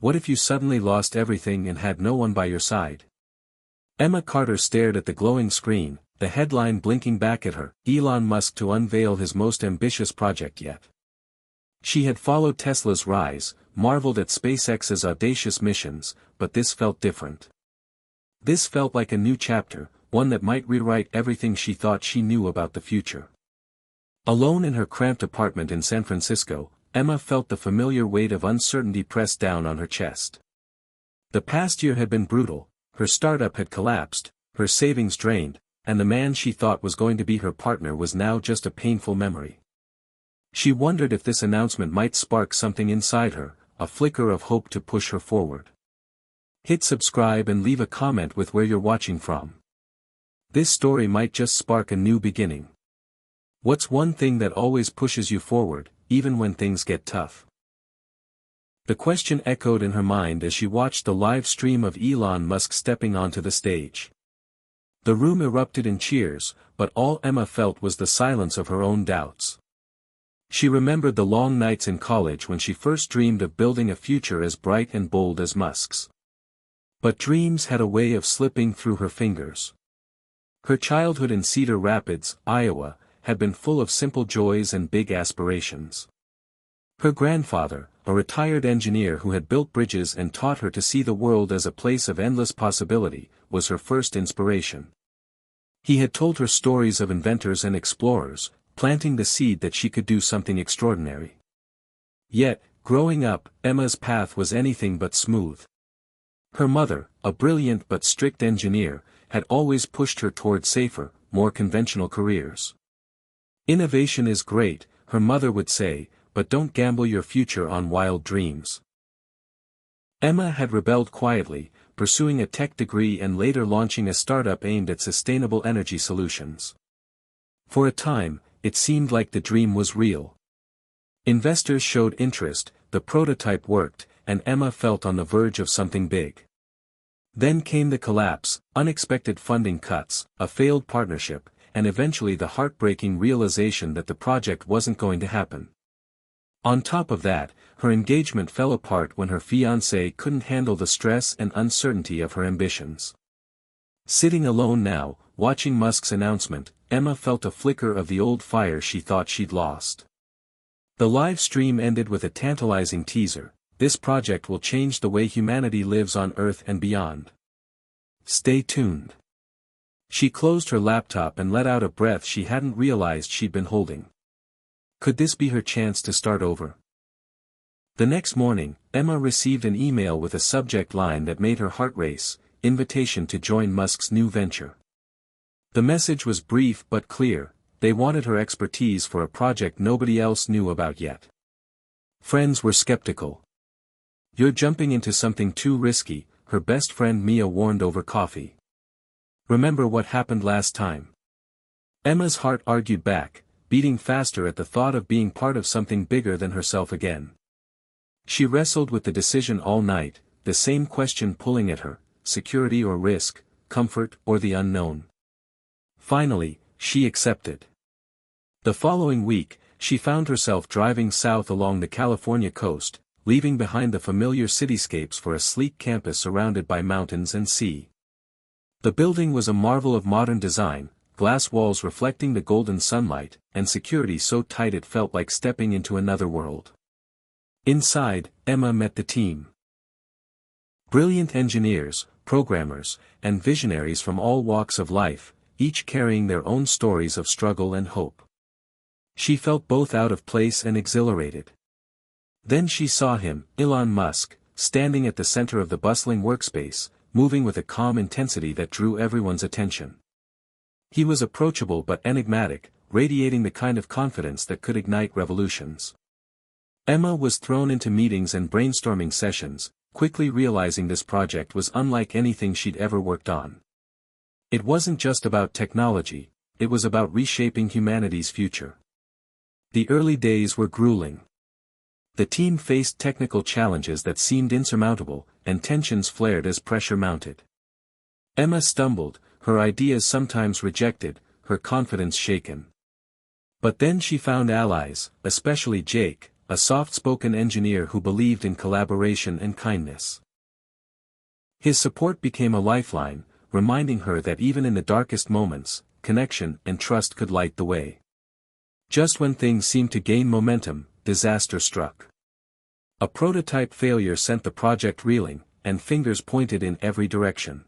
What if you suddenly lost everything and had no one by your side? Emma Carter stared at the glowing screen, the headline blinking back at her, Elon Musk to unveil his most ambitious project yet. She had followed Tesla's rise, marveled at SpaceX's audacious missions, but this felt different. This felt like a new chapter, one that might rewrite everything she thought she knew about the future. Alone in her cramped apartment in San Francisco, Emma felt the familiar weight of uncertainty pressed down on her chest. The past year had been brutal, her startup had collapsed, her savings drained, and the man she thought was going to be her partner was now just a painful memory. She wondered if this announcement might spark something inside her, a flicker of hope to push her forward. Hit subscribe and leave a comment with where you're watching from. This story might just spark a new beginning. What's one thing that always pushes you forward, even when things get tough? The question echoed in her mind as she watched the live stream of Elon Musk stepping onto the stage. The room erupted in cheers, but all Emma felt was the silence of her own doubts. She remembered the long nights in college when she first dreamed of building a future as bright and bold as Musk's. But dreams had a way of slipping through her fingers. Her childhood in Cedar Rapids, Iowa, had been full of simple joys and big aspirations. Her grandfather, a retired engineer who had built bridges and taught her to see the world as a place of endless possibility, was her first inspiration. He had told her stories of inventors and explorers, planting the seed that she could do something extraordinary. Yet, growing up, Emma's path was anything but smooth. Her mother, a brilliant but strict engineer, had always pushed her toward safer, more conventional careers. Innovation is great, her mother would say, but don't gamble your future on wild dreams. Emma had rebelled quietly, pursuing a tech degree and later launching a startup aimed at sustainable energy solutions. For a time, it seemed like the dream was real. Investors showed interest, the prototype worked, and Emma felt on the verge of something big. Then came the collapse, unexpected funding cuts, a failed partnership, and eventually the heartbreaking realization that the project wasn't going to happen. On top of that, her engagement fell apart when her fiancé couldn't handle the stress and uncertainty of her ambitions. Sitting alone now, watching Musk's announcement, Emma felt a flicker of the old fire she thought she'd lost. The live stream ended with a tantalizing teaser: "This project will change the way humanity lives on Earth and beyond. Stay tuned." She closed her laptop and let out a breath she hadn't realized she'd been holding. Could this be her chance to start over? The next morning, Emma received an email with a subject line that made her heart race: "Invitation to join Musk's new venture." The message was brief but clear: they wanted her expertise for a project nobody else knew about yet. Friends were skeptical. "You're jumping into something too risky," her best friend Mia warned over coffee. "Remember what happened last time?" Emma's heart argued back, beating faster at the thought of being part of something bigger than herself again. She wrestled with the decision all night, the same question pulling at her: security or risk, comfort or the unknown. Finally, she accepted. The following week, she found herself driving south along the California coast, leaving behind the familiar cityscapes for a sleek campus surrounded by mountains and sea. The building was a marvel of modern design, glass walls reflecting the golden sunlight, and security so tight it felt like stepping into another world. Inside, Emma met the team. Brilliant engineers, programmers, and visionaries from all walks of life, each carrying their own stories of struggle and hope. She felt both out of place and exhilarated. Then she saw him, Elon Musk, standing at the center of the bustling workspace, moving with a calm intensity that drew everyone's attention. He was approachable but enigmatic, radiating the kind of confidence that could ignite revolutions. Emma was thrown into meetings and brainstorming sessions, quickly realizing this project was unlike anything she'd ever worked on. It wasn't just about technology, it was about reshaping humanity's future. The early days were grueling. The team faced technical challenges that seemed insurmountable, and tensions flared as pressure mounted. Emma stumbled, her ideas sometimes rejected, her confidence shaken. But then she found allies, especially Jake, a soft-spoken engineer who believed in collaboration and kindness. His support became a lifeline, reminding her that even in the darkest moments, connection and trust could light the way. Just when things seemed to gain momentum, disaster struck. A prototype failure sent the project reeling, and fingers pointed in every direction.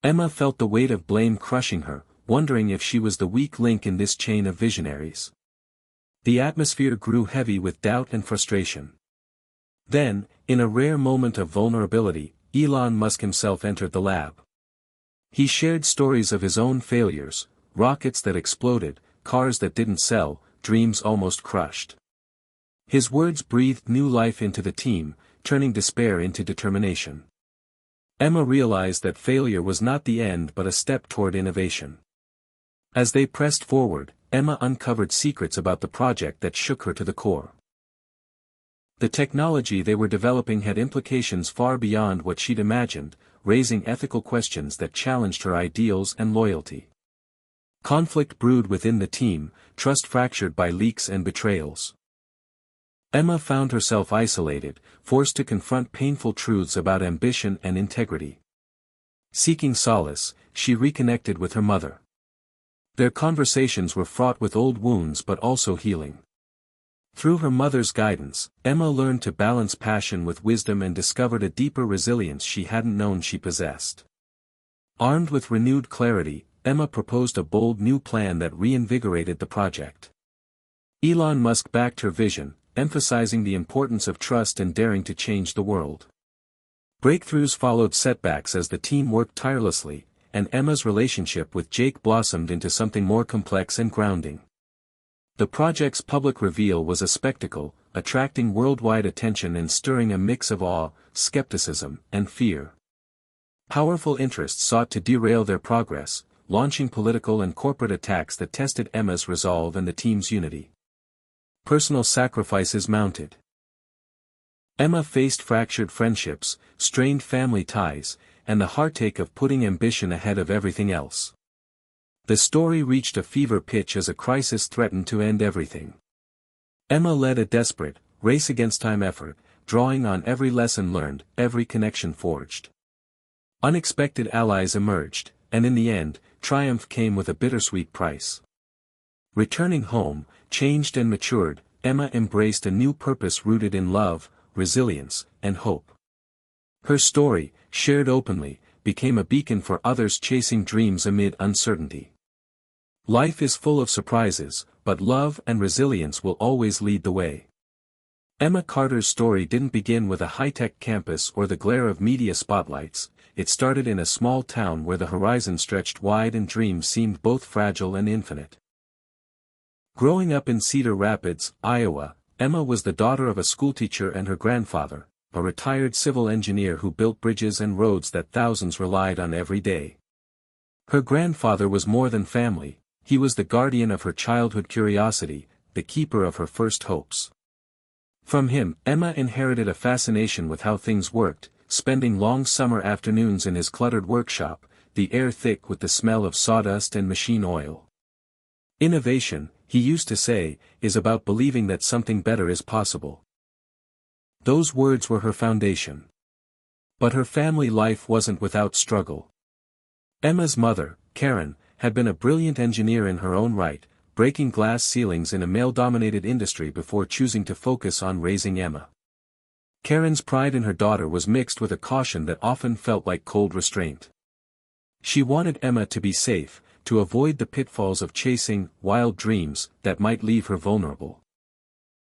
Emma felt the weight of blame crushing her, wondering if she was the weak link in this chain of visionaries. The atmosphere grew heavy with doubt and frustration. Then, in a rare moment of vulnerability, Elon Musk himself entered the lab. He shared stories of his own failures, rockets that exploded, cars that didn't sell, dreams almost crushed. His words breathed new life into the team, turning despair into determination. Emma realized that failure was not the end but a step toward innovation. As they pressed forward, Emma uncovered secrets about the project that shook her to the core. The technology they were developing had implications far beyond what she'd imagined, raising ethical questions that challenged her ideals and loyalty. Conflict brewed within the team, trust fractured by leaks and betrayals. Emma found herself isolated, forced to confront painful truths about ambition and integrity. Seeking solace, she reconnected with her mother. Their conversations were fraught with old wounds but also healing. Through her mother's guidance, Emma learned to balance passion with wisdom and discovered a deeper resilience she hadn't known she possessed. Armed with renewed clarity, Emma proposed a bold new plan that reinvigorated the project. Elon Musk backed her vision, emphasizing the importance of trust and daring to change the world. Breakthroughs followed setbacks as the team worked tirelessly, and Emma's relationship with Jake blossomed into something more complex and grounding. The project's public reveal was a spectacle, attracting worldwide attention and stirring a mix of awe, skepticism, and fear. Powerful interests sought to derail their progress, launching political and corporate attacks that tested Emma's resolve and the team's unity. Personal sacrifices mounted. Emma faced fractured friendships, strained family ties, and the heartache of putting ambition ahead of everything else. The story reached a fever pitch as a crisis threatened to end everything. Emma led a desperate, race-against-time effort, drawing on every lesson learned, every connection forged. Unexpected allies emerged, and in the end, triumph came with a bittersweet price. Returning home, changed and matured, Emma embraced a new purpose rooted in love, resilience, and hope. Her story, shared openly, became a beacon for others chasing dreams amid uncertainty. Life is full of surprises, but love and resilience will always lead the way. Emma Carter's story didn't begin with a high-tech campus or the glare of media spotlights. It started in a small town where the horizon stretched wide and dreams seemed both fragile and infinite. Growing up in Cedar Rapids, Iowa, Emma was the daughter of a schoolteacher and her grandfather, a retired civil engineer who built bridges and roads that thousands relied on every day. Her grandfather was more than family, he was the guardian of her childhood curiosity, the keeper of her first hopes. From him, Emma inherited a fascination with how things worked, spending long summer afternoons in his cluttered workshop, the air thick with the smell of sawdust and machine oil. Innovation, he used to say, is about believing that something better is possible. Those words were her foundation. But her family life wasn't without struggle. Emma's mother, Karen, had been a brilliant engineer in her own right, breaking glass ceilings in a male-dominated industry before choosing to focus on raising Emma. Karen's pride in her daughter was mixed with a caution that often felt like cold restraint. She wanted Emma to be safe, to avoid the pitfalls of chasing wild dreams that might leave her vulnerable.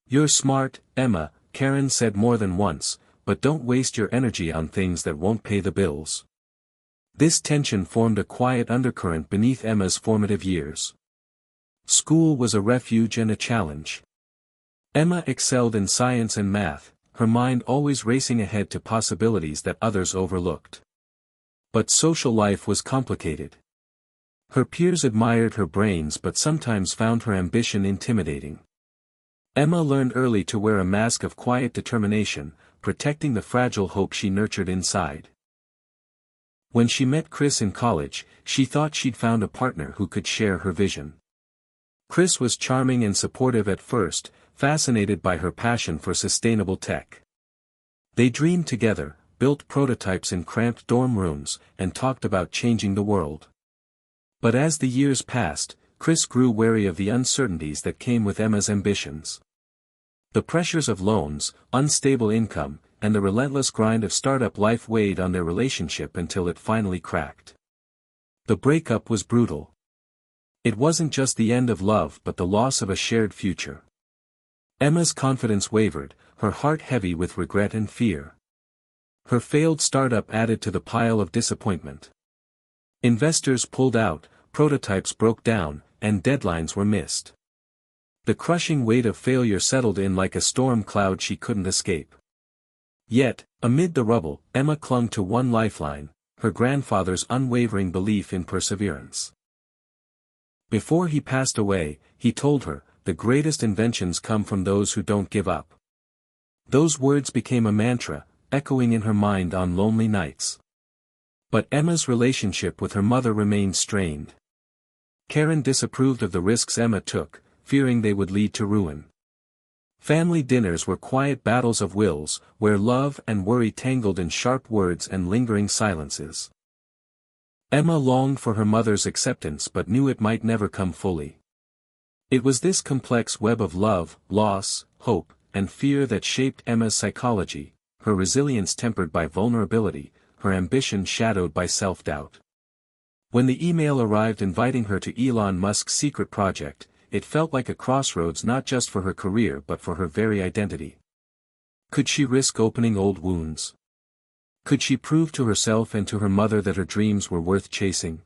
"You're smart, Emma," Karen said more than once, "but don't waste your energy on things that won't pay the bills." This tension formed a quiet undercurrent beneath Emma's formative years. School was a refuge and a challenge. Emma excelled in science and math, her mind always racing ahead to possibilities that others overlooked. But social life was complicated. Her peers admired her brains but sometimes found her ambition intimidating. Emma learned early to wear a mask of quiet determination, protecting the fragile hope she nurtured inside. When she met Chris in college, she thought she'd found a partner who could share her vision. Chris was charming and supportive at first, fascinated by her passion for sustainable tech. They dreamed together, built prototypes in cramped dorm rooms, and talked about changing the world. But as the years passed, Chris grew wary of the uncertainties that came with Emma's ambitions. The pressures of loans, unstable income, and the relentless grind of startup life weighed on their relationship until it finally cracked. The breakup was brutal. It wasn't just the end of love but the loss of a shared future. Emma's confidence wavered, her heart heavy with regret and fear. Her failed startup added to the pile of disappointment. Investors pulled out, prototypes broke down, and deadlines were missed. The crushing weight of failure settled in like a storm cloud she couldn't escape. Yet, amid the rubble, Emma clung to one lifeline, her grandfather's unwavering belief in perseverance. Before he passed away, he told her, "The greatest inventions come from those who don't give up." Those words became a mantra, echoing in her mind on lonely nights. But Emma's relationship with her mother remained strained. Karen disapproved of the risks Emma took, fearing they would lead to ruin. Family dinners were quiet battles of wills, where love and worry tangled in sharp words and lingering silences. Emma longed for her mother's acceptance but knew it might never come fully. It was this complex web of love, loss, hope, and fear that shaped Emma's psychology, her resilience tempered by vulnerability, her ambition shadowed by self-doubt. When the email arrived inviting her to Elon Musk's secret project, it felt like a crossroads not just for her career but for her very identity. Could she risk opening old wounds? Could she prove to herself and to her mother that her dreams were worth chasing?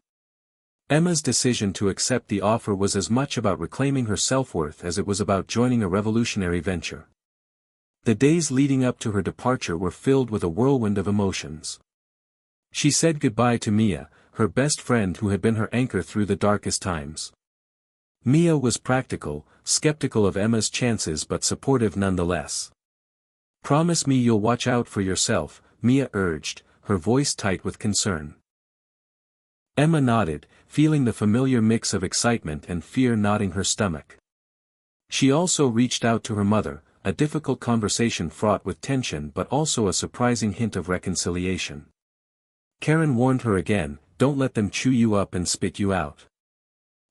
Emma's decision to accept the offer was as much about reclaiming her self-worth as it was about joining a revolutionary venture. The days leading up to her departure were filled with a whirlwind of emotions. She said goodbye to Mia, her best friend who had been her anchor through the darkest times. Mia was practical, skeptical of Emma's chances but supportive nonetheless. "Promise me you'll watch out for yourself," Mia urged, her voice tight with concern. Emma nodded, feeling the familiar mix of excitement and fear knotting her stomach. She also reached out to her mother, a difficult conversation fraught with tension but also a surprising hint of reconciliation. Karen warned her again, "Don't let them chew you up and spit you out."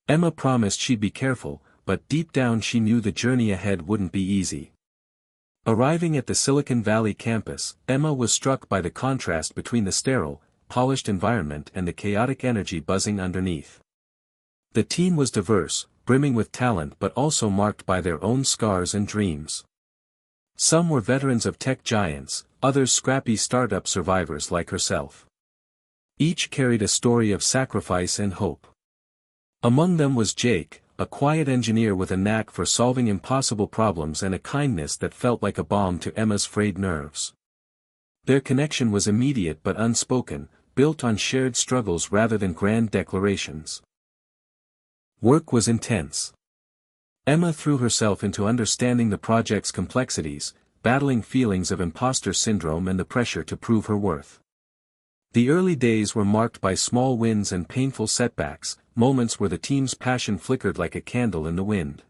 Emma promised she'd be careful, but deep down she knew the journey ahead wouldn't be easy. Arriving at the Silicon Valley campus, Emma was struck by the contrast between the sterile, polished environment and the chaotic energy buzzing underneath. The team was diverse, brimming with talent but also marked by their own scars and dreams. Some were veterans of tech giants, others scrappy startup survivors like herself. Each carried a story of sacrifice and hope. Among them was Jake, a quiet engineer with a knack for solving impossible problems and a kindness that felt like a balm to Emma's frayed nerves. Their connection was immediate but unspoken, built on shared struggles rather than grand declarations. Work was intense. Emma threw herself into understanding the project's complexities, battling feelings of imposter syndrome and the pressure to prove her worth. The early days were marked by small wins and painful setbacks, moments where the team's passion flickered like a candle in the wind.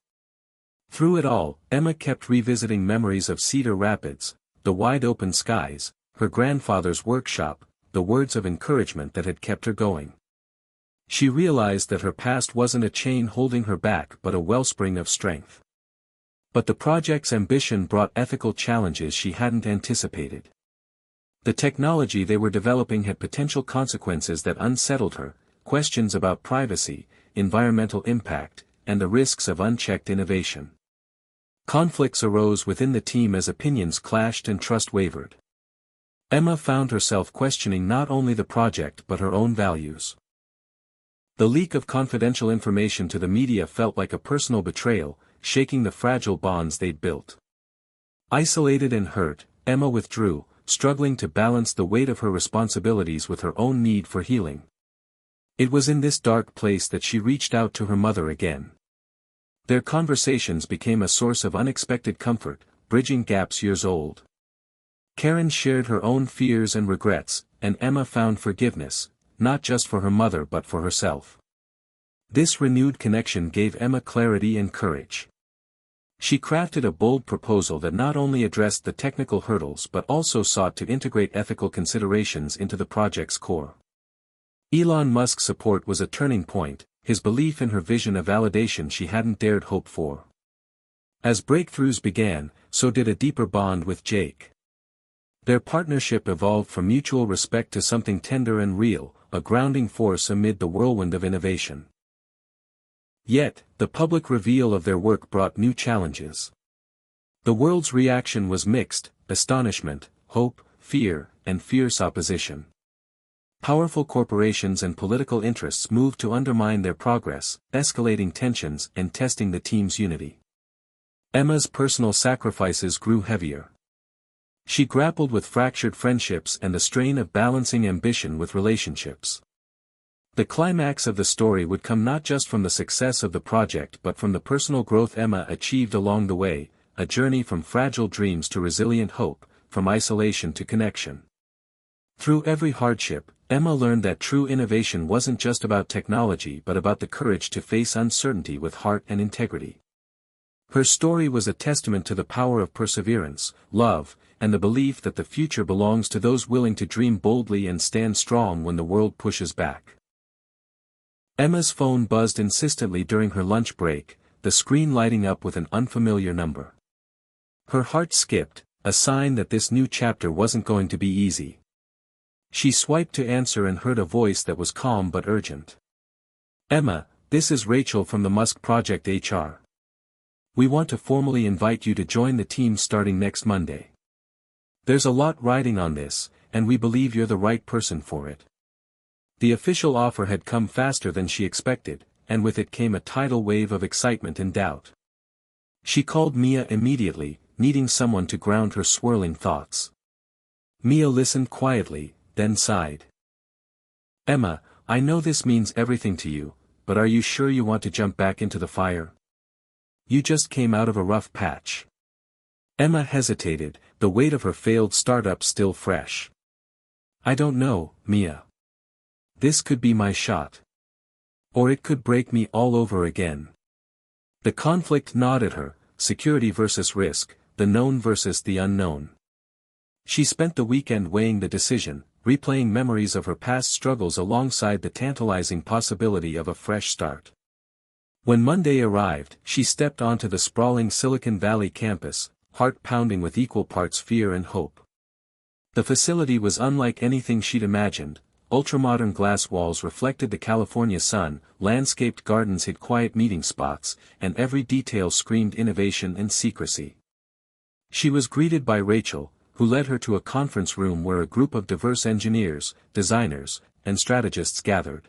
Through it all, Emma kept revisiting memories of Cedar Rapids, the wide-open skies, her grandfather's workshop, the words of encouragement that had kept her going. She realized that her past wasn't a chain holding her back but a wellspring of strength. But the project's ambition brought ethical challenges she hadn't anticipated. The technology they were developing had potential consequences that unsettled her, questions about privacy, environmental impact, and the risks of unchecked innovation. Conflicts arose within the team as opinions clashed and trust wavered. Emma found herself questioning not only the project but her own values. The leak of confidential information to the media felt like a personal betrayal, shaking the fragile bonds they'd built. Isolated and hurt, Emma withdrew, struggling to balance the weight of her responsibilities with her own need for healing. It was in this dark place that she reached out to her mother again. Their conversations became a source of unexpected comfort, bridging gaps years old. Karen shared her own fears and regrets, and Emma found forgiveness, not just for her mother but for herself. This renewed connection gave Emma clarity and courage. She crafted a bold proposal that not only addressed the technical hurdles but also sought to integrate ethical considerations into the project's core. Elon Musk's support was a turning point, his belief in her vision a validation she hadn't dared hope for. As breakthroughs began, so did a deeper bond with Jake. Their partnership evolved from mutual respect to something tender and real, a grounding force amid the whirlwind of innovation. Yet, the public reveal of their work brought new challenges. The world's reaction was mixed: astonishment, hope, fear, and fierce opposition. Powerful corporations and political interests moved to undermine their progress, escalating tensions and testing the team's unity. Emma's personal sacrifices grew heavier. She grappled with fractured friendships and the strain of balancing ambition with relationships. The climax of the story would come not just from the success of the project but from the personal growth Emma achieved along the way, a journey from fragile dreams to resilient hope, from isolation to connection. Through every hardship, Emma learned that true innovation wasn't just about technology but about the courage to face uncertainty with heart and integrity. Her story was a testament to the power of perseverance, love, and the belief that the future belongs to those willing to dream boldly and stand strong when the world pushes back. Emma's phone buzzed insistently during her lunch break, the screen lighting up with an unfamiliar number. Her heart skipped, a sign that this new chapter wasn't going to be easy. She swiped to answer and heard a voice that was calm but urgent. "Emma, this is Rachel from the Musk Project HR. We want to formally invite you to join the team starting next Monday. There's a lot riding on this, and we believe you're the right person for it." The official offer had come faster than she expected, and with it came a tidal wave of excitement and doubt. She called Mia immediately, needing someone to ground her swirling thoughts. Mia listened quietly, then sighed. "Emma, I know this means everything to you, but are you sure you want to jump back into the fire? You just came out of a rough patch." Emma hesitated, the weight of her failed startup still fresh. "I don't know, Mia. This could be my shot. Or it could break me all over again." The conflict gnawed at her, security versus risk, the known versus the unknown. She spent the weekend weighing the decision, replaying memories of her past struggles alongside the tantalizing possibility of a fresh start. When Monday arrived, she stepped onto the sprawling Silicon Valley campus, heart pounding with equal parts fear and hope. The facility was unlike anything she'd imagined. Ultramodern glass walls reflected the California sun, landscaped gardens hid quiet meeting spots, and every detail screamed innovation and secrecy. She was greeted by Rachel, who led her to a conference room where a group of diverse engineers, designers, and strategists gathered.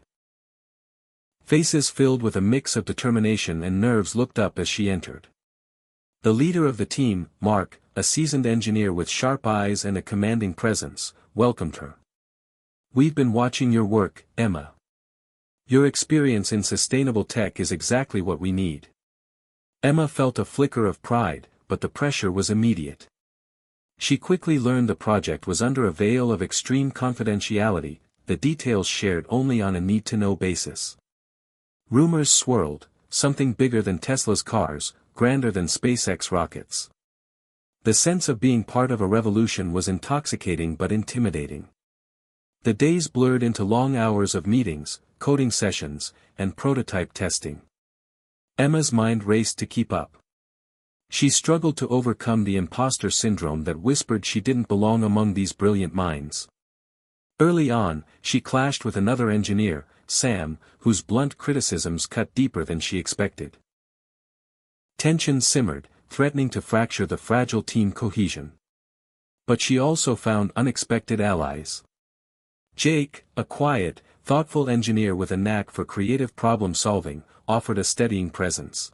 Faces filled with a mix of determination and nerves looked up as she entered. The leader of the team, Mark, a seasoned engineer with sharp eyes and a commanding presence, welcomed her. "We've been watching your work, Emma. Your experience in sustainable tech is exactly what we need." Emma felt a flicker of pride, but the pressure was immediate. She quickly learned the project was under a veil of extreme confidentiality, the details shared only on a need-to-know basis. Rumors swirled, something bigger than Tesla's cars, grander than SpaceX rockets. The sense of being part of a revolution was intoxicating but intimidating. The days blurred into long hours of meetings, coding sessions, and prototype testing. Emma's mind raced to keep up. She struggled to overcome the imposter syndrome that whispered she didn't belong among these brilliant minds. Early on, she clashed with another engineer, Sam, whose blunt criticisms cut deeper than she expected. Tension simmered, threatening to fracture the fragile team cohesion. But she also found unexpected allies. Jake, a quiet, thoughtful engineer with a knack for creative problem-solving, offered a steadying presence.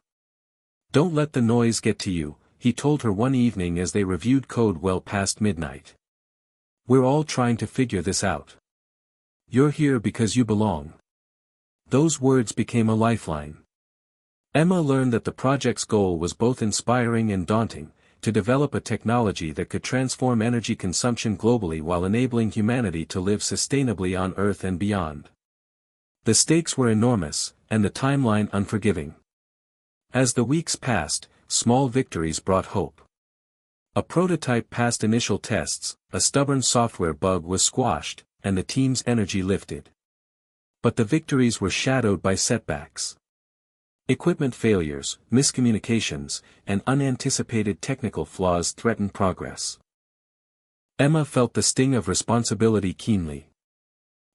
"Don't let the noise get to you," he told her one evening as they reviewed code well past midnight. "We're all trying to figure this out. You're here because you belong." Those words became a lifeline. Emma learned that the project's goal was both inspiring and daunting, to develop a technology that could transform energy consumption globally while enabling humanity to live sustainably on Earth and beyond. The stakes were enormous, and the timeline unforgiving. As the weeks passed, small victories brought hope. A prototype passed initial tests, a stubborn software bug was squashed, and the team's energy lifted. But the victories were shadowed by setbacks. Equipment failures, miscommunications, and unanticipated technical flaws threatened progress. Emma felt the sting of responsibility keenly.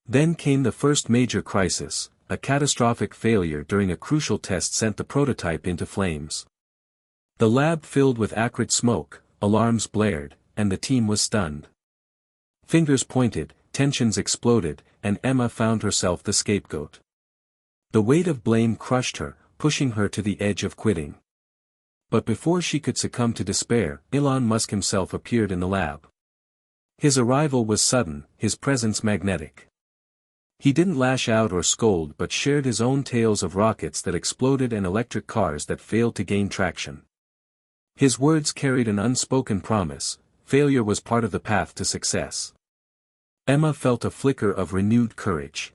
Then came the first major crisis. A catastrophic failure during a crucial test sent the prototype into flames. The lab filled with acrid smoke, alarms blared, and the team was stunned. Fingers pointed, tensions exploded, and Emma found herself the scapegoat. The weight of blame crushed her, pushing her to the edge of quitting. But before she could succumb to despair, Elon Musk himself appeared in the lab. His arrival was sudden, his presence magnetic. He didn't lash out or scold but shared his own tales of rockets that exploded and electric cars that failed to gain traction. His words carried an unspoken promise: failure was part of the path to success. Emma felt a flicker of renewed courage.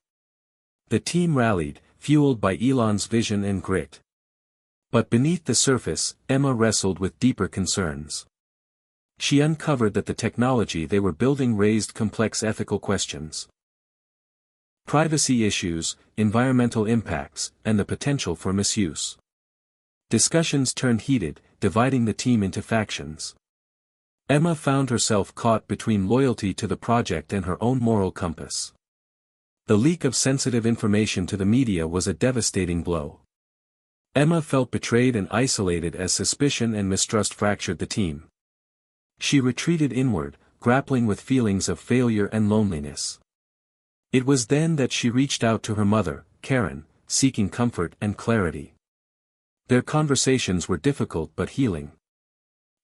The team rallied, fueled by Elon's vision and grit. But beneath the surface, Emma wrestled with deeper concerns. She uncovered that the technology they were building raised complex ethical questions. Privacy issues, environmental impacts, and the potential for misuse. Discussions turned heated, dividing the team into factions. Emma found herself caught between loyalty to the project and her own moral compass. The leak of sensitive information to the media was a devastating blow. Emma felt betrayed and isolated as suspicion and mistrust fractured the team. She retreated inward, grappling with feelings of failure and loneliness. It was then that she reached out to her mother, Karen, seeking comfort and clarity. Their conversations were difficult but healing.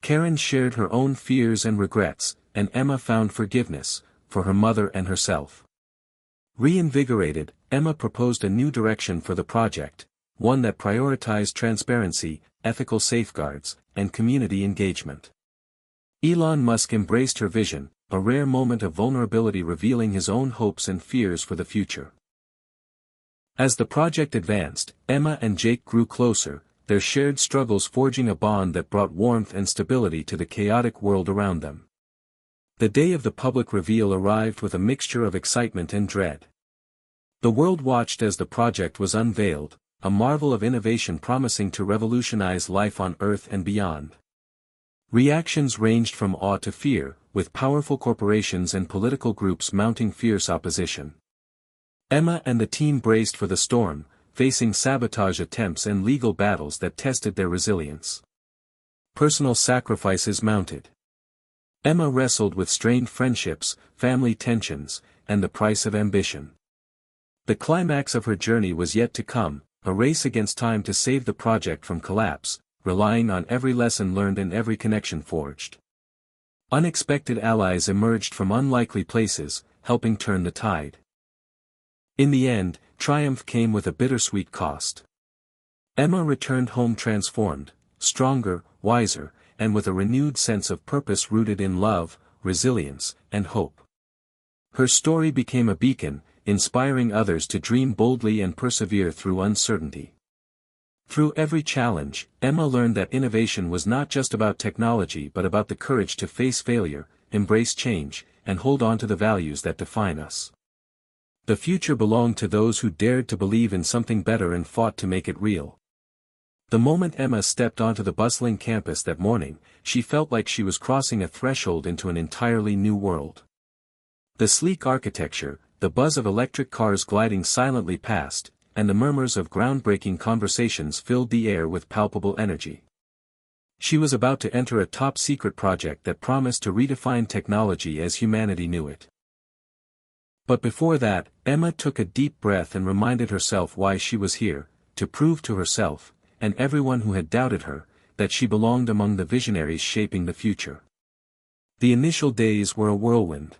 Karen shared her own fears and regrets, and Emma found forgiveness, for her mother and herself. Reinvigorated, Emma proposed a new direction for the project, one that prioritized transparency, ethical safeguards, and community engagement. Elon Musk embraced her vision, a rare moment of vulnerability revealing his own hopes and fears for the future. As the project advanced, Emma and Jake grew closer, their shared struggles forging a bond that brought warmth and stability to the chaotic world around them. The day of the public reveal arrived with a mixture of excitement and dread. The world watched as the project was unveiled, a marvel of innovation promising to revolutionize life on Earth and beyond. Reactions ranged from awe to fear, with powerful corporations and political groups mounting fierce opposition. Emma and the team braced for the storm, facing sabotage attempts and legal battles that tested their resilience. Personal sacrifices mounted. Emma wrestled with strained friendships, family tensions, and the price of ambition. The climax of her journey was yet to come, a race against time to save the project from collapse, relying on every lesson learned and every connection forged. Unexpected allies emerged from unlikely places, helping turn the tide. In the end, triumph came with a bittersweet cost. Emma returned home transformed, stronger, wiser, and with a renewed sense of purpose rooted in love, resilience, and hope. Her story became a beacon, inspiring others to dream boldly and persevere through uncertainty. Through every challenge, Emma learned that innovation was not just about technology but about the courage to face failure, embrace change, and hold on to the values that define us. The future belonged to those who dared to believe in something better and fought to make it real. The moment Emma stepped onto the bustling campus that morning, she felt like she was crossing a threshold into an entirely new world. The sleek architecture, the buzz of electric cars gliding silently past, and the murmurs of groundbreaking conversations filled the air with palpable energy. She was about to enter a top-secret project that promised to redefine technology as humanity knew it. But before that, Emma took a deep breath and reminded herself why she was here, to prove to herself, and everyone who had doubted her, that she belonged among the visionaries shaping the future. The initial days were a whirlwind.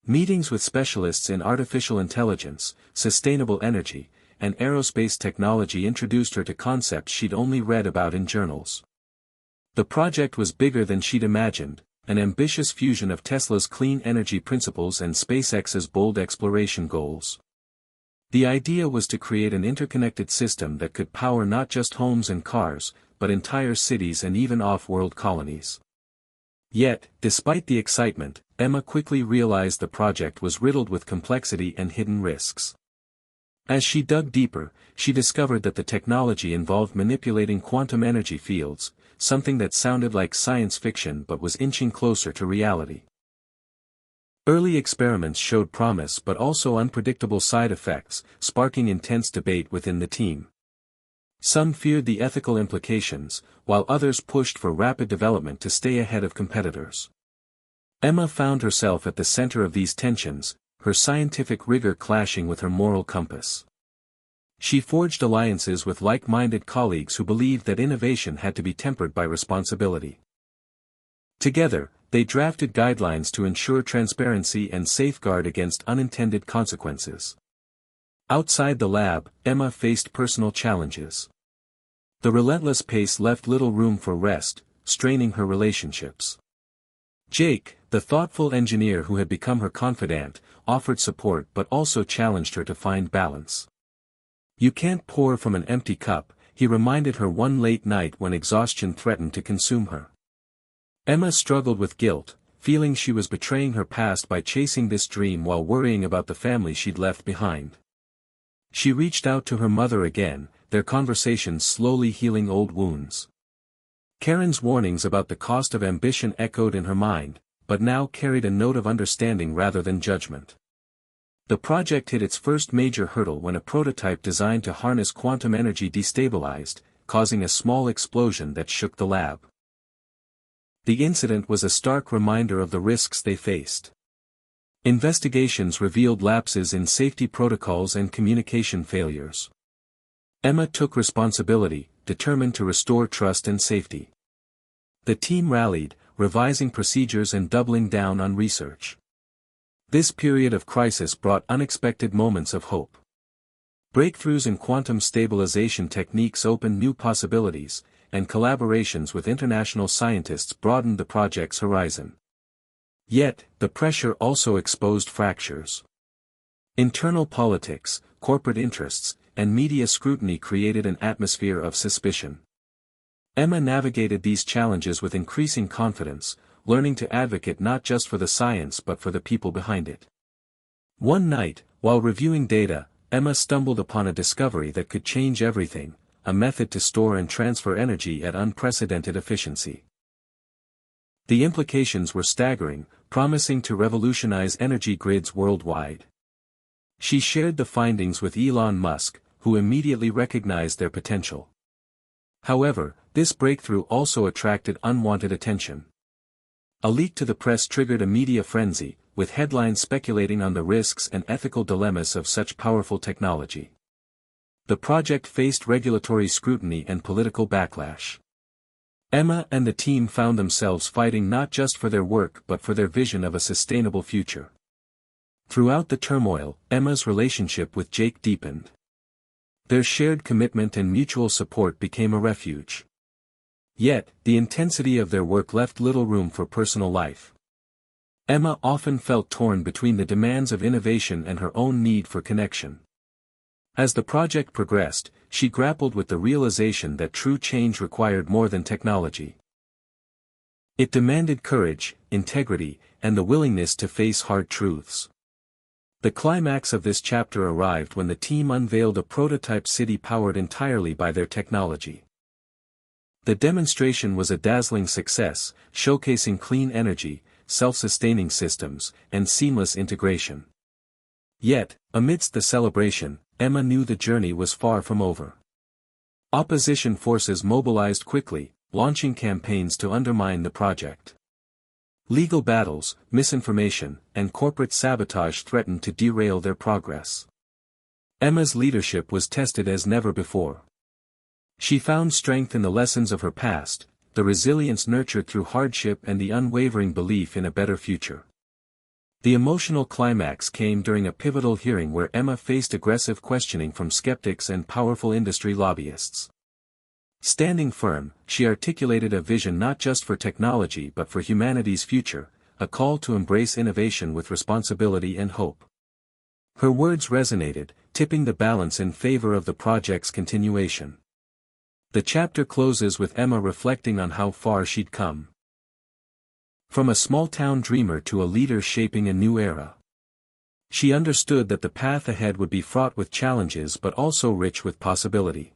Meetings with specialists in artificial intelligence, sustainable energy, and aerospace technology introduced her to concepts she'd only read about in journals. The project was bigger than she'd imagined, an ambitious fusion of Tesla's clean energy principles and SpaceX's bold exploration goals. The idea was to create an interconnected system that could power not just homes and cars, but entire cities and even off-world colonies. Yet, despite the excitement, Emma quickly realized the project was riddled with complexity and hidden risks. As she dug deeper, she discovered that the technology involved manipulating quantum energy fields, something that sounded like science fiction but was inching closer to reality. Early experiments showed promise but also unpredictable side effects, sparking intense debate within the team. Some feared the ethical implications, while others pushed for rapid development to stay ahead of competitors. Emma found herself at the center of these tensions, her scientific rigor clashing with her moral compass. She forged alliances with like-minded colleagues who believed that innovation had to be tempered by responsibility. Together, they drafted guidelines to ensure transparency and safeguard against unintended consequences. Outside the lab, Emma faced personal challenges. The relentless pace left little room for rest, straining her relationships. Jake, the thoughtful engineer who had become her confidant, offered support but also challenged her to find balance. "You can't pour from an empty cup," he reminded her one late night when exhaustion threatened to consume her. Emma struggled with guilt, feeling she was betraying her past by chasing this dream while worrying about the family she'd left behind. She reached out to her mother again, their conversations slowly healing old wounds. Karen's warnings about the cost of ambition echoed in her mind, but now carried a note of understanding rather than judgment. The project hit its first major hurdle when a prototype designed to harness quantum energy destabilized, causing a small explosion that shook the lab. The incident was a stark reminder of the risks they faced. Investigations revealed lapses in safety protocols and communication failures. Emma took responsibility, determined to restore trust and safety. The team rallied, revising procedures and doubling down on research. This period of crisis brought unexpected moments of hope. Breakthroughs in quantum stabilization techniques opened new possibilities, and collaborations with international scientists broadened the project's horizon. Yet, the pressure also exposed fractures. Internal politics, corporate interests, and media scrutiny created an atmosphere of suspicion. Emma navigated these challenges with increasing confidence, learning to advocate not just for the science but for the people behind it. One night, while reviewing data, Emma stumbled upon a discovery that could change everything: a method to store and transfer energy at unprecedented efficiency. The implications were staggering, promising to revolutionize energy grids worldwide. She shared the findings with Elon Musk, who immediately recognized their potential. However, this breakthrough also attracted unwanted attention. A leak to the press triggered a media frenzy, with headlines speculating on the risks and ethical dilemmas of such powerful technology. The project faced regulatory scrutiny and political backlash. Emma and the team found themselves fighting not just for their work but for their vision of a sustainable future. Throughout the turmoil, Emma's relationship with Jake deepened. Their shared commitment and mutual support became a refuge. Yet, the intensity of their work left little room for personal life. Emma often felt torn between the demands of innovation and her own need for connection. As the project progressed, she grappled with the realization that true change required more than technology. It demanded courage, integrity, and the willingness to face hard truths. The climax of this chapter arrived when the team unveiled a prototype city powered entirely by their technology. The demonstration was a dazzling success, showcasing clean energy, self-sustaining systems, and seamless integration. Yet, amidst the celebration, Emma knew the journey was far from over. Opposition forces mobilized quickly, launching campaigns to undermine the project. Legal battles, misinformation, and corporate sabotage threatened to derail their progress. Emma's leadership was tested as never before. She found strength in the lessons of her past, the resilience nurtured through hardship and the unwavering belief in a better future. The emotional climax came during a pivotal hearing where Emma faced aggressive questioning from skeptics and powerful industry lobbyists. Standing firm, she articulated a vision not just for technology but for humanity's future, a call to embrace innovation with responsibility and hope. Her words resonated, tipping the balance in favor of the project's continuation. The chapter closes with Emma reflecting on how far she'd come. From a small-town dreamer to a leader shaping a new era. She understood that the path ahead would be fraught with challenges but also rich with possibility.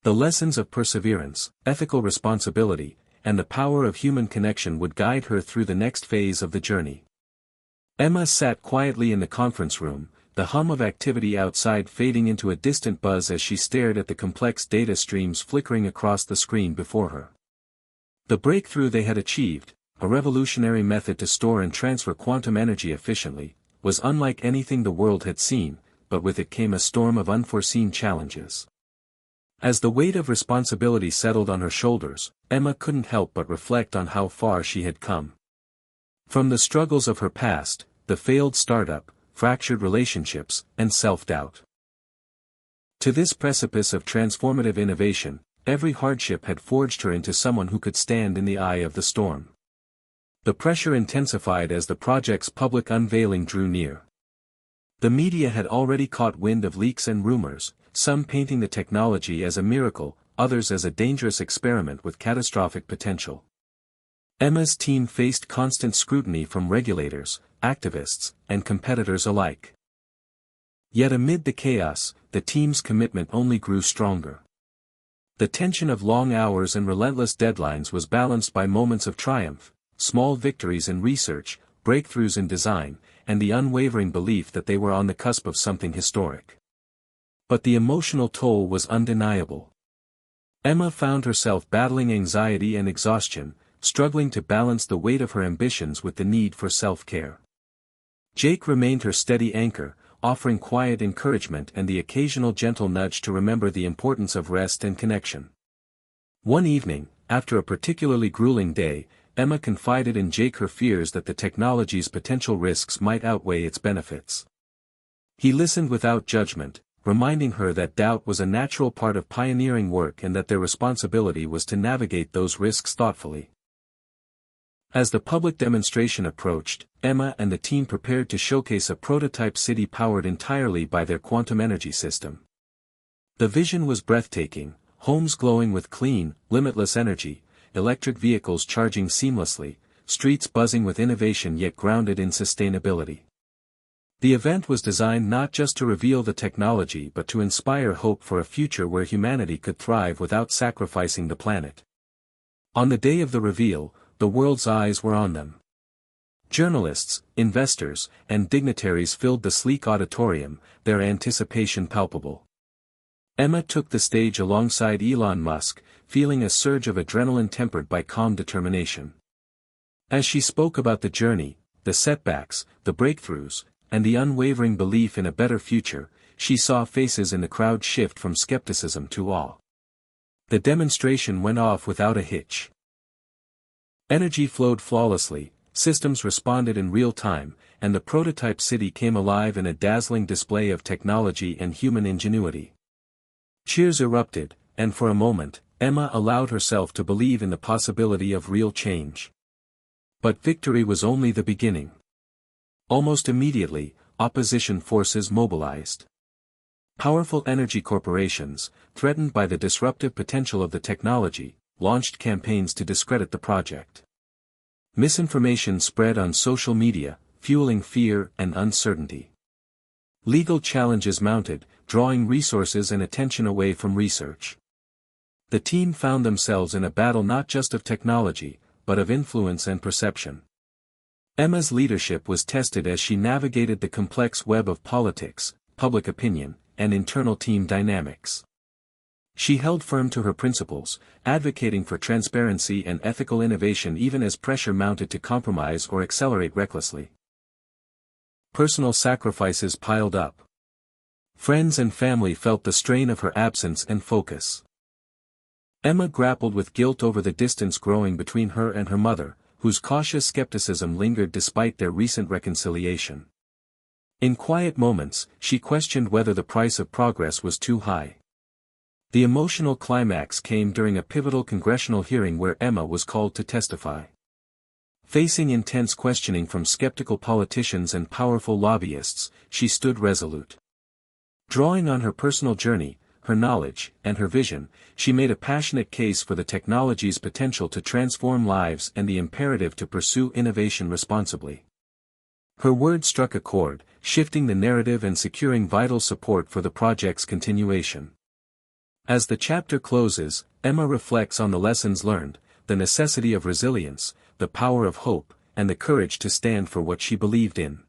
The lessons of perseverance, ethical responsibility, and the power of human connection would guide her through the next phase of the journey. Emma sat quietly in the conference room, the hum of activity outside fading into a distant buzz as she stared at the complex data streams flickering across the screen before her. The breakthrough they had achieved, a revolutionary method to store and transfer quantum energy efficiently, was unlike anything the world had seen, but with it came a storm of unforeseen challenges. As the weight of responsibility settled on her shoulders, Emma couldn't help but reflect on how far she had come. From the struggles of her past, the failed startup, fractured relationships, and self-doubt. To this precipice of transformative innovation, every hardship had forged her into someone who could stand in the eye of the storm. The pressure intensified as the project's public unveiling drew near. The media had already caught wind of leaks and rumors, some painting the technology as a miracle, others as a dangerous experiment with catastrophic potential. Emma's team faced constant scrutiny from regulators, activists, and competitors alike. Yet amid the chaos, the team's commitment only grew stronger. The tension of long hours and relentless deadlines was balanced by moments of triumph, small victories in research, breakthroughs in design, and the unwavering belief that they were on the cusp of something historic. But the emotional toll was undeniable. Emma found herself battling anxiety and exhaustion, struggling to balance the weight of her ambitions with the need for self-care. Jake remained her steady anchor, offering quiet encouragement and the occasional gentle nudge to remember the importance of rest and connection. One evening, after a particularly grueling day, Emma confided in Jake her fears that the technology's potential risks might outweigh its benefits. He listened without judgment, reminding her that doubt was a natural part of pioneering work and that their responsibility was to navigate those risks thoughtfully. As the public demonstration approached, Emma and the team prepared to showcase a prototype city powered entirely by their quantum energy system. The vision was breathtaking, homes glowing with clean, limitless energy, electric vehicles charging seamlessly, streets buzzing with innovation yet grounded in sustainability. The event was designed not just to reveal the technology but to inspire hope for a future where humanity could thrive without sacrificing the planet. On the day of the reveal, the world's eyes were on them. Journalists, investors, and dignitaries filled the sleek auditorium, their anticipation palpable. Emma took the stage alongside Elon Musk, feeling a surge of adrenaline tempered by calm determination. As she spoke about the journey, the setbacks, the breakthroughs, and the unwavering belief in a better future, she saw faces in the crowd shift from skepticism to awe. The demonstration went off without a hitch. Energy flowed flawlessly, systems responded in real time, and the prototype city came alive in a dazzling display of technology and human ingenuity. Cheers erupted, and for a moment, Emma allowed herself to believe in the possibility of real change. But victory was only the beginning. Almost immediately, opposition forces mobilized. Powerful energy corporations, threatened by the disruptive potential of the technology, launched campaigns to discredit the project. Misinformation spread on social media, fueling fear and uncertainty. Legal challenges mounted, drawing resources and attention away from research. The team found themselves in a battle not just of technology, but of influence and perception. Emma's leadership was tested as she navigated the complex web of politics, public opinion, and internal team dynamics. She held firm to her principles, advocating for transparency and ethical innovation even as pressure mounted to compromise or accelerate recklessly. Personal sacrifices piled up. Friends and family felt the strain of her absence and focus. Emma grappled with guilt over the distance growing between her and her mother, whose cautious skepticism lingered despite their recent reconciliation. In quiet moments, she questioned whether the price of progress was too high. The emotional climax came during a pivotal congressional hearing where Emma was called to testify. Facing intense questioning from skeptical politicians and powerful lobbyists, she stood resolute. Drawing on her personal journey, her knowledge, and her vision, she made a passionate case for the technology's potential to transform lives and the imperative to pursue innovation responsibly. Her words struck a chord, shifting the narrative and securing vital support for the project's continuation. As the chapter closes, Emma reflects on the lessons learned, the necessity of resilience, the power of hope, and the courage to stand for what she believed in.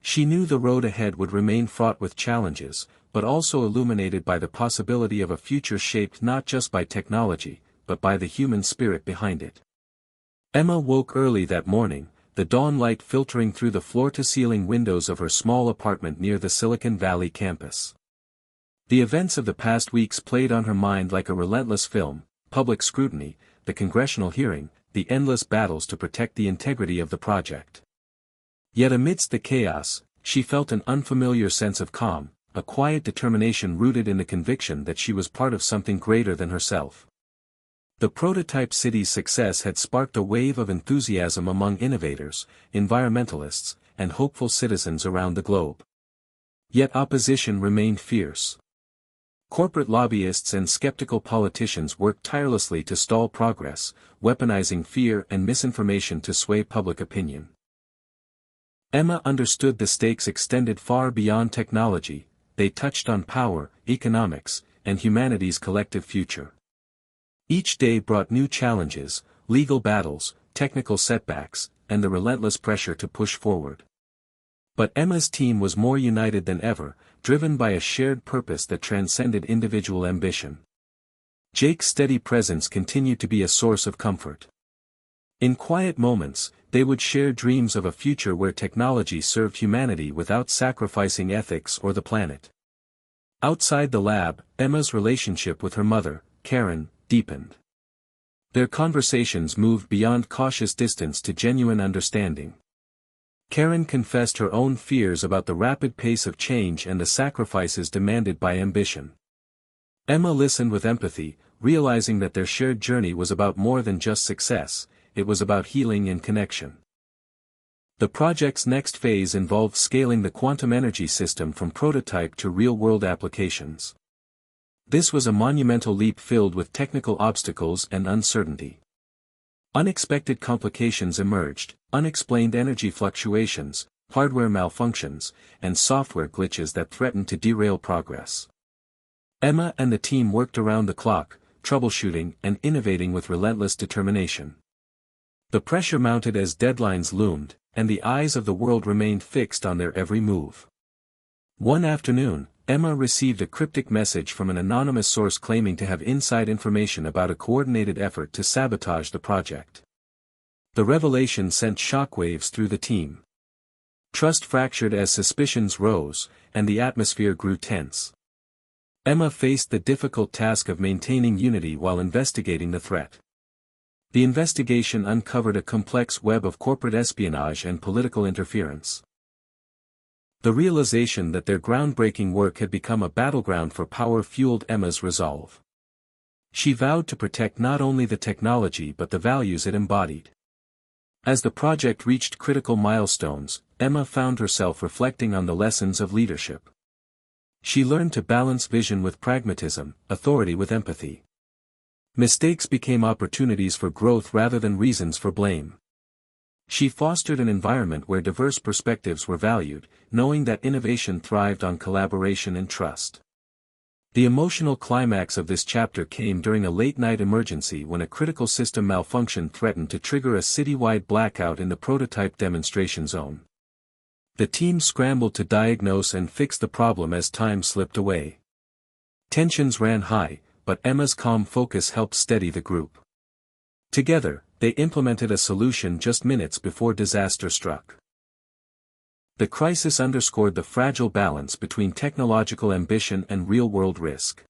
She knew the road ahead would remain fraught with challenges, but also illuminated by the possibility of a future shaped not just by technology, but by the human spirit behind it. Emma woke early that morning, the dawn light filtering through the floor-to-ceiling windows of her small apartment near the Silicon Valley campus. The events of the past weeks played on her mind like a relentless film: public scrutiny, the congressional hearing, the endless battles to protect the integrity of the project. Yet amidst the chaos, she felt an unfamiliar sense of calm, a quiet determination rooted in the conviction that she was part of something greater than herself. The prototype city's success had sparked a wave of enthusiasm among innovators, environmentalists, and hopeful citizens around the globe. Yet opposition remained fierce. Corporate lobbyists and skeptical politicians worked tirelessly to stall progress, weaponizing fear and misinformation to sway public opinion. Emma understood the stakes extended far beyond technology; they touched on power, economics, and humanity's collective future. Each day brought new challenges, legal battles, technical setbacks, and the relentless pressure to push forward. But Emma's team was more united than ever, driven by a shared purpose that transcended individual ambition. Jake's steady presence continued to be a source of comfort. In quiet moments, they would share dreams of a future where technology served humanity without sacrificing ethics or the planet. Outside the lab, Emma's relationship with her mother, Karen, deepened. Their conversations moved beyond cautious distance to genuine understanding. Karen confessed her own fears about the rapid pace of change and the sacrifices demanded by ambition. Emma listened with empathy, realizing that their shared journey was about more than just success; it was about healing and connection. The project's next phase involved scaling the quantum energy system from prototype to real-world applications. This was a monumental leap filled with technical obstacles and uncertainty. Unexpected complications emerged: unexplained energy fluctuations, hardware malfunctions, and software glitches that threatened to derail progress. Emma and the team worked around the clock, troubleshooting and innovating with relentless determination. The pressure mounted as deadlines loomed, and the eyes of the world remained fixed on their every move. One afternoon, Emma received a cryptic message from an anonymous source claiming to have inside information about a coordinated effort to sabotage the project. The revelation sent shockwaves through the team. Trust fractured as suspicions rose, and the atmosphere grew tense. Emma faced the difficult task of maintaining unity while investigating the threat. The investigation uncovered a complex web of corporate espionage and political interference. The realization that their groundbreaking work had become a battleground for power fueled Emma's resolve. She vowed to protect not only the technology but the values it embodied. As the project reached critical milestones, Emma found herself reflecting on the lessons of leadership. She learned to balance vision with pragmatism, authority with empathy. Mistakes became opportunities for growth rather than reasons for blame. She fostered an environment where diverse perspectives were valued, knowing that innovation thrived on collaboration and trust. The emotional climax of this chapter came during a late-night emergency when a critical system malfunction threatened to trigger a citywide blackout in the prototype demonstration zone. The team scrambled to diagnose and fix the problem as time slipped away. Tensions ran high, but Emma's calm focus helped steady the group. Together, they implemented a solution just minutes before disaster struck. The crisis underscored the fragile balance between technological ambition and real-world risk.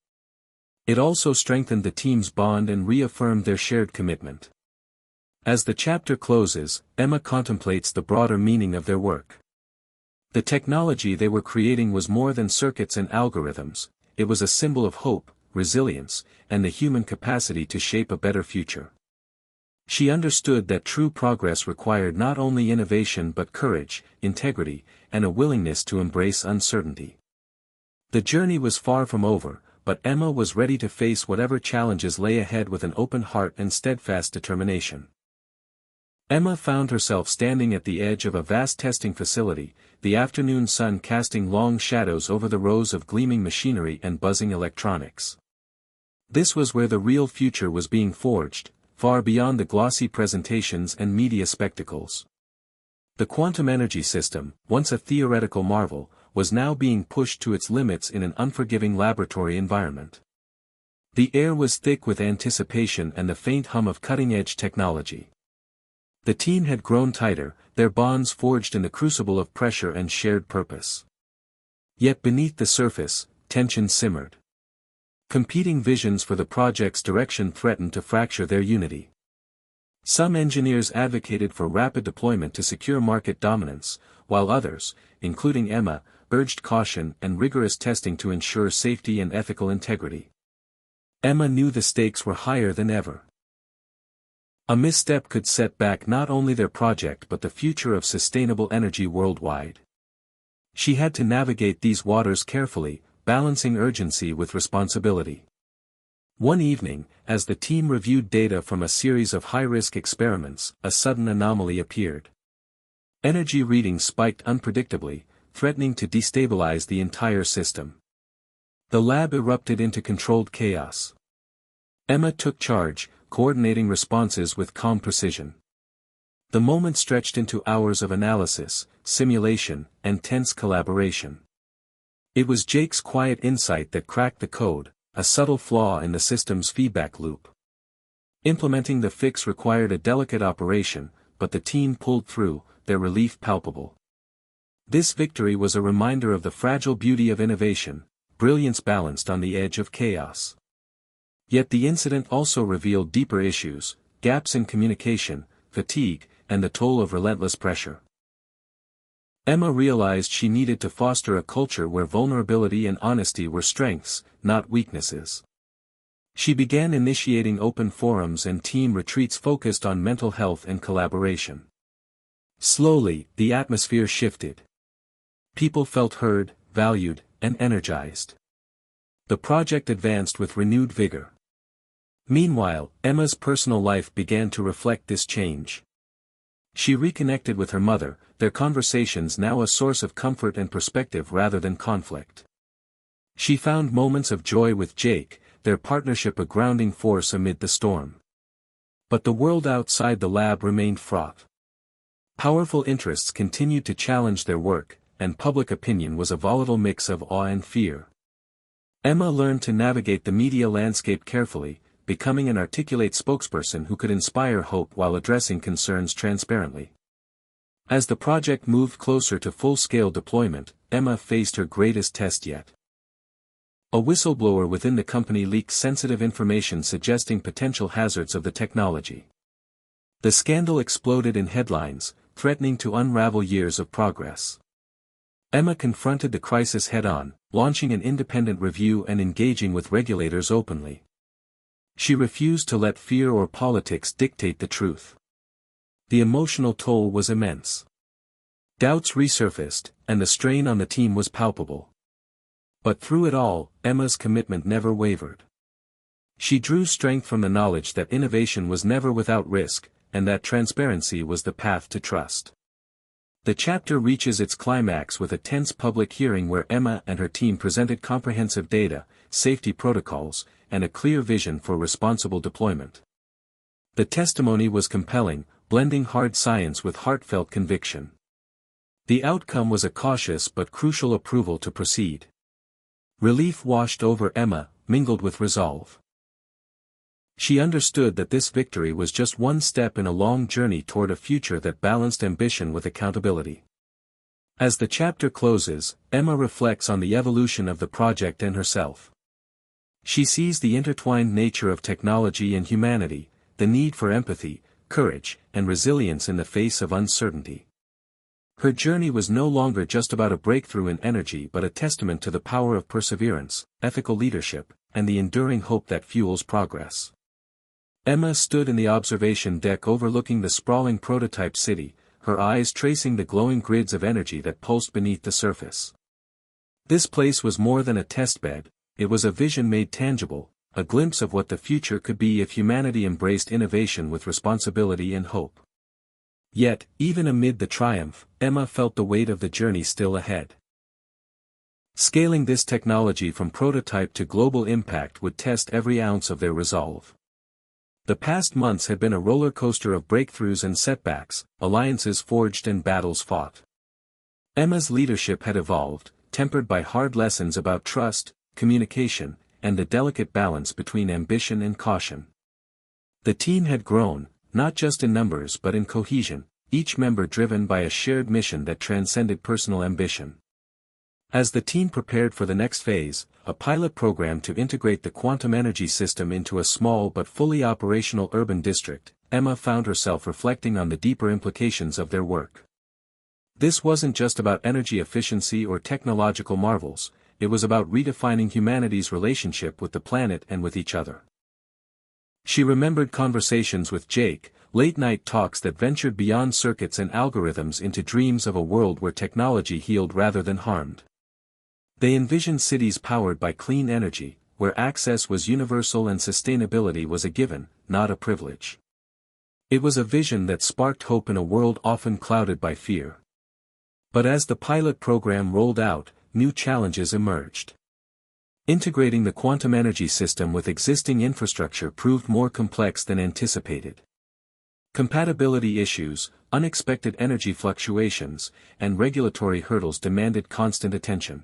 It also strengthened the team's bond and reaffirmed their shared commitment. As the chapter closes, Emma contemplates the broader meaning of their work. The technology they were creating was more than circuits and algorithms; it was a symbol of hope, resilience, and the human capacity to shape a better future. She understood that true progress required not only innovation but courage, integrity, and a willingness to embrace uncertainty. The journey was far from over, but Emma was ready to face whatever challenges lay ahead with an open heart and steadfast determination. Emma found herself standing at the edge of a vast testing facility, the afternoon sun casting long shadows over the rows of gleaming machinery and buzzing electronics. This was where the real future was being forged, far beyond the glossy presentations and media spectacles. The quantum energy system, once a theoretical marvel, was now being pushed to its limits in an unforgiving laboratory environment. The air was thick with anticipation and the faint hum of cutting-edge technology. The team had grown tighter, their bonds forged in the crucible of pressure and shared purpose. Yet beneath the surface, tension simmered. Competing visions for the project's direction threatened to fracture their unity. Some engineers advocated for rapid deployment to secure market dominance, while others, including Emma, urged caution and rigorous testing to ensure safety and ethical integrity. Emma knew the stakes were higher than ever. A misstep could set back not only their project but the future of sustainable energy worldwide. She had to navigate these waters carefully, balancing urgency with responsibility. One evening, as the team reviewed data from a series of high-risk experiments, a sudden anomaly appeared. Energy readings spiked unpredictably, threatening to destabilize the entire system. The lab erupted into controlled chaos. Emma took charge, coordinating responses with calm precision. The moment stretched into hours of analysis, simulation, and tense collaboration. It was Jake's quiet insight that cracked the code, a subtle flaw in the system's feedback loop. Implementing the fix required a delicate operation, but the team pulled through, their relief palpable. This victory was a reminder of the fragile beauty of innovation, brilliance balanced on the edge of chaos. Yet the incident also revealed deeper issues, gaps in communication, fatigue, and the toll of relentless pressure. Emma realized she needed to foster a culture where vulnerability and honesty were strengths, not weaknesses. She began initiating open forums and team retreats focused on mental health and collaboration. Slowly, the atmosphere shifted. People felt heard, valued, and energized. The project advanced with renewed vigor. Meanwhile, Emma's personal life began to reflect this change. She reconnected with her mother, their conversations now a source of comfort and perspective rather than conflict. She found moments of joy with Jake, their partnership a grounding force amid the storm. But the world outside the lab remained fraught. Powerful interests continued to challenge their work, and public opinion was a volatile mix of awe and fear. Emma learned to navigate the media landscape carefully, becoming an articulate spokesperson who could inspire hope while addressing concerns transparently. As the project moved closer to full-scale deployment, Emma faced her greatest test yet. A whistleblower within the company leaked sensitive information suggesting potential hazards of the technology. The scandal exploded in headlines, threatening to unravel years of progress. Emma confronted the crisis head-on, launching an independent review and engaging with regulators openly. She refused to let fear or politics dictate the truth. The emotional toll was immense. Doubts resurfaced, and the strain on the team was palpable. But through it all, Emma's commitment never wavered. She drew strength from the knowledge that innovation was never without risk, and that transparency was the path to trust. The chapter reaches its climax with a tense public hearing where Emma and her team presented comprehensive data, safety protocols, and a clear vision for responsible deployment. The testimony was compelling, blending hard science with heartfelt conviction. The outcome was a cautious but crucial approval to proceed. Relief washed over Emma, mingled with resolve. She understood that this victory was just one step in a long journey toward a future that balanced ambition with accountability. As the chapter closes, Emma reflects on the evolution of the project and herself. She sees the intertwined nature of technology and humanity, the need for empathy, courage, and resilience in the face of uncertainty. Her journey was no longer just about a breakthrough in energy but a testament to the power of perseverance, ethical leadership, and the enduring hope that fuels progress. Emma stood in the observation deck overlooking the sprawling prototype city, her eyes tracing the glowing grids of energy that pulsed beneath the surface. This place was more than a testbed, it was a vision made tangible, a glimpse of what the future could be if humanity embraced innovation with responsibility and hope. Yet, even amid the triumph, Emma felt the weight of the journey still ahead. Scaling this technology from prototype to global impact would test every ounce of their resolve. The past months had been a roller coaster of breakthroughs and setbacks, alliances forged and battles fought. Emma's leadership had evolved, tempered by hard lessons about trust, communication, and the delicate balance between ambition and caution. The team had grown, not just in numbers but in cohesion, each member driven by a shared mission that transcended personal ambition. As the team prepared for the next phase, a pilot program to integrate the quantum energy system into a small but fully operational urban district, Emma found herself reflecting on the deeper implications of their work. This wasn't just about energy efficiency or technological marvels, it was about redefining humanity's relationship with the planet and with each other. She remembered conversations with Jake, late-night talks that ventured beyond circuits and algorithms into dreams of a world where technology healed rather than harmed. They envisioned cities powered by clean energy, where access was universal and sustainability was a given, not a privilege. It was a vision that sparked hope in a world often clouded by fear. But as the pilot program rolled out, new challenges emerged. Integrating the quantum energy system with existing infrastructure proved more complex than anticipated. Compatibility issues, unexpected energy fluctuations, and regulatory hurdles demanded constant attention.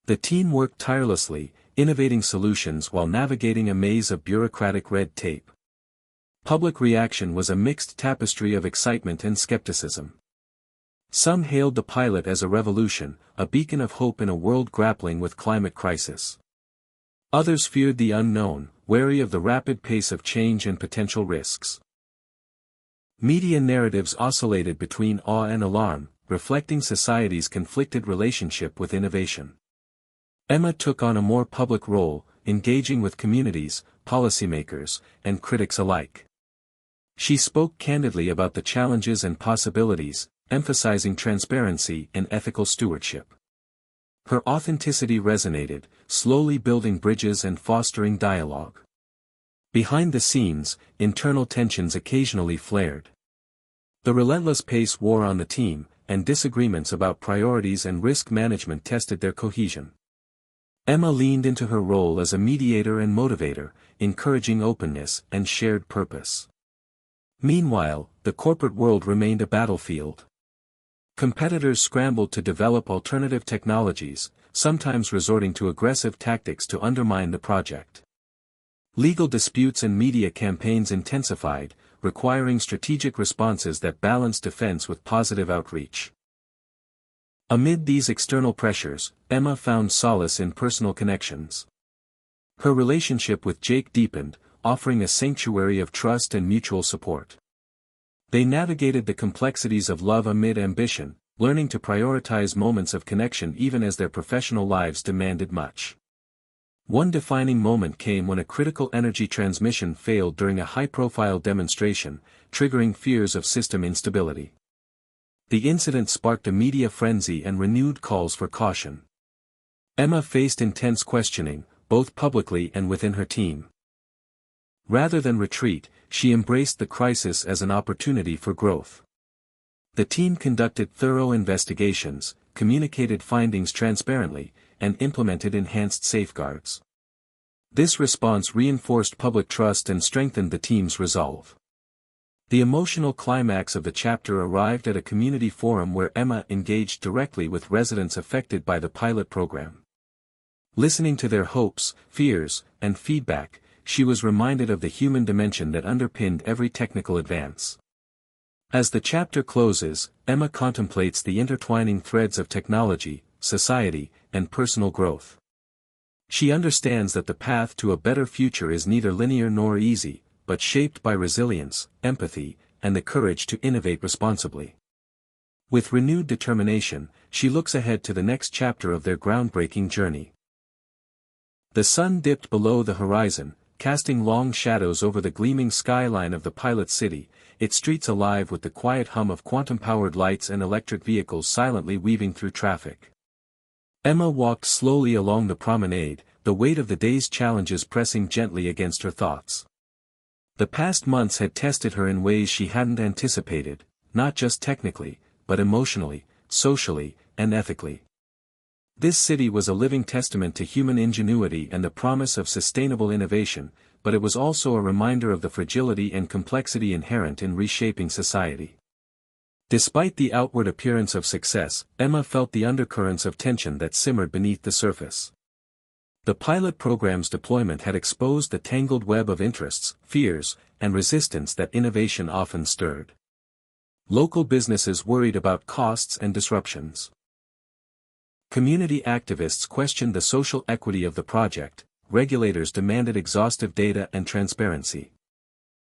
The team worked tirelessly, innovating solutions while navigating a maze of bureaucratic red tape. Public reaction was a mixed tapestry of excitement and skepticism. Some hailed the pilot as a revolution, a beacon of hope in a world grappling with climate crisis. Others feared the unknown, wary of the rapid pace of change and potential risks. Media narratives oscillated between awe and alarm, reflecting society's conflicted relationship with innovation. Emma took on a more public role, engaging with communities, policymakers, and critics alike. She spoke candidly about the challenges and possibilities, emphasizing transparency and ethical stewardship. Her authenticity resonated, slowly building bridges and fostering dialogue. Behind the scenes, internal tensions occasionally flared. The relentless pace wore on the team, and disagreements about priorities and risk management tested their cohesion. Emma leaned into her role as a mediator and motivator, encouraging openness and shared purpose. Meanwhile, the corporate world remained a battlefield. Competitors scrambled to develop alternative technologies, sometimes resorting to aggressive tactics to undermine the project. Legal disputes and media campaigns intensified, requiring strategic responses that balanced defense with positive outreach. Amid these external pressures, Emma found solace in personal connections. Her relationship with Jake deepened, offering a sanctuary of trust and mutual support. They navigated the complexities of love amid ambition, learning to prioritize moments of connection even as their professional lives demanded much. One defining moment came when a critical energy transmission failed during a high-profile demonstration, triggering fears of system instability. The incident sparked a media frenzy and renewed calls for caution. Emma faced intense questioning, both publicly and within her team. Rather than retreat, she embraced the crisis as an opportunity for growth. The team conducted thorough investigations, communicated findings transparently, and implemented enhanced safeguards. This response reinforced public trust and strengthened the team's resolve. The emotional climax of the chapter arrived at a community forum where Emma engaged directly with residents affected by the pilot program. Listening to their hopes, fears, and feedback, she was reminded of the human dimension that underpinned every technical advance. As the chapter closes, Emma contemplates the intertwining threads of technology, society, and personal growth. She understands that the path to a better future is neither linear nor easy, but shaped by resilience, empathy, and the courage to innovate responsibly. With renewed determination, she looks ahead to the next chapter of their groundbreaking journey. The sun dipped below the horizon, casting long shadows over the gleaming skyline of the pilot city, its streets alive with the quiet hum of quantum-powered lights and electric vehicles silently weaving through traffic. Emma walked slowly along the promenade, the weight of the day's challenges pressing gently against her thoughts. The past months had tested her in ways she hadn't anticipated, not just technically, but emotionally, socially, and ethically. This city was a living testament to human ingenuity and the promise of sustainable innovation, but it was also a reminder of the fragility and complexity inherent in reshaping society. Despite the outward appearance of success, Emma felt the undercurrents of tension that simmered beneath the surface. The pilot program's deployment had exposed the tangled web of interests, fears, and resistance that innovation often stirred. Local businesses worried about costs and disruptions. Community activists questioned the social equity of the project, regulators demanded exhaustive data and transparency.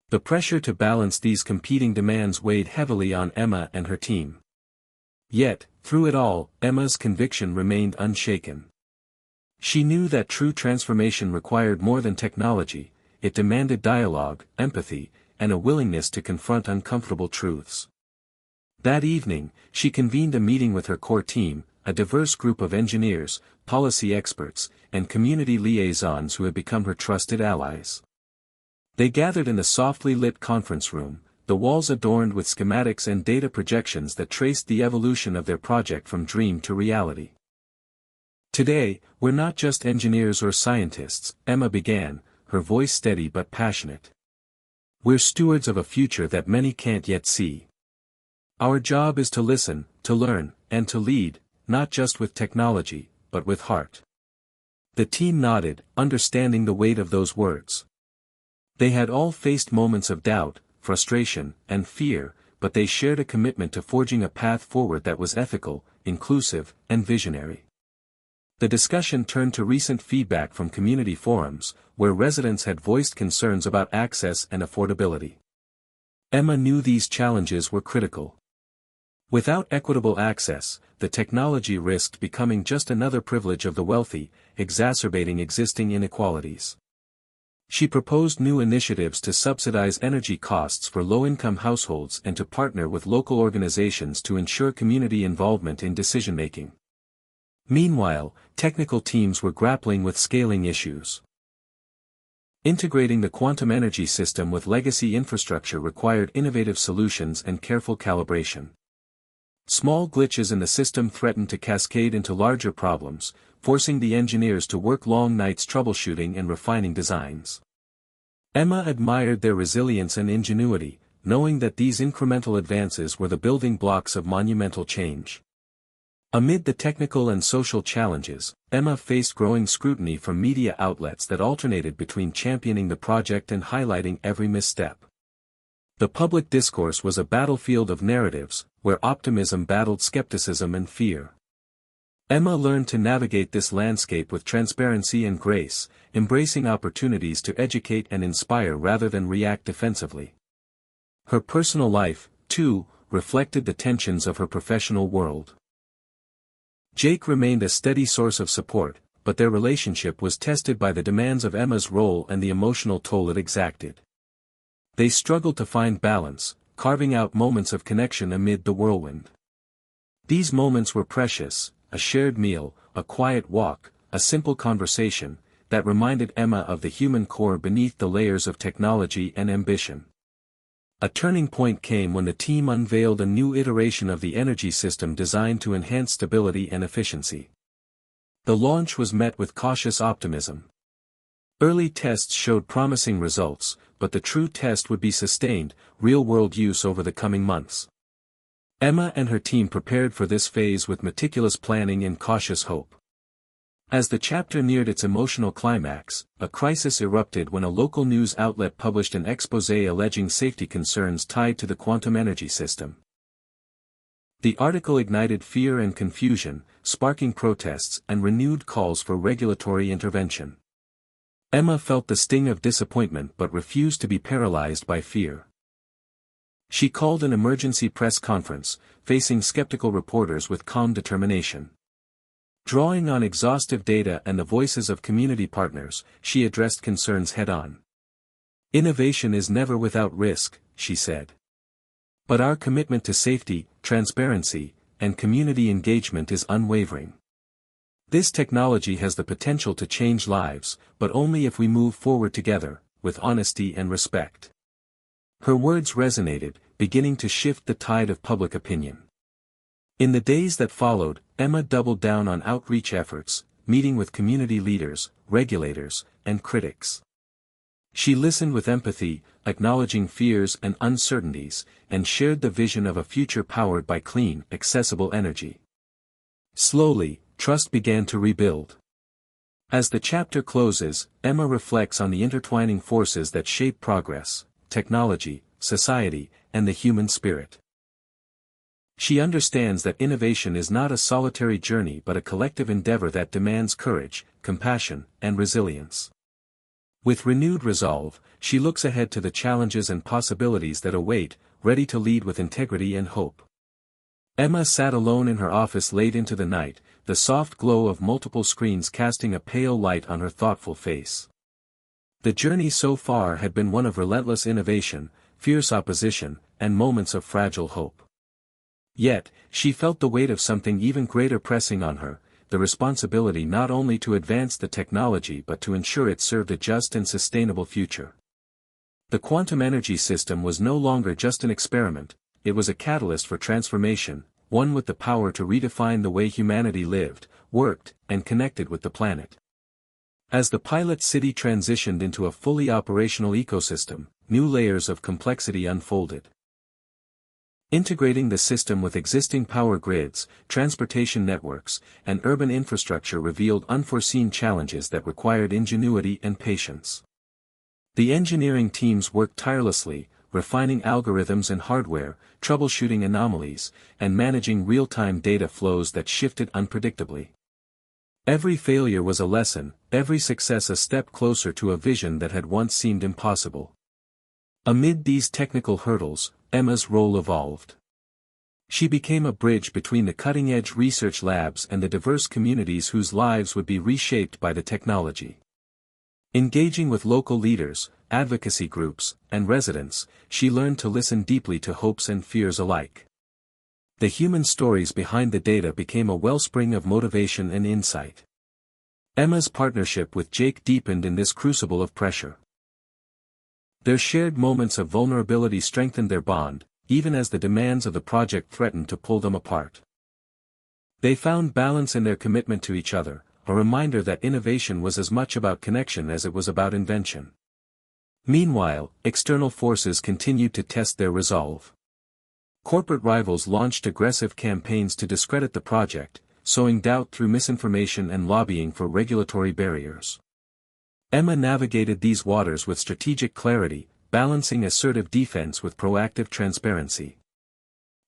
The pressure to balance these competing demands weighed heavily on Emma and her team. Yet, through it all, Emma's conviction remained unshaken. She knew that true transformation required more than technology, it demanded dialogue, empathy, and a willingness to confront uncomfortable truths. That evening, she convened a meeting with her core team, a diverse group of engineers, policy experts, and community liaisons who had become her trusted allies. They gathered in the softly lit conference room, the walls adorned with schematics and data projections that traced the evolution of their project from dream to reality. "Today, we're not just engineers or scientists," Emma began, her voice steady but passionate. "We're stewards of a future that many can't yet see. Our job is to listen, to learn, and to lead, not just with technology, but with heart." The team nodded, understanding the weight of those words. They had all faced moments of doubt, frustration, and fear, but they shared a commitment to forging a path forward that was ethical, inclusive, and visionary. The discussion turned to recent feedback from community forums, where residents had voiced concerns about access and affordability. Emma knew these challenges were critical. Without equitable access, the technology risked becoming just another privilege of the wealthy, exacerbating existing inequalities. She proposed new initiatives to subsidize energy costs for low-income households and to partner with local organizations to ensure community involvement in decision-making. Meanwhile, technical teams were grappling with scaling issues. Integrating the quantum energy system with legacy infrastructure required innovative solutions and careful calibration. Small glitches in the system threatened to cascade into larger problems, forcing the engineers to work long nights troubleshooting and refining designs. Emma admired their resilience and ingenuity, knowing that these incremental advances were the building blocks of monumental change. Amid the technical and social challenges, Emma faced growing scrutiny from media outlets that alternated between championing the project and highlighting every misstep. The public discourse was a battlefield of narratives, where optimism battled skepticism and fear. Emma learned to navigate this landscape with transparency and grace, embracing opportunities to educate and inspire rather than react defensively. Her personal life, too, reflected the tensions of her professional world. Jake remained a steady source of support, but their relationship was tested by the demands of Emma's role and the emotional toll it exacted. They struggled to find balance, carving out moments of connection amid the whirlwind. These moments were precious, a shared meal, a quiet walk, a simple conversation, that reminded Emma of the human core beneath the layers of technology and ambition. A turning point came when the team unveiled a new iteration of the energy system designed to enhance stability and efficiency. The launch was met with cautious optimism. Early tests showed promising results, but the true test would be sustained, real-world use over the coming months. Emma and her team prepared for this phase with meticulous planning and cautious hope. As the chapter neared its emotional climax, a crisis erupted when a local news outlet published an exposé alleging safety concerns tied to the quantum energy system. The article ignited fear and confusion, sparking protests and renewed calls for regulatory intervention. Emma felt the sting of disappointment but refused to be paralyzed by fear. She called an emergency press conference, facing skeptical reporters with calm determination. Drawing on exhaustive data and the voices of community partners, she addressed concerns head-on. "Innovation is never without risk," she said. "But our commitment to safety, transparency, and community engagement is unwavering. This technology has the potential to change lives, but only if we move forward together, with honesty and respect. Her words resonated, beginning to shift the tide of public opinion. In the days that followed, Emma doubled down on outreach efforts, meeting with community leaders, regulators, and critics. She listened with empathy, acknowledging fears and uncertainties, and shared the vision of a future powered by clean, accessible energy. Slowly, trust began to rebuild. As the chapter closes, Emma reflects on the intertwining forces that shape progress, technology, society, and the human spirit. She understands that innovation is not a solitary journey but a collective endeavor that demands courage, compassion, and resilience. With renewed resolve, she looks ahead to the challenges and possibilities that await, ready to lead with integrity and hope. Emma sat alone in her office late into the night, the soft glow of multiple screens casting a pale light on her thoughtful face. The journey so far had been one of relentless innovation, fierce opposition, and moments of fragile hope. Yet, she felt the weight of something even greater pressing on her, the responsibility not only to advance the technology but to ensure it served a just and sustainable future. The quantum energy system was no longer just an experiment, it was a catalyst for transformation, one with the power to redefine the way humanity lived, worked, and connected with the planet. As the pilot city transitioned into a fully operational ecosystem, new layers of complexity unfolded. Integrating the system with existing power grids, transportation networks, and urban infrastructure revealed unforeseen challenges that required ingenuity and patience. The engineering teams worked tirelessly, refining algorithms and hardware, troubleshooting anomalies, and managing real-time data flows that shifted unpredictably. Every failure was a lesson, every success a step closer to a vision that had once seemed impossible. Amid these technical hurdles, Emma's role evolved. She became a bridge between the cutting-edge research labs and the diverse communities whose lives would be reshaped by the technology. Engaging with local leaders, advocacy groups, and residents, she learned to listen deeply to hopes and fears alike. The human stories behind the data became a wellspring of motivation and insight. Emma's partnership with Jake deepened in this crucible of pressure. Their shared moments of vulnerability strengthened their bond, even as the demands of the project threatened to pull them apart. They found balance in their commitment to each other, a reminder that innovation was as much about connection as it was about invention. Meanwhile, external forces continued to test their resolve. Corporate rivals launched aggressive campaigns to discredit the project, sowing doubt through misinformation and lobbying for regulatory barriers. Emma navigated these waters with strategic clarity, balancing assertive defense with proactive transparency.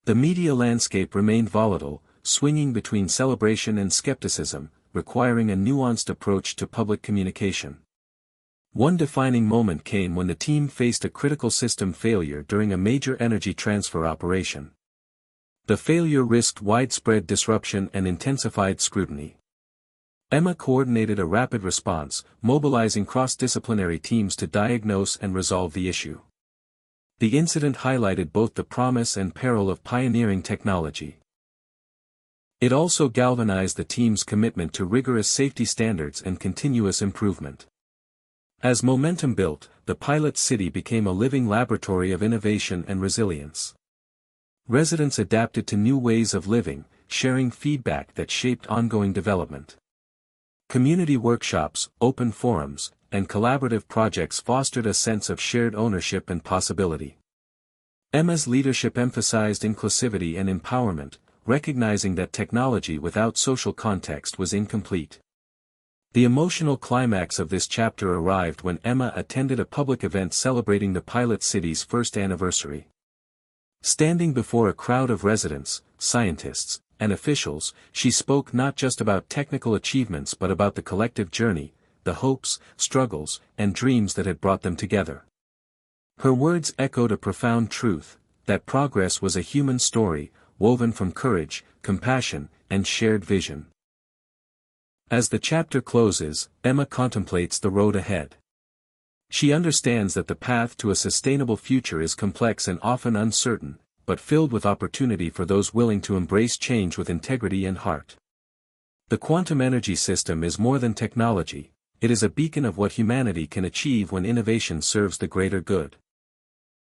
The media landscape remained volatile, swinging between celebration and skepticism, requiring a nuanced approach to public communication. One defining moment came when the team faced a critical system failure during a major energy transfer operation. The failure risked widespread disruption and intensified scrutiny. Emma coordinated a rapid response, mobilizing cross-disciplinary teams to diagnose and resolve the issue. The incident highlighted both the promise and peril of pioneering technology. It also galvanized the team's commitment to rigorous safety standards and continuous improvement. As momentum built, the pilot city became a living laboratory of innovation and resilience. Residents adapted to new ways of living, sharing feedback that shaped ongoing development. Community workshops, open forums, and collaborative projects fostered a sense of shared ownership and possibility. Emma's leadership emphasized inclusivity and empowerment, recognizing that technology without social context was incomplete. The emotional climax of this chapter arrived when Emma attended a public event celebrating the pilot city's first anniversary. Standing before a crowd of residents, scientists, and officials, she spoke not just about technical achievements but about the collective journey, the hopes, struggles, and dreams that had brought them together. Her words echoed a profound truth, that progress was a human story, woven from courage, compassion, and shared vision. As the chapter closes, Emma contemplates the road ahead. She understands that the path to a sustainable future is complex and often uncertain, but filled with opportunity for those willing to embrace change with integrity and heart. The quantum energy system is more than technology, it is a beacon of what humanity can achieve when innovation serves the greater good.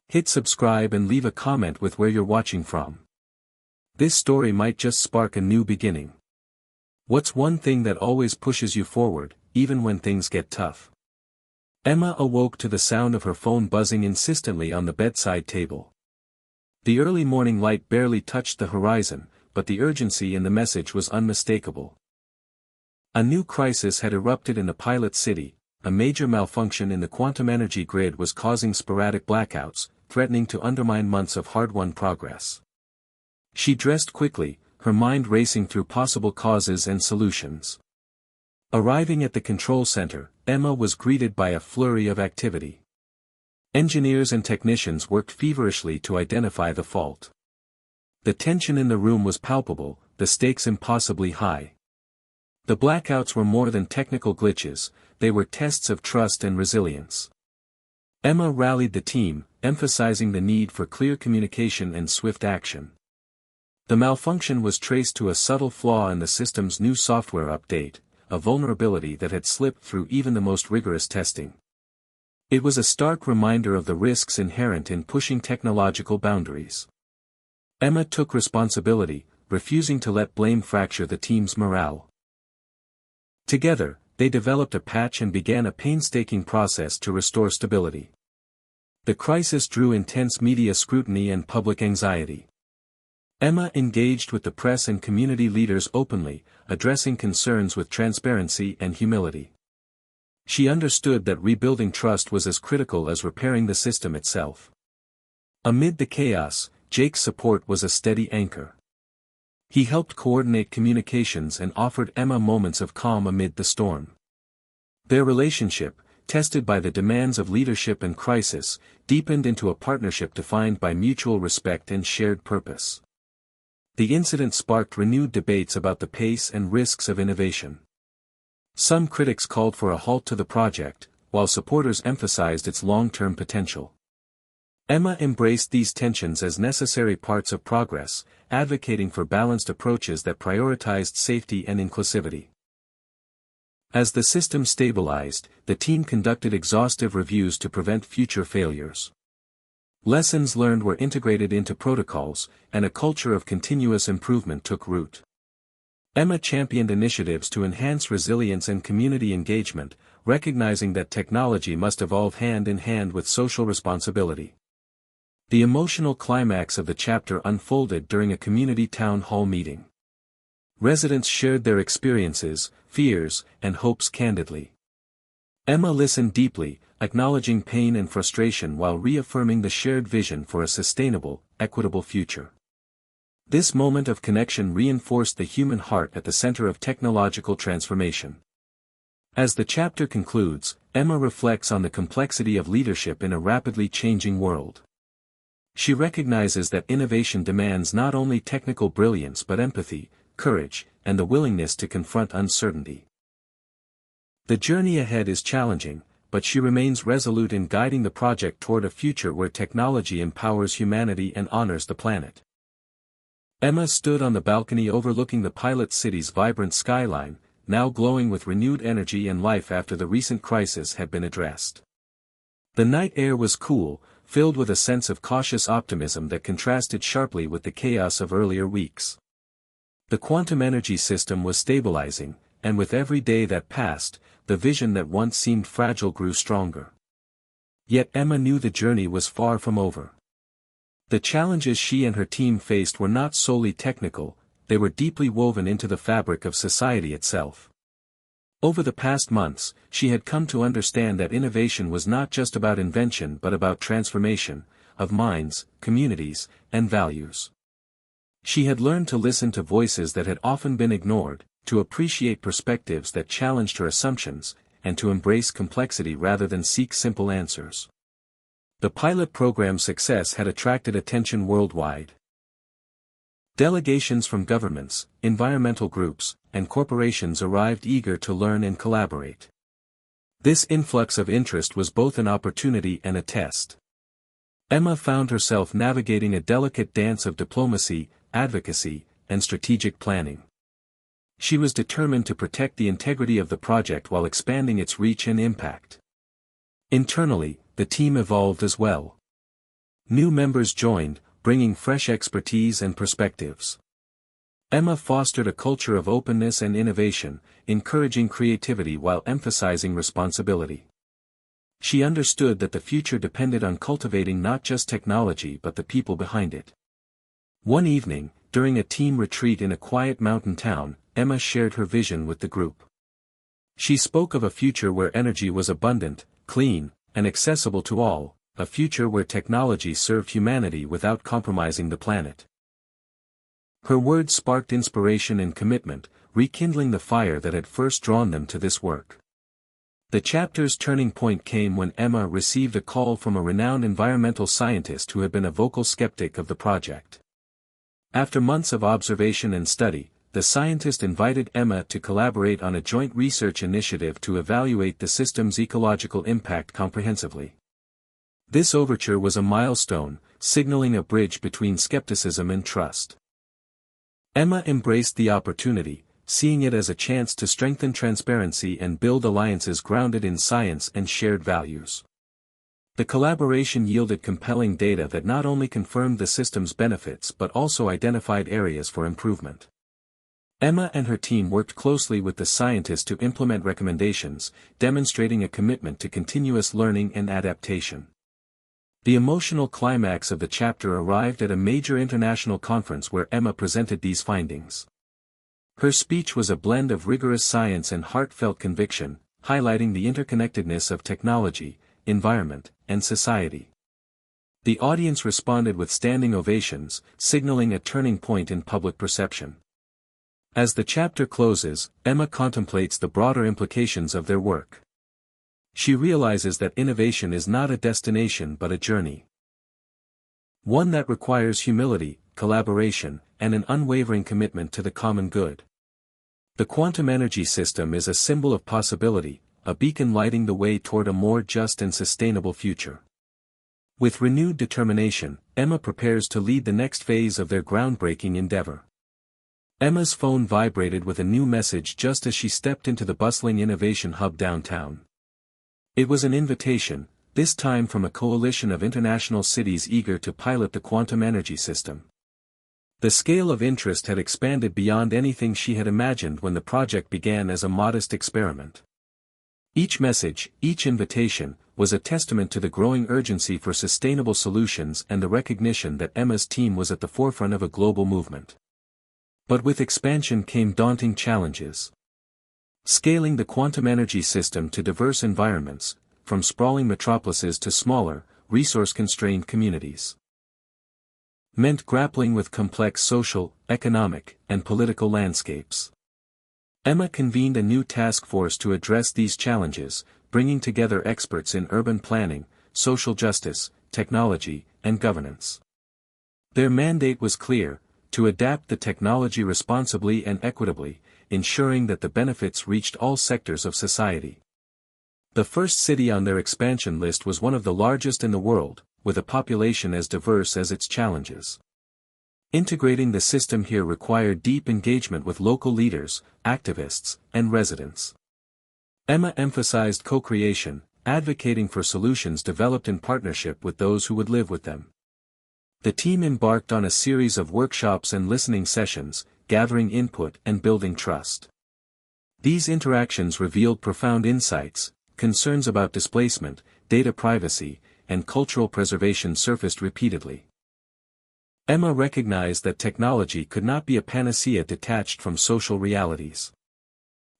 Hit subscribe and leave a comment with where you're watching from. This story might just spark a new beginning. What's one thing that always pushes you forward, even when things get tough? Emma awoke to the sound of her phone buzzing insistently on the bedside table. The early morning light barely touched the horizon, but the urgency in the message was unmistakable. A new crisis had erupted in the pilot city. A major malfunction in the quantum energy grid was causing sporadic blackouts, threatening to undermine months of hard-won progress. She dressed quickly, her mind racing through possible causes and solutions. Arriving at the control center, Emma was greeted by a flurry of activity. Engineers and technicians worked feverishly to identify the fault. The tension in the room was palpable, the stakes impossibly high. The blackouts were more than technical glitches, they were tests of trust and resilience. Emma rallied the team, emphasizing the need for clear communication and swift action. The malfunction was traced to a subtle flaw in the system's new software update, a vulnerability that had slipped through even the most rigorous testing. It was a stark reminder of the risks inherent in pushing technological boundaries. Emma took responsibility, refusing to let blame fracture the team's morale. Together, they developed a patch and began a painstaking process to restore stability. The crisis drew intense media scrutiny and public anxiety. Emma engaged with the press and community leaders openly, addressing concerns with transparency and humility. She understood that rebuilding trust was as critical as repairing the system itself. Amid the chaos, Jake's support was a steady anchor. He helped coordinate communications and offered Emma moments of calm amid the storm. Their relationship, tested by the demands of leadership and crisis, deepened into a partnership defined by mutual respect and shared purpose. The incident sparked renewed debates about the pace and risks of innovation. Some critics called for a halt to the project, while supporters emphasized its long-term potential. Emma embraced these tensions as necessary parts of progress, advocating for balanced approaches that prioritized safety and inclusivity. As the system stabilized, the team conducted exhaustive reviews to prevent future failures. Lessons learned were integrated into protocols, and a culture of continuous improvement took root. Emma championed initiatives to enhance resilience and community engagement, recognizing that technology must evolve hand in hand with social responsibility. The emotional climax of the chapter unfolded during a community town hall meeting. Residents shared their experiences, fears, and hopes candidly. Emma listened deeply, acknowledging pain and frustration while reaffirming the shared vision for a sustainable, equitable future. This moment of connection reinforced the human heart at the center of technological transformation. As the chapter concludes, Emma reflects on the complexity of leadership in a rapidly changing world. She recognizes that innovation demands not only technical brilliance but empathy, courage, and the willingness to confront uncertainty. The journey ahead is challenging, but she remains resolute in guiding the project toward a future where technology empowers humanity and honors the planet. Emma stood on the balcony overlooking the pilot city's vibrant skyline, now glowing with renewed energy and life after the recent crisis had been addressed. The night air was cool, filled with a sense of cautious optimism that contrasted sharply with the chaos of earlier weeks. The quantum energy system was stabilizing, and with every day that passed, the vision that once seemed fragile grew stronger. Yet Emma knew the journey was far from over. The challenges she and her team faced were not solely technical, they were deeply woven into the fabric of society itself. Over the past months, she had come to understand that innovation was not just about invention but about transformation, of minds, communities, and values. She had learned to listen to voices that had often been ignored, to appreciate perspectives that challenged her assumptions, and to embrace complexity rather than seek simple answers. The pilot program's success had attracted attention worldwide. Delegations from governments, environmental groups, and corporations arrived eager to learn and collaborate. This influx of interest was both an opportunity and a test. Emma found herself navigating a delicate dance of diplomacy, advocacy, and strategic planning. She was determined to protect the integrity of the project while expanding its reach and impact. Internally, the team evolved as well. New members joined, bringing fresh expertise and perspectives. Emma fostered a culture of openness and innovation, encouraging creativity while emphasizing responsibility. She understood that the future depended on cultivating not just technology but the people behind it. One evening, during a team retreat in a quiet mountain town, Emma shared her vision with the group. She spoke of a future where energy was abundant, clean, and accessible to all, a future where technology served humanity without compromising the planet. Her words sparked inspiration and commitment, rekindling the fire that had first drawn them to this work. The chapter's turning point came when Emma received a call from a renowned environmental scientist who had been a vocal skeptic of the project. After months of observation and study, the scientist invited Emma to collaborate on a joint research initiative to evaluate the system's ecological impact comprehensively. This overture was a milestone, signaling a bridge between skepticism and trust. Emma embraced the opportunity, seeing it as a chance to strengthen transparency and build alliances grounded in science and shared values. The collaboration yielded compelling data that not only confirmed the system's benefits but also identified areas for improvement. Emma and her team worked closely with the scientists to implement recommendations, demonstrating a commitment to continuous learning and adaptation. The emotional climax of the chapter arrived at a major international conference where Emma presented these findings. Her speech was a blend of rigorous science and heartfelt conviction, highlighting the interconnectedness of technology, environment, and society. The audience responded with standing ovations, signaling a turning point in public perception. As the chapter closes, Emma contemplates the broader implications of their work. She realizes that innovation is not a destination but a journey. One that requires humility, collaboration, and an unwavering commitment to the common good. The quantum energy system is a symbol of possibility, a beacon lighting the way toward a more just and sustainable future. With renewed determination, Emma prepares to lead the next phase of their groundbreaking endeavor. Emma's phone vibrated with a new message just as she stepped into the bustling innovation hub downtown. It was an invitation, this time from a coalition of international cities eager to pilot the quantum energy system. The scale of interest had expanded beyond anything she had imagined when the project began as a modest experiment. Each message, each invitation, was a testament to the growing urgency for sustainable solutions and the recognition that Emma's team was at the forefront of a global movement. But with expansion came daunting challenges. Scaling the quantum energy system to diverse environments, from sprawling metropolises to smaller, resource-constrained communities, meant grappling with complex social, economic, and political landscapes. Emma convened a new task force to address these challenges, bringing together experts in urban planning, social justice, technology, and governance. Their mandate was clear: to adapt the technology responsibly and equitably, ensuring that the benefits reached all sectors of society. The first city on their expansion list was one of the largest in the world, with a population as diverse as its challenges. Integrating the system here required deep engagement with local leaders, activists, and residents. Emma emphasized co-creation, advocating for solutions developed in partnership with those who would live with them. The team embarked on a series of workshops and listening sessions, gathering input and building trust. These interactions revealed profound insights. Concerns about displacement, data privacy, and cultural preservation surfaced repeatedly. Emma recognized that technology could not be a panacea detached from social realities.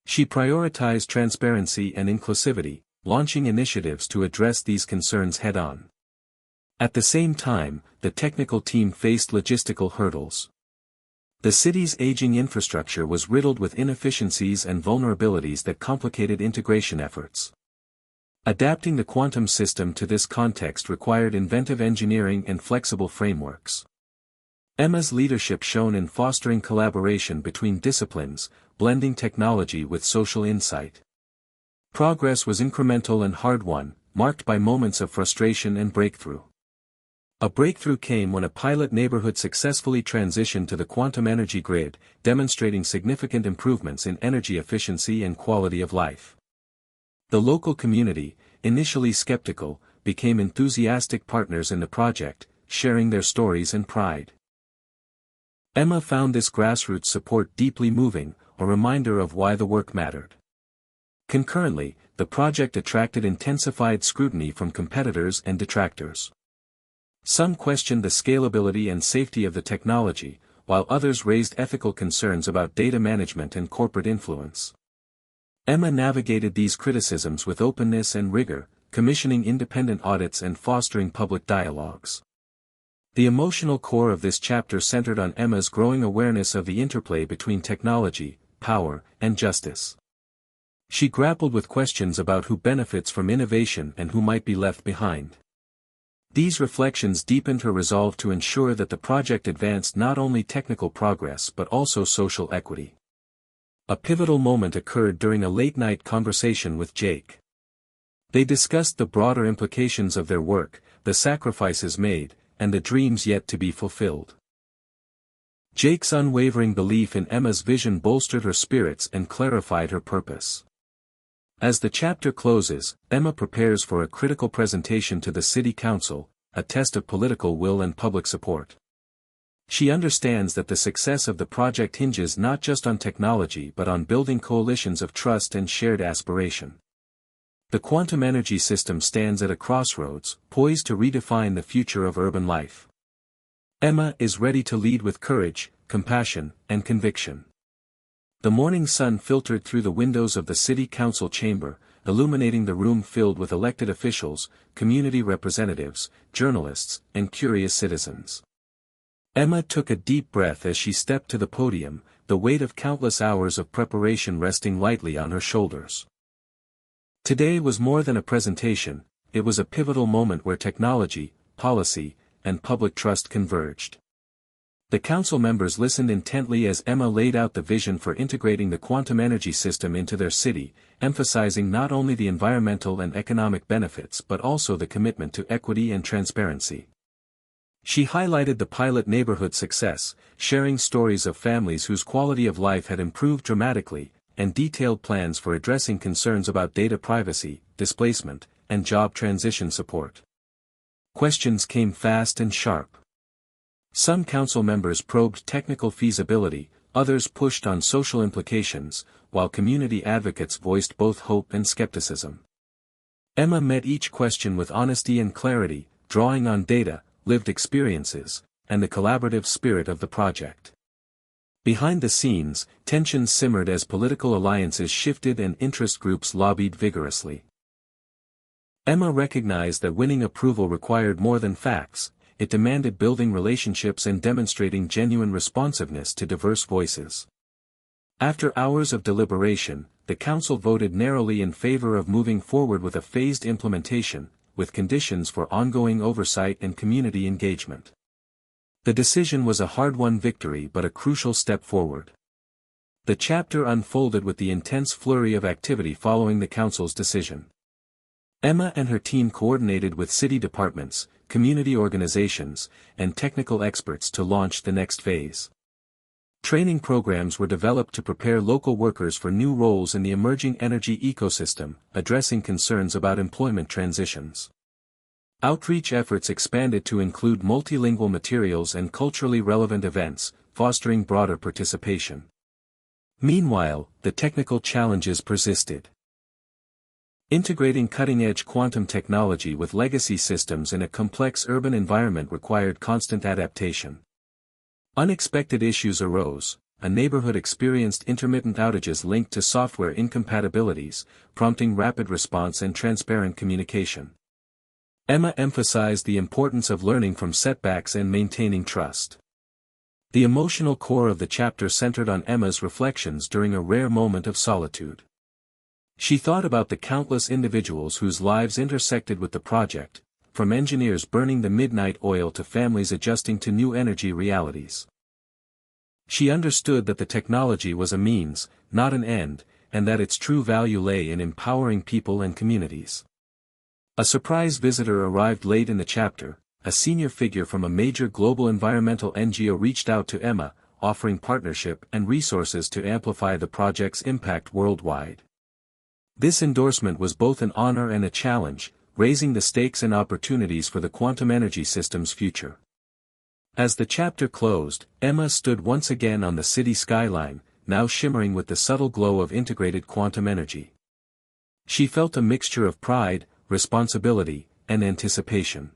She prioritized transparency and inclusivity, launching initiatives to address these concerns head-on. At the same time, the technical team faced logistical hurdles. The city's aging infrastructure was riddled with inefficiencies and vulnerabilities that complicated integration efforts. Adapting the quantum system to this context required inventive engineering and flexible frameworks. Emma's leadership shone in fostering collaboration between disciplines, blending technology with social insight. Progress was incremental and hard-won, marked by moments of frustration and breakthrough. A breakthrough came when a pilot neighborhood successfully transitioned to the quantum energy grid, demonstrating significant improvements in energy efficiency and quality of life. The local community, initially skeptical, became enthusiastic partners in the project, sharing their stories and pride. Emma found this grassroots support deeply moving, a reminder of why the work mattered. Concurrently, the project attracted intensified scrutiny from competitors and detractors. Some questioned the scalability and safety of the technology, while others raised ethical concerns about data management and corporate influence. Emma navigated these criticisms with openness and rigor, commissioning independent audits and fostering public dialogues. The emotional core of this chapter centered on Emma's growing awareness of the interplay between technology, power, and justice. She grappled with questions about who benefits from innovation and who might be left behind. These reflections deepened her resolve to ensure that the project advanced not only technical progress but also social equity. A pivotal moment occurred during a late-night conversation with Jake. They discussed the broader implications of their work, the sacrifices made, and the dreams yet to be fulfilled. Jake's unwavering belief in Emma's vision bolstered her spirits and clarified her purpose. As the chapter closes, Emma prepares for a critical presentation to the city council, a test of political will and public support. She understands that the success of the project hinges not just on technology but on building coalitions of trust and shared aspiration. The quantum energy system stands at a crossroads, poised to redefine the future of urban life. Emma is ready to lead with courage, compassion, and conviction. The morning sun filtered through the windows of the city council chamber, illuminating the room filled with elected officials, community representatives, journalists, and curious citizens. Emma took a deep breath as she stepped to the podium, the weight of countless hours of preparation resting lightly on her shoulders. Today was more than a presentation, it was a pivotal moment where technology, policy, and public trust converged. The council members listened intently as Emma laid out the vision for integrating the quantum energy system into their city, emphasizing not only the environmental and economic benefits but also the commitment to equity and transparency. She highlighted the pilot neighborhood success, sharing stories of families whose quality of life had improved dramatically, and detailed plans for addressing concerns about data privacy, displacement, and job transition support. Questions came fast and sharp. Some council members probed technical feasibility, others pushed on social implications, while community advocates voiced both hope and skepticism. Emma met each question with honesty and clarity, drawing on data, lived experiences, and the collaborative spirit of the project. Behind the scenes, tensions simmered as political alliances shifted and interest groups lobbied vigorously. Emma recognized that winning approval required more than facts, it demanded building relationships and demonstrating genuine responsiveness to diverse voices. After hours of deliberation, the council voted narrowly in favor of moving forward with a phased implementation, with conditions for ongoing oversight and community engagement. The decision was a hard-won victory but a crucial step forward. The chapter unfolded with the intense flurry of activity following the council's decision. Emma and her team coordinated with city departments, community organizations, and technical experts to launch the next phase. Training programs were developed to prepare local workers for new roles in the emerging energy ecosystem, addressing concerns about employment transitions. Outreach efforts expanded to include multilingual materials and culturally relevant events, fostering broader participation. Meanwhile, the technical challenges persisted. Integrating cutting-edge quantum technology with legacy systems in a complex urban environment required constant adaptation. Unexpected issues arose. A neighborhood experienced intermittent outages linked to software incompatibilities, prompting rapid response and transparent communication. Emma emphasized the importance of learning from setbacks and maintaining trust. The emotional core of the chapter centered on Emma's reflections during a rare moment of solitude. She thought about the countless individuals whose lives intersected with the project, from engineers burning the midnight oil to families adjusting to new energy realities. She understood that the technology was a means, not an end, and that its true value lay in empowering people and communities. A surprise visitor arrived late in the chapter, a senior figure from a major global environmental NGO reached out to Emma, offering partnership and resources to amplify the project's impact worldwide. This endorsement was both an honor and a challenge, raising the stakes and opportunities for the quantum energy system's future. As the chapter closed, Emma stood once again on the city skyline, now shimmering with the subtle glow of integrated quantum energy. She felt a mixture of pride, responsibility, and anticipation.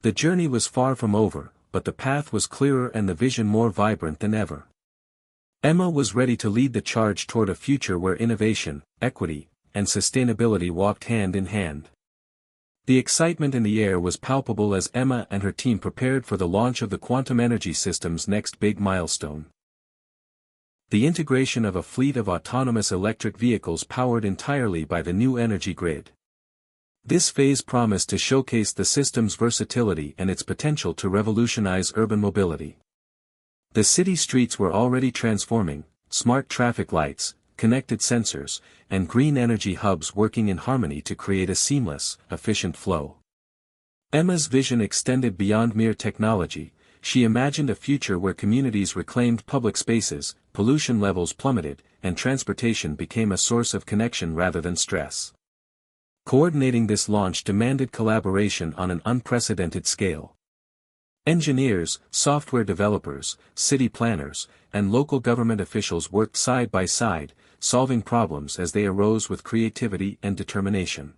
The journey was far from over, but the path was clearer and the vision more vibrant than ever. Emma was ready to lead the charge toward a future where innovation, equity, and sustainability walked hand in hand. The excitement in the air was palpable as Emma and her team prepared for the launch of the quantum energy system's next big milestone. The integration of a fleet of autonomous electric vehicles powered entirely by the new energy grid. This phase promised to showcase the system's versatility and its potential to revolutionize urban mobility. The city streets were already transforming, smart traffic lights, connected sensors, and green energy hubs working in harmony to create a seamless, efficient flow. Emma's vision extended beyond mere technology. She imagined a future where communities reclaimed public spaces, pollution levels plummeted, and transportation became a source of connection rather than stress. Coordinating this launch demanded collaboration on an unprecedented scale. Engineers, software developers, city planners, and local government officials worked side by side, solving problems as they arose with creativity and determination.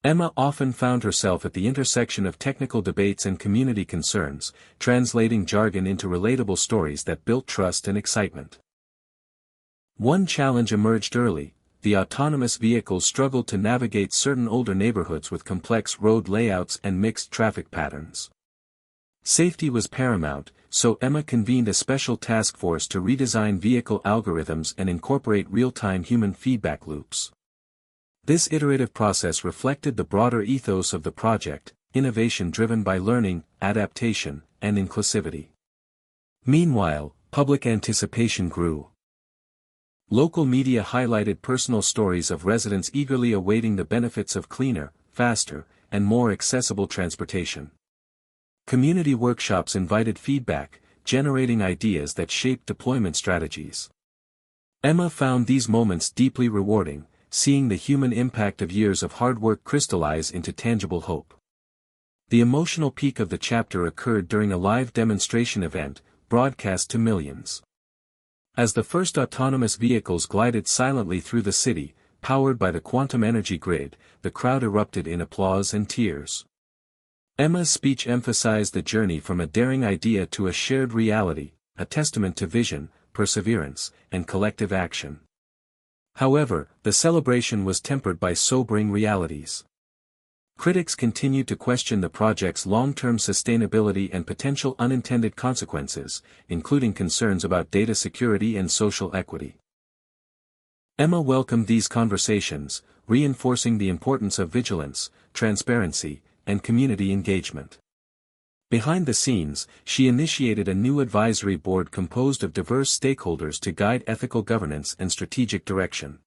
Emma often found herself at the intersection of technical debates and community concerns, translating jargon into relatable stories that built trust and excitement. One challenge emerged early: the autonomous vehicles struggled to navigate certain older neighborhoods with complex road layouts and mixed traffic patterns. Safety was paramount, so Emma convened a special task force to redesign vehicle algorithms and incorporate real-time human feedback loops. This iterative process reflected the broader ethos of the project: innovation driven by learning, adaptation, and inclusivity. Meanwhile, public anticipation grew. Local media highlighted personal stories of residents eagerly awaiting the benefits of cleaner, faster, and more accessible transportation. Community workshops invited feedback, generating ideas that shaped deployment strategies. Emma found these moments deeply rewarding, seeing the human impact of years of hard work crystallize into tangible hope. The emotional peak of the chapter occurred during a live demonstration event, broadcast to millions. As the first autonomous vehicles glided silently through the city, powered by the quantum energy grid, the crowd erupted in applause and tears. Emma's speech emphasized the journey from a daring idea to a shared reality, a testament to vision, perseverance, and collective action. However, the celebration was tempered by sobering realities. Critics continued to question the project's long-term sustainability and potential unintended consequences, including concerns about data security and social equity. Emma welcomed these conversations, reinforcing the importance of vigilance, transparency, and community engagement. Behind the scenes, she initiated a new advisory board composed of diverse stakeholders to guide ethical governance and strategic direction.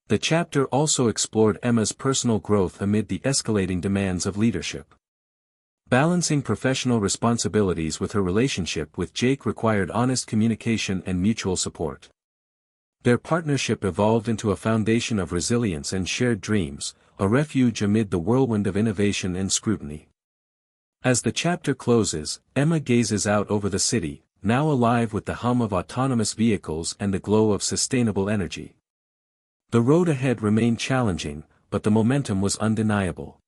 The chapter also explored Emma's personal growth amid the escalating demands of leadership. Balancing professional responsibilities with her relationship with Jake required honest communication and mutual support. Their partnership evolved into a foundation of resilience and shared dreams, a refuge amid the whirlwind of innovation and scrutiny. As the chapter closes, Emma gazes out over the city, now alive with the hum of autonomous vehicles and the glow of sustainable energy. The road ahead remained challenging, but the momentum was undeniable.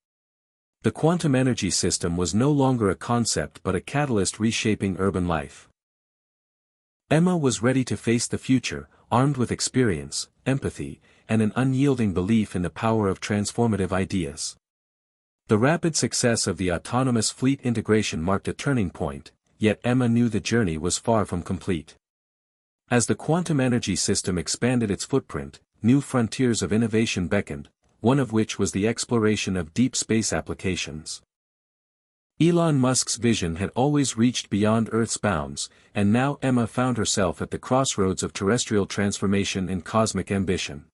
The quantum energy system was no longer a concept but a catalyst reshaping urban life. Emma was ready to face the future, armed with experience, empathy, and an unyielding belief in the power of transformative ideas. The rapid success of the autonomous fleet integration marked a turning point, yet Emma knew the journey was far from complete. As the quantum energy system expanded its footprint, new frontiers of innovation beckoned, one of which was the exploration of deep space applications. Elon Musk's vision had always reached beyond Earth's bounds, and now Emma found herself at the crossroads of terrestrial transformation and cosmic ambition.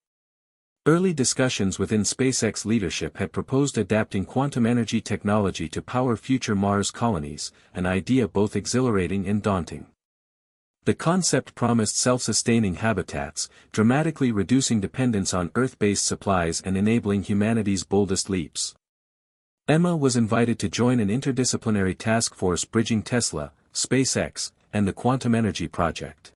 Early discussions within SpaceX leadership had proposed adapting quantum energy technology to power future Mars colonies, an idea both exhilarating and daunting. The concept promised self-sustaining habitats, dramatically reducing dependence on Earth-based supplies and enabling humanity's boldest leaps. Emma was invited to join an interdisciplinary task force bridging Tesla, SpaceX, and the Quantum Energy Project.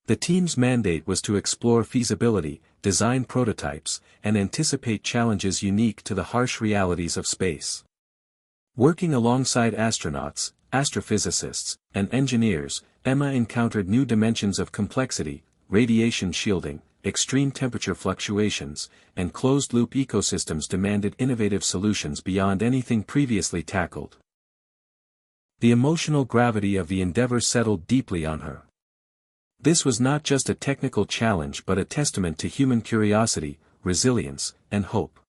The team's mandate was to explore feasibility, design prototypes, and anticipate challenges unique to the harsh realities of space. Working alongside astronauts, astrophysicists, and engineers, Emma encountered new dimensions of complexity: radiation shielding, extreme temperature fluctuations, and closed-loop ecosystems demanded innovative solutions beyond anything previously tackled. The emotional gravity of the endeavor settled deeply on her. This was not just a technical challenge but a testament to human curiosity, resilience, and hope.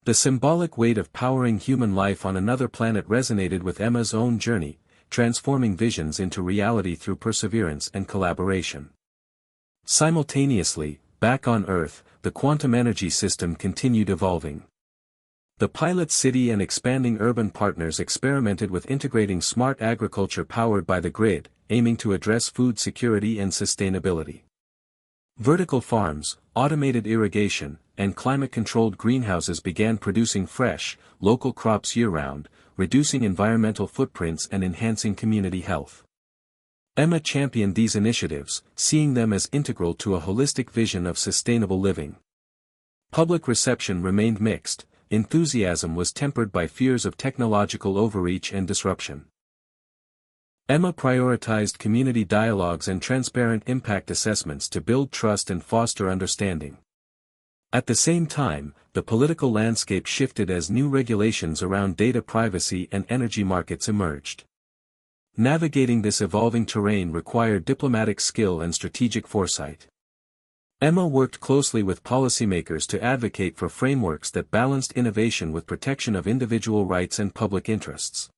The symbolic weight of powering human life on another planet resonated with Emma's own journey, transforming visions into reality through perseverance and collaboration. Simultaneously, back on Earth, the quantum energy system continued evolving. The pilot city and expanding urban partners experimented with integrating smart agriculture powered by the grid, aiming to address food security and sustainability. Vertical farms, automated irrigation, and climate-controlled greenhouses began producing fresh, local crops year-round, reducing environmental footprints and enhancing community health. Emma championed these initiatives, seeing them as integral to a holistic vision of sustainable living. Public reception remained mixed. Enthusiasm was tempered by fears of technological overreach and disruption. Emma prioritized community dialogues and transparent impact assessments to build trust and foster understanding. At the same time, the political landscape shifted as new regulations around data privacy and energy markets emerged. Navigating this evolving terrain required diplomatic skill and strategic foresight. Emma worked closely with policymakers to advocate for frameworks that balanced innovation with protection of individual rights and public interests.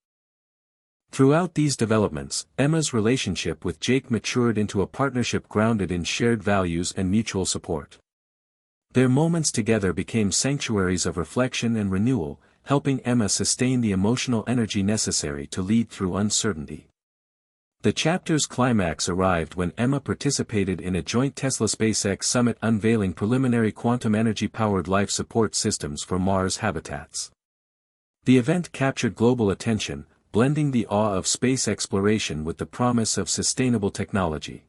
Throughout these developments, Emma's relationship with Jake matured into a partnership grounded in shared values and mutual support. Their moments together became sanctuaries of reflection and renewal, helping Emma sustain the emotional energy necessary to lead through uncertainty. The chapter's climax arrived when Emma participated in a joint Tesla-SpaceX summit unveiling preliminary quantum energy-powered life support systems for Mars habitats. The event captured global attention, blending the awe of space exploration with the promise of sustainable technology.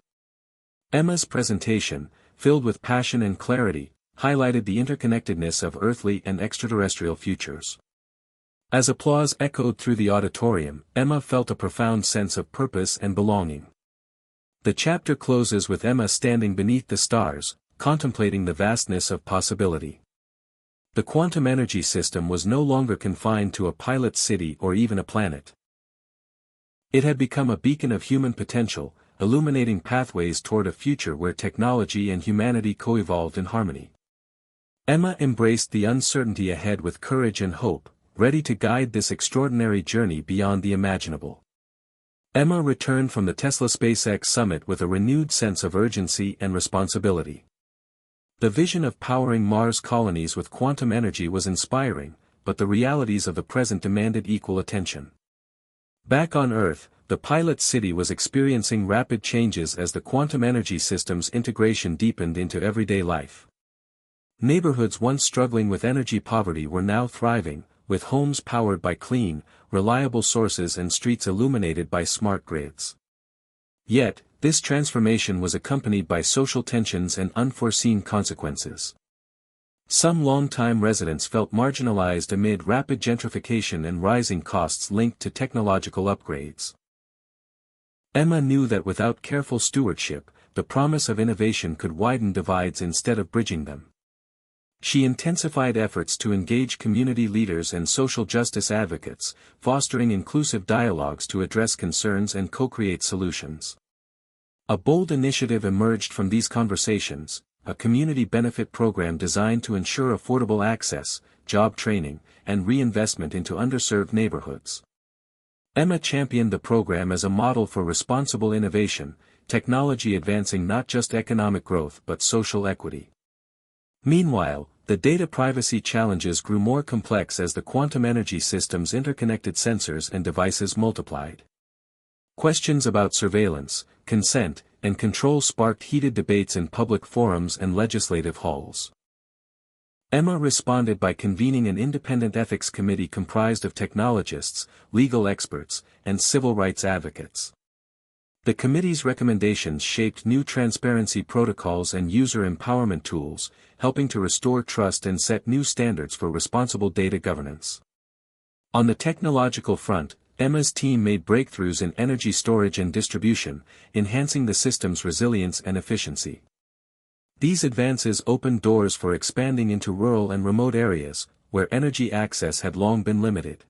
Emma's presentation, filled with passion and clarity, highlighted the interconnectedness of earthly and extraterrestrial futures. As applause echoed through the auditorium, Emma felt a profound sense of purpose and belonging. The chapter closes with Emma standing beneath the stars, contemplating the vastness of possibility. The quantum energy system was no longer confined to a pilot city or even a planet. It had become a beacon of human potential, illuminating pathways toward a future where technology and humanity co-evolved in harmony. Emma embraced the uncertainty ahead with courage and hope, ready to guide this extraordinary journey beyond the imaginable. Emma returned from the Tesla SpaceX summit with a renewed sense of urgency and responsibility. The vision of powering Mars colonies with quantum energy was inspiring, but the realities of the present demanded equal attention. Back on Earth, the pilot city was experiencing rapid changes as the quantum energy system's integration deepened into everyday life. Neighborhoods once struggling with energy poverty were now thriving, with homes powered by clean, reliable sources and streets illuminated by smart grids. Yet, this transformation was accompanied by social tensions and unforeseen consequences. Some longtime residents felt marginalized amid rapid gentrification and rising costs linked to technological upgrades. Emma knew that without careful stewardship, the promise of innovation could widen divides instead of bridging them. She intensified efforts to engage community leaders and social justice advocates, fostering inclusive dialogues to address concerns and co-create solutions. A bold initiative emerged from these conversations, a community benefit program designed to ensure affordable access, job training, and reinvestment into underserved neighborhoods. Emma championed the program as a model for responsible innovation, technology advancing not just economic growth but social equity. Meanwhile, the data privacy challenges grew more complex as the quantum energy system's interconnected sensors and devices multiplied. Questions about surveillance, consent, and control sparked heated debates in public forums and legislative halls. Emma responded by convening an independent ethics committee comprised of technologists, legal experts, and civil rights advocates. The committee's recommendations shaped new transparency protocols and user empowerment tools, helping to restore trust and set new standards for responsible data governance. On the technological front, Emma's team made breakthroughs in energy storage and distribution, enhancing the system's resilience and efficiency. These advances opened doors for expanding into rural and remote areas, where energy access had long been limited.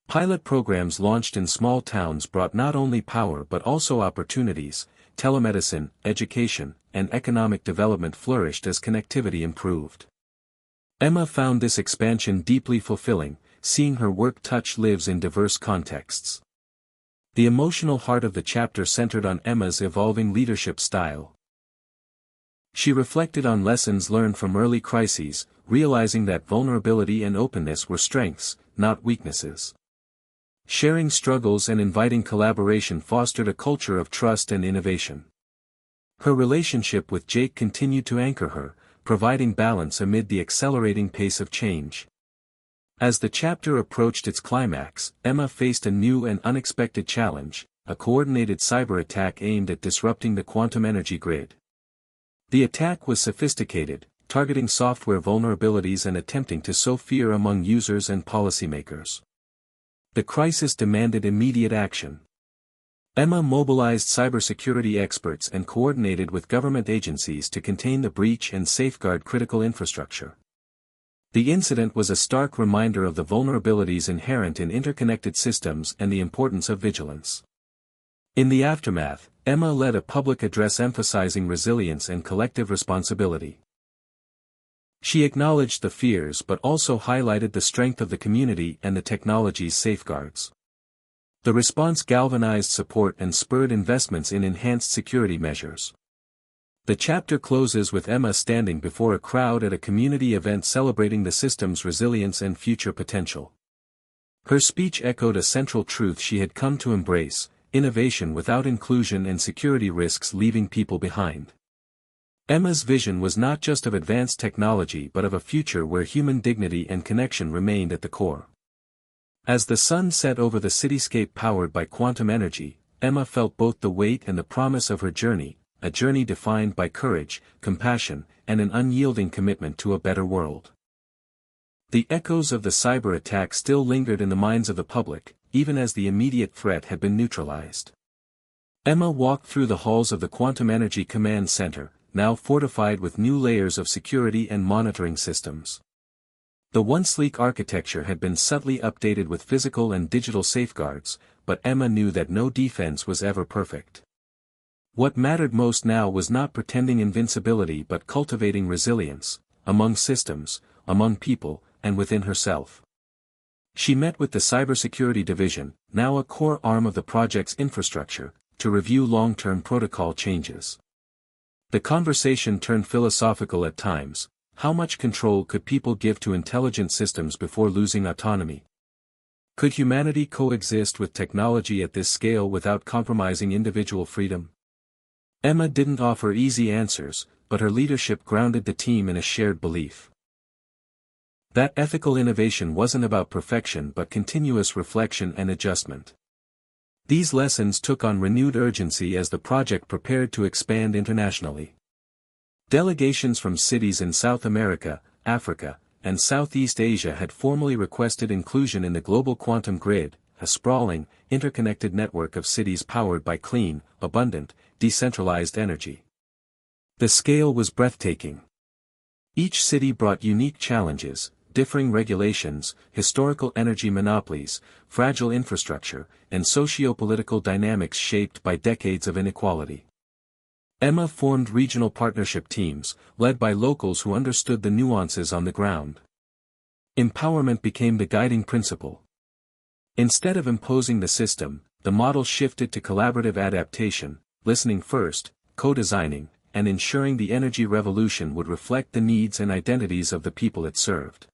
Pilot programs launched in small towns brought not only power but also opportunities. Telemedicine, education, and economic development flourished as connectivity improved. Emma found this expansion deeply fulfilling, seeing her work touch lives in diverse contexts. The emotional heart of the chapter centered on Emma's evolving leadership style. She reflected on lessons learned from early crises, realizing that vulnerability and openness were strengths, not weaknesses. Sharing struggles and inviting collaboration fostered a culture of trust and innovation. Her relationship with Jake continued to anchor her, providing balance amid the accelerating pace of change. As the chapter approached its climax, Emma faced a new and unexpected challenge, a coordinated cyber attack aimed at disrupting the quantum energy grid. The attack was sophisticated, targeting software vulnerabilities and attempting to sow fear among users and policymakers. The crisis demanded immediate action. Emma mobilized cybersecurity experts and coordinated with government agencies to contain the breach and safeguard critical infrastructure. The incident was a stark reminder of the vulnerabilities inherent in interconnected systems and the importance of vigilance. In the aftermath, Emma led a public address emphasizing resilience and collective responsibility. She acknowledged the fears but also highlighted the strength of the community and the technology's safeguards. The response galvanized support and spurred investments in enhanced security measures. The chapter closes with Emma standing before a crowd at a community event celebrating the system's resilience and future potential. Her speech echoed a central truth she had come to embrace: innovation without inclusion and security risks leaving people behind. Emma's vision was not just of advanced technology but of a future where human dignity and connection remained at the core. As the sun set over the cityscape powered by quantum energy, Emma felt both the weight and the promise of her journey, a journey defined by courage, compassion, and an unyielding commitment to a better world. The echoes of the cyber attack still lingered in the minds of the public, even as the immediate threat had been neutralized. Emma walked through the halls of the Quantum Energy Command Center, now fortified with new layers of security and monitoring systems. The once sleek architecture had been subtly updated with physical and digital safeguards, but Emma knew that no defense was ever perfect. What mattered most now was not pretending invincibility but cultivating resilience, among systems, among people, and within herself. She met with the Cybersecurity Division, now a core arm of the project's infrastructure, to review long-term protocol changes. The conversation turned philosophical at times. How much control could people give to intelligent systems before losing autonomy? Could humanity coexist with technology at this scale without compromising individual freedom? Emma didn't offer easy answers, but her leadership grounded the team in a shared belief that ethical innovation wasn't about perfection but continuous reflection and adjustment. These lessons took on renewed urgency as the project prepared to expand internationally. Delegations from cities in South America, Africa, and Southeast Asia had formally requested inclusion in the global quantum grid, a sprawling, interconnected network of cities powered by clean, abundant, decentralized energy. The scale was breathtaking. Each city brought unique challenges, differing regulations, historical energy monopolies, fragile infrastructure, and socio-political dynamics shaped by decades of inequality. Emma formed regional partnership teams, led by locals who understood the nuances on the ground. Empowerment became the guiding principle. Instead of imposing the system, the model shifted to collaborative adaptation, listening first, co-designing, and ensuring the energy revolution would reflect the needs and identities of the people it served.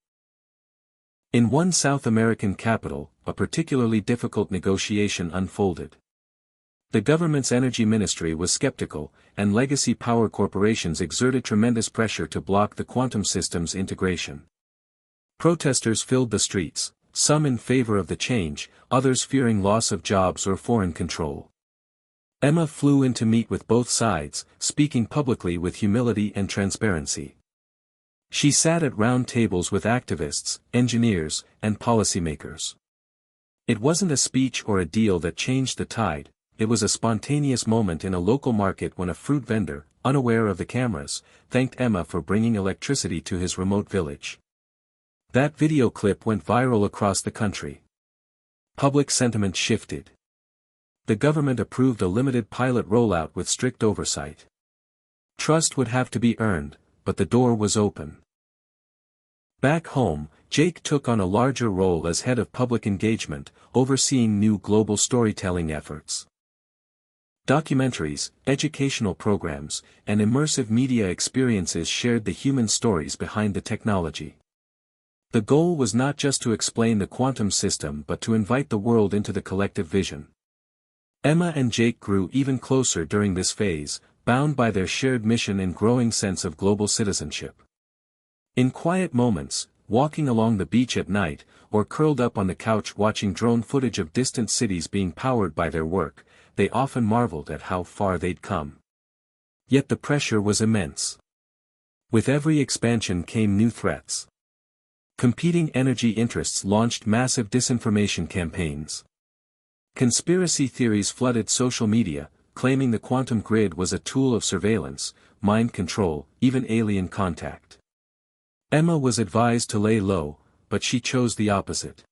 In one South American capital, a particularly difficult negotiation unfolded. The government's energy ministry was skeptical, and legacy power corporations exerted tremendous pressure to block the quantum system's integration. Protesters filled the streets, some in favor of the change, others fearing loss of jobs or foreign control. Emma flew in to meet with both sides, speaking publicly with humility and transparency. She sat at round tables with activists, engineers, and policymakers. It wasn't a speech or a deal that changed the tide, it was a spontaneous moment in a local market when a fruit vendor, unaware of the cameras, thanked Emma for bringing electricity to his remote village. That video clip went viral across the country. Public sentiment shifted. The government approved a limited pilot rollout with strict oversight. Trust would have to be earned, but the door was open. Back home, Jake took on a larger role as head of public engagement, overseeing new global storytelling efforts. Documentaries, educational programs, and immersive media experiences shared the human stories behind the technology. The goal was not just to explain the quantum system but to invite the world into the collective vision. Emma and Jake grew even closer during this phase, bound by their shared mission and growing sense of global citizenship. In quiet moments, walking along the beach at night, or curled up on the couch watching drone footage of distant cities being powered by their work, they often marveled at how far they'd come. Yet the pressure was immense. With every expansion came new threats. Competing energy interests launched massive disinformation campaigns. Conspiracy theories flooded social media, claiming the quantum grid was a tool of surveillance, mind control, even alien contact. Emma was advised to lay low, but she chose the opposite.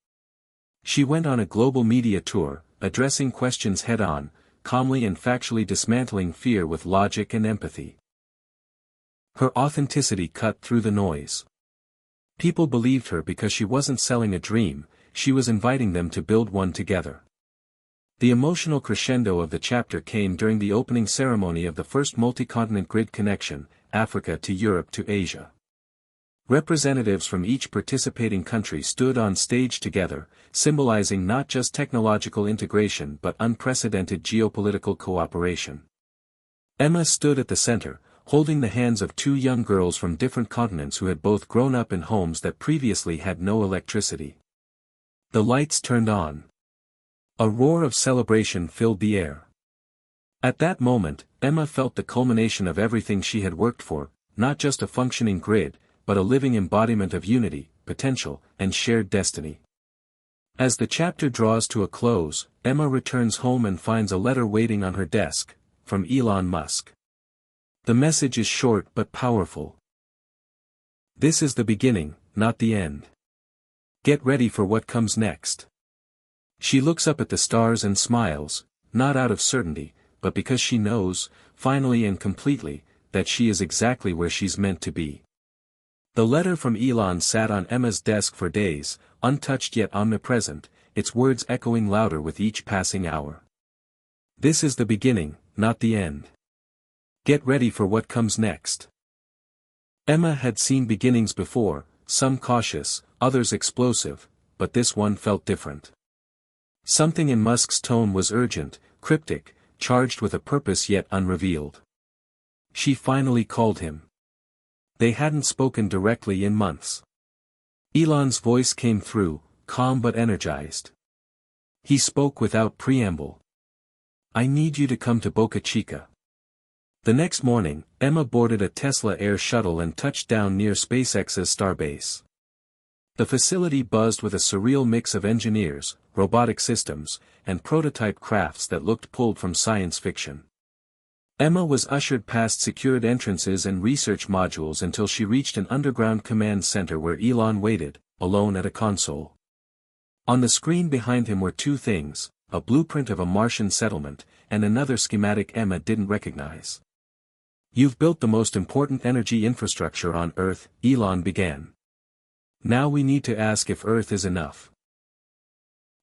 She went on a global media tour, addressing questions head-on, calmly and factually dismantling fear with logic and empathy. Her authenticity cut through the noise. People believed her because she wasn't selling a dream, she was inviting them to build one together. The emotional crescendo of the chapter came during the opening ceremony of the first multi-continent grid connection, Africa to Europe to Asia. Representatives from each participating country stood on stage together, symbolizing not just technological integration but unprecedented geopolitical cooperation. Emma stood at the center, holding the hands of two young girls from different continents who had both grown up in homes that previously had no electricity. The lights turned on. A roar of celebration filled the air. At that moment, Emma felt the culmination of everything she had worked for, not just a functioning grid, but a living embodiment of unity, potential, and shared destiny. As the chapter draws to a close, Emma returns home and finds a letter waiting on her desk, from Elon Musk. The message is short but powerful. This is the beginning, not the end. Get ready for what comes next. She looks up at the stars and smiles, not out of certainty, but because she knows, finally and completely, that she is exactly where she's meant to be. The letter from Elon sat on Emma's desk for days, untouched yet omnipresent, its words echoing louder with each passing hour. This is the beginning, not the end. Get ready for what comes next. Emma had seen beginnings before, some cautious, others explosive, but this one felt different. Something in Musk's tone was urgent, cryptic, charged with a purpose yet unrevealed. She finally called him. They hadn't spoken directly in months. Elon's voice came through, calm but energized. He spoke without preamble. I need you to come to Boca Chica. The next morning, Emma boarded a Tesla Air shuttle and touched down near SpaceX's Starbase. The facility buzzed with a surreal mix of engineers, robotic systems, and prototype crafts that looked pulled from science fiction. Emma was ushered past secured entrances and research modules until she reached an underground command center where Elon waited, alone at a console. On the screen behind him were two things, a blueprint of a Martian settlement, and another schematic Emma didn't recognize. You've built the most important energy infrastructure on Earth, Elon began. Now we need to ask if Earth is enough.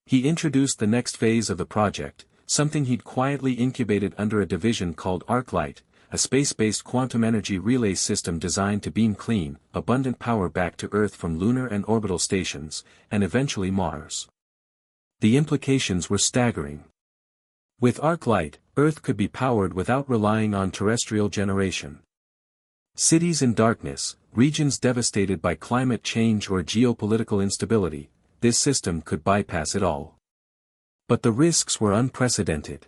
He introduced the next phase of the project, something he'd quietly incubated under a division called ArcLight, a space-based quantum energy relay system designed to beam clean, abundant power back to Earth from lunar and orbital stations, and eventually Mars. The implications were staggering. With arc light, Earth could be powered without relying on terrestrial generation. Cities in darkness, regions devastated by climate change or geopolitical instability, this system could bypass it all. But the risks were unprecedented.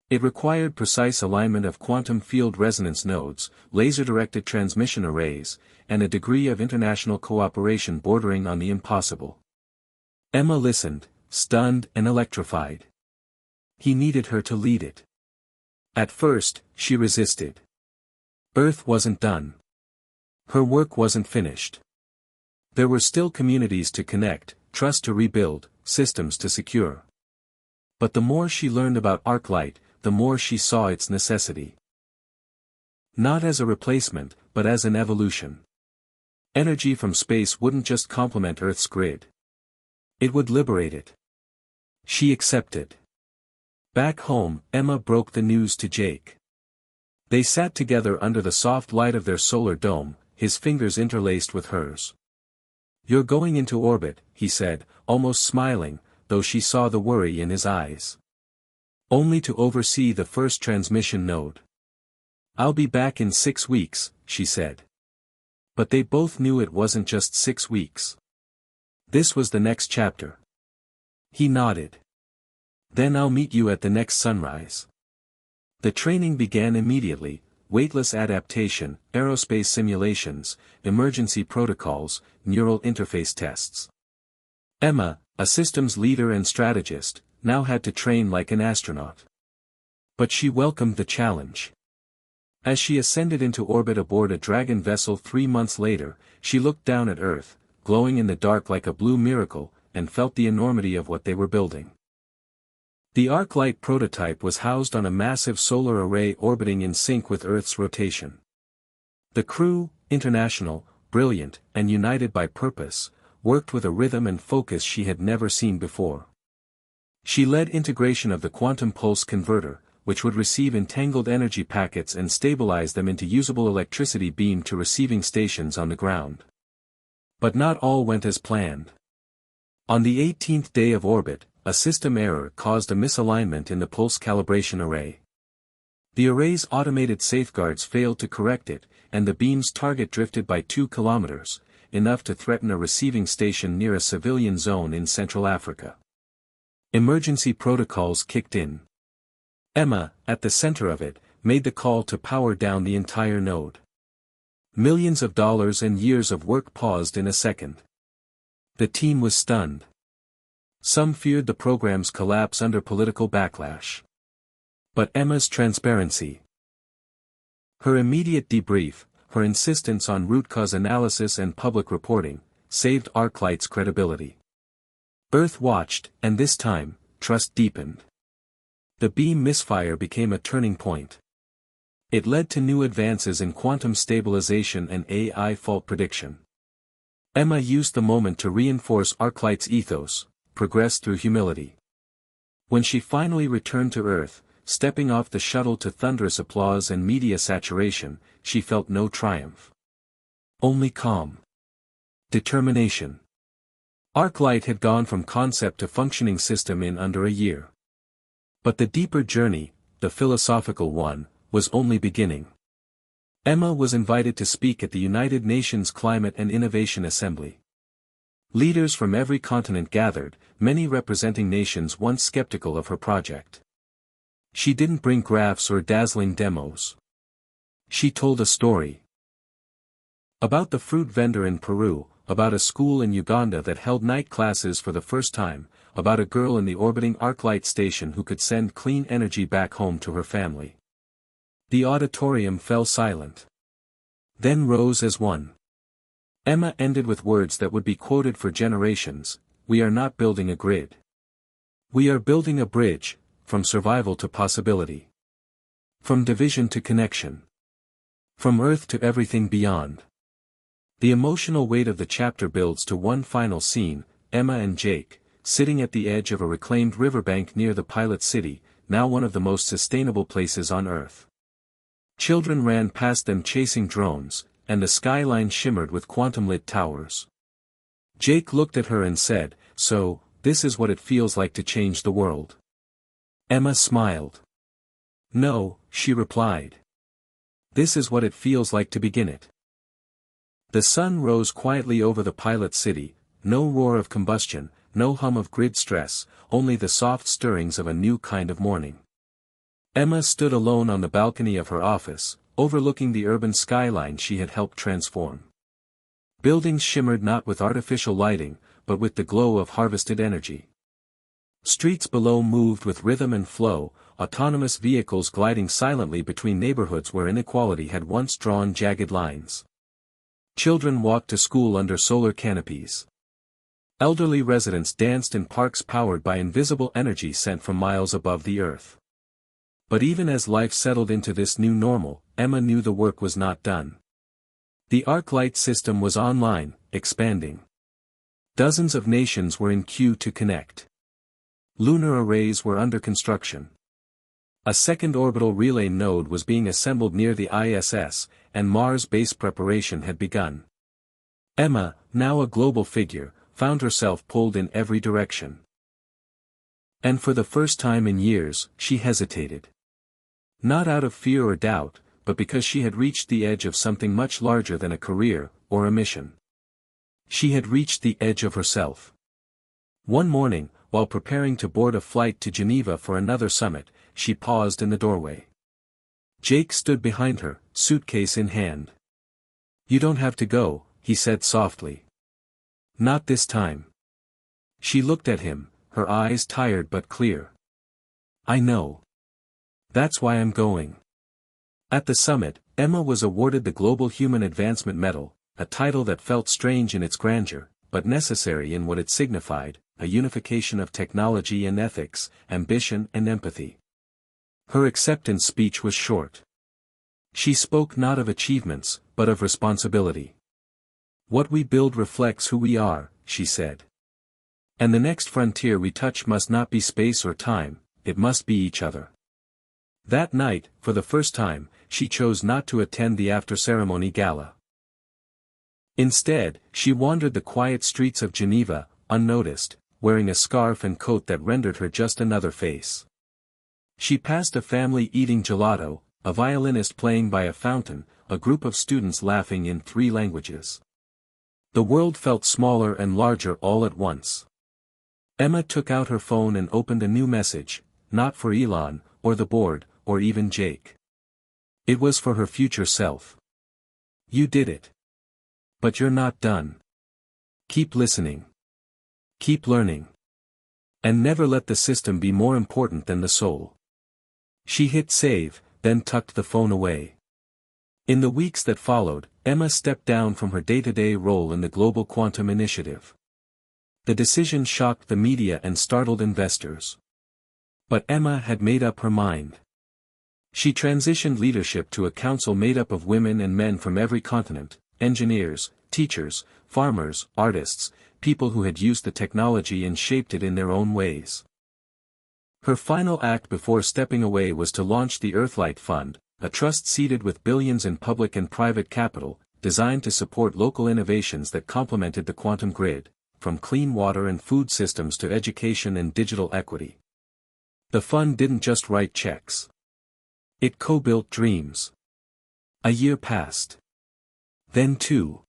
It required precise alignment of quantum field resonance nodes, laser-directed transmission arrays, and a degree of international cooperation bordering on the impossible. Emma listened, stunned and electrified. He needed her to lead it. At first, she resisted. Earth wasn't done. Her work wasn't finished. There were still communities to connect, trust to rebuild, systems to secure. But the more she learned about arc light, the more she saw its necessity. Not as a replacement, but as an evolution. Energy from space wouldn't just complement Earth's grid. It would liberate it. She accepted. Back home, Emma broke the news to Jake. They sat together under the soft light of their solar dome, his fingers interlaced with hers. "You're going into orbit," he said, almost smiling, though she saw the worry in his eyes. "Only to oversee the first transmission node." "I'll be back in 6 weeks," she said. But they both knew it wasn't just 6 weeks. This was the next chapter. He nodded. "Then I'll meet you at the next sunrise." The training began immediately: weightless adaptation, aerospace simulations, emergency protocols, neural interface tests. Emma, a systems leader and strategist, now had to train like an astronaut. But she welcomed the challenge. As she ascended into orbit aboard a Dragon vessel 3 months later, she looked down at Earth, glowing in the dark like a blue miracle, and felt the enormity of what they were building. The arc-light prototype was housed on a massive solar array orbiting in sync with Earth's rotation. The crew, international, brilliant, and united by purpose, worked with a rhythm and focus she had never seen before. She led integration of the quantum pulse converter, which would receive entangled energy packets and stabilize them into usable electricity beamed to receiving stations on the ground. But not all went as planned. On the 18th day of orbit, a system error caused a misalignment in the pulse calibration array. The array's automated safeguards failed to correct it, and the beam's target drifted by 2 kilometers, enough to threaten a receiving station near a civilian zone in Central Africa. Emergency protocols kicked in. Emma, at the center of it, made the call to power down the entire node. Millions of dollars and years of work paused in a second. The team was stunned. Some feared the program's collapse under political backlash. But Emma's transparency, her immediate debrief, her insistence on root cause analysis and public reporting, saved ArcLight's credibility. Earth watched, and this time, trust deepened. The beam misfire became a turning point. It led to new advances in quantum stabilization and AI fault prediction. Emma used the moment to reinforce ArcLight's ethos: progress through humility. When she finally returned to Earth, stepping off the shuttle to thunderous applause and media saturation, she felt no triumph. Only calm. Determination. ArcLight had gone from concept to functioning system in under a year. But the deeper journey, the philosophical one, was only beginning. Emma was invited to speak at the United Nations Climate and Innovation Assembly. Leaders from every continent gathered, many representing nations once skeptical of her project. She didn't bring graphs or dazzling demos. She told a story. About the fruit vendor in Peru, about a school in Uganda that held night classes for the first time, about a girl in the orbiting ArcLight station who could send clean energy back home to her family. The auditorium fell silent. Then rose as one. Emma ended with words that would be quoted for generations: "We are not building a grid. We are building a bridge, from survival to possibility. From division to connection. From Earth to everything beyond." The emotional weight of the chapter builds to one final scene: Emma and Jake, sitting at the edge of a reclaimed riverbank near the pilot city, now one of the most sustainable places on Earth. Children ran past them chasing drones, and the skyline shimmered with quantum-lit towers. Jake looked at her and said, "So, this is what it feels like to change the world." Emma smiled. "No," she replied. "This is what it feels like to begin it." The sun rose quietly over the pilot city, no roar of combustion, no hum of grid stress, only the soft stirrings of a new kind of morning. Emma stood alone on the balcony of her office, overlooking the urban skyline she had helped transform. Buildings shimmered not with artificial lighting, but with the glow of harvested energy. Streets below moved with rhythm and flow, autonomous vehicles gliding silently between neighborhoods where inequality had once drawn jagged lines. Children walked to school under solar canopies. Elderly residents danced in parks powered by invisible energy sent from miles above the earth. But even as life settled into this new normal, Emma knew the work was not done. The arc light system was online, expanding. Dozens of nations were in queue to connect. Lunar arrays were under construction. A second orbital relay node was being assembled near the ISS, and Mars base preparation had begun. Emma, now a global figure, found herself pulled in every direction. And for the first time in years, she hesitated. Not out of fear or doubt, but because she had reached the edge of something much larger than a career, or a mission. She had reached the edge of herself. One morning, while preparing to board a flight to Geneva for another summit, she paused in the doorway. Jake stood behind her, suitcase in hand. "You don't have to go," he said softly. "Not this time." She looked at him, her eyes tired but clear. "I know. That's why I'm going." At the summit, Emma was awarded the Global Human Advancement Medal, a title that felt strange in its grandeur, but necessary in what it signified, a unification of technology and ethics, ambition and empathy. Her acceptance speech was short. She spoke not of achievements, but of responsibility. "What we build reflects who we are," she said. "And the next frontier we touch must not be space or time, it must be each other." That night, for the first time, she chose not to attend the after-ceremony gala. Instead, she wandered the quiet streets of Geneva, unnoticed, wearing a scarf and coat that rendered her just another face. She passed a family eating gelato, a violinist playing by a fountain, a group of students laughing in 3 languages. The world felt smaller and larger all at once. Emma took out her phone and opened a new message, not for Elon, or the board, or even Jake. It was for her future self. "You did it. But you're not done. Keep listening. Keep learning. And never let the system be more important than the soul." She hit save, then tucked the phone away. In the weeks that followed, Emma stepped down from her day-to-day role in the Global Quantum Initiative. The decision shocked the media and startled investors. But Emma had made up her mind. She transitioned leadership to a council made up of women and men from every continent, engineers, teachers, farmers, artists, people who had used the technology and shaped it in their own ways. Her final act before stepping away was to launch the Earthlight Fund, a trust seeded with billions in public and private capital, designed to support local innovations that complemented the quantum grid, from clean water and food systems to education and digital equity. The fund didn't just write checks. It co-built dreams. A year passed. Then 2.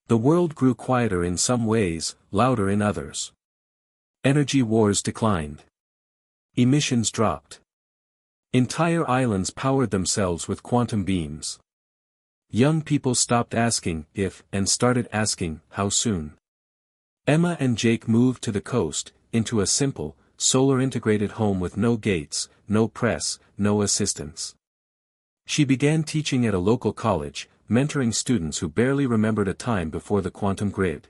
The world grew quieter in some ways, louder in others. Energy wars declined. Emissions dropped. Entire islands powered themselves with quantum beams. Young people stopped asking if and started asking how soon. Emma and Jake moved to the coast, into a simple, solar-integrated home with no gates, no press, no assistants. She began teaching at a local college, mentoring students who barely remembered a time before the quantum grid.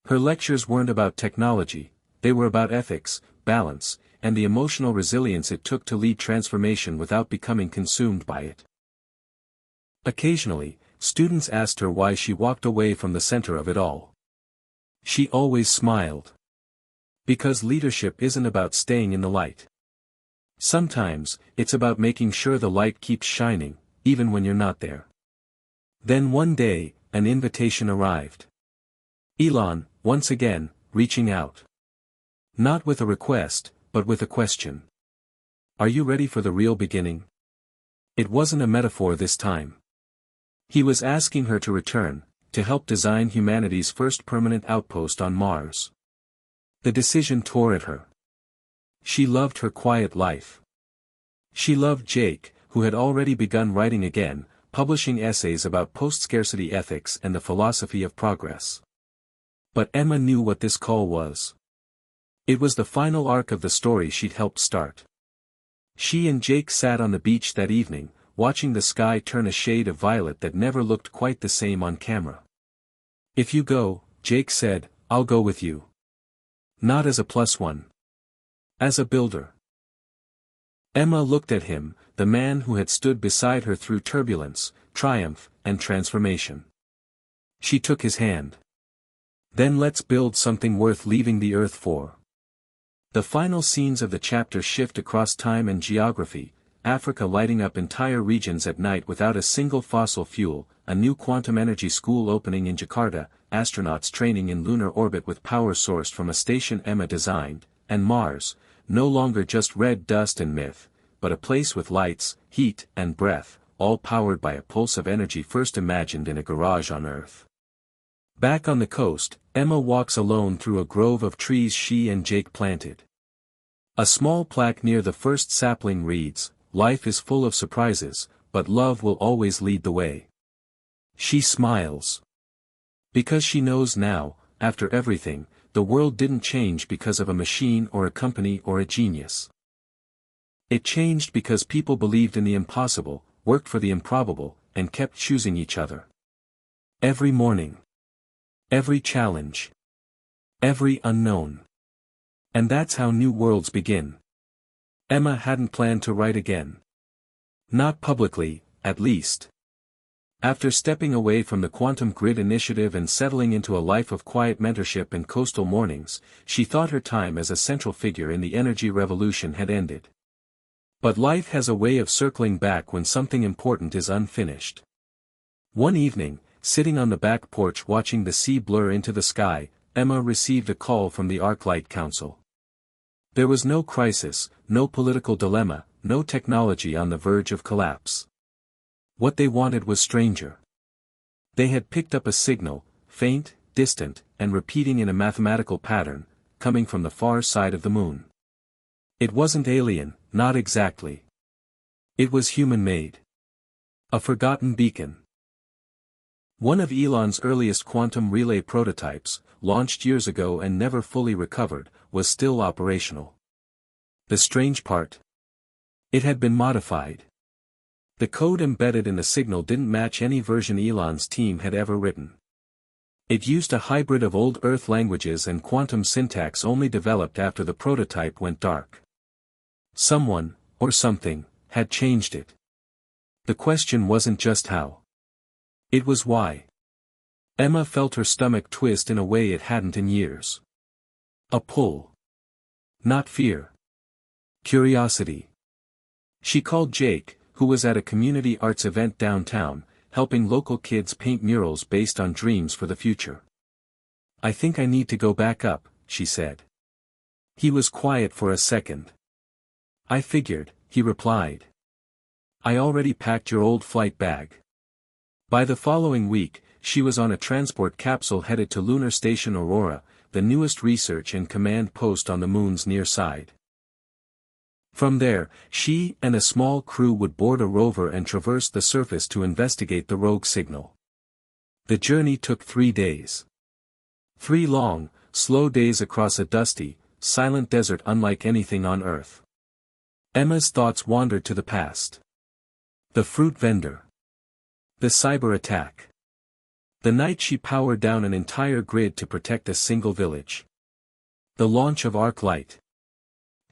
Her lectures weren't about technology, they were about ethics, balance, and the emotional resilience it took to lead transformation without becoming consumed by it. Occasionally, students asked her why she walked away from the center of it all. She always smiled. Because leadership isn't about staying in the light. Sometimes, it's about making sure the light keeps shining, even when you're not there. Then one day, an invitation arrived. Elon, once again, reaching out. Not with a request, but with a question. Are you ready for the real beginning? It wasn't a metaphor this time. He was asking her to return, to help design humanity's first permanent outpost on Mars. The decision tore at her. She loved her quiet life. She loved Jake, who had already begun writing again, publishing essays about post-scarcity ethics and the philosophy of progress. But Emma knew what this call was. It was the final arc of the story she'd helped start. She and Jake sat on the beach that evening, watching the sky turn a shade of violet that never looked quite the same on camera. If you go, Jake said, I'll go with you. Not as a plus one. As a builder. Emma looked at him, the man who had stood beside her through turbulence, triumph, and transformation. She took his hand. Then let's build something worth leaving the earth for. The final scenes of the chapter shift across time and geography, Africa lighting up entire regions at night without a single fossil fuel, a new quantum energy school opening in Jakarta, astronauts training in lunar orbit with power sourced from a station Emma designed, and Mars, no longer just red dust and myth, but a place with lights, heat, and breath, all powered by a pulse of energy first imagined in a garage on Earth. Back on the coast, Emma walks alone through a grove of trees she and Jake planted. A small plaque near the first sapling reads, "Life is full of surprises, but love will always lead the way." She smiles. Because she knows now, after everything, the world didn't change because of a machine or a company or a genius. It changed because people believed in the impossible, worked for the improbable, and kept choosing each other. Every morning. Every challenge. Every unknown. And that's how new worlds begin. Emma hadn't planned to write again. Not publicly, at least. After stepping away from the Quantum Grid Initiative and settling into a life of quiet mentorship and coastal mornings, she thought her time as a central figure in the energy revolution had ended. But life has a way of circling back when something important is unfinished. One evening, sitting on the back porch watching the sea blur into the sky, Emma received a call from the ArcLight Council. There was no crisis, no political dilemma, no technology on the verge of collapse. What they wanted was stranger. They had picked up a signal, faint, distant, and repeating in a mathematical pattern, coming from the far side of the moon. It wasn't alien, not exactly. It was human-made. A forgotten beacon. One of Elon's earliest quantum relay prototypes, launched years ago and never fully recovered, was still operational. The strange part? It had been modified. The code embedded in the signal didn't match any version Elon's team had ever written. It used a hybrid of old Earth languages and quantum syntax only developed after the prototype went dark. Someone, or something, had changed it. The question wasn't just how. It was why. Emma felt her stomach twist in a way it hadn't in years. A pull. Not fear. Curiosity. She called Jake, who was at a community arts event downtown, helping local kids paint murals based on dreams for the future. "I think I need to go back up," she said. He was quiet for a second. "I figured," he replied. "I already packed your old flight bag." By the following week, she was on a transport capsule headed to Lunar Station Aurora, the newest research and command post on the moon's near side. From there, she and a small crew would board a rover and traverse the surface to investigate the rogue signal. The journey took 3 days. 3 long, slow days across a dusty, silent desert unlike anything on Earth. Emma's thoughts wandered to the past. The fruit vendor. The cyber attack. The night she powered down an entire grid to protect a single village. The launch of ArcLight.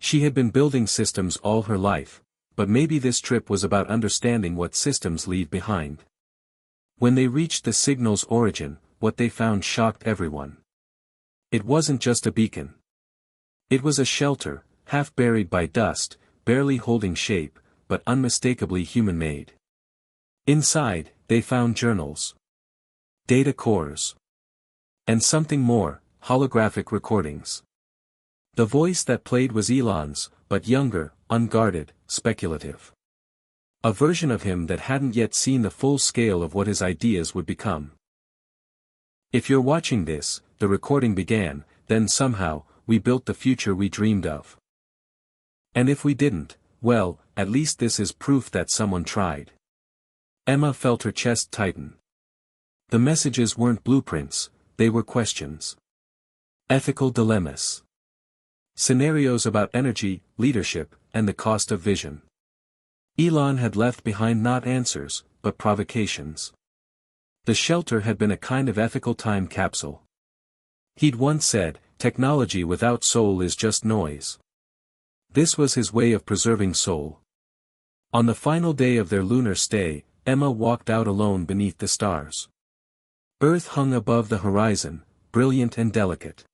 She had been building systems all her life, but maybe this trip was about understanding what systems leave behind. When they reached the signal's origin, what they found shocked everyone. It wasn't just a beacon. It was a shelter, half buried by dust, barely holding shape, but unmistakably human-made. Inside, they found journals, data cores, and something more, holographic recordings. The voice that played was Elon's, but younger, unguarded, speculative. A version of him that hadn't yet seen the full scale of what his ideas would become. If you're watching this, the recording began, then somehow, we built the future we dreamed of. And if we didn't, well, at least this is proof that someone tried. Emma felt her chest tighten. The messages weren't blueprints, they were questions. Ethical dilemmas. Scenarios about energy, leadership, and the cost of vision. Elon had left behind not answers, but provocations. The shelter had been a kind of ethical time capsule. He'd once said, technology without soul is just noise. This was his way of preserving soul. On the final day of their lunar stay, Emma walked out alone beneath the stars. Earth hung above the horizon, brilliant and delicate.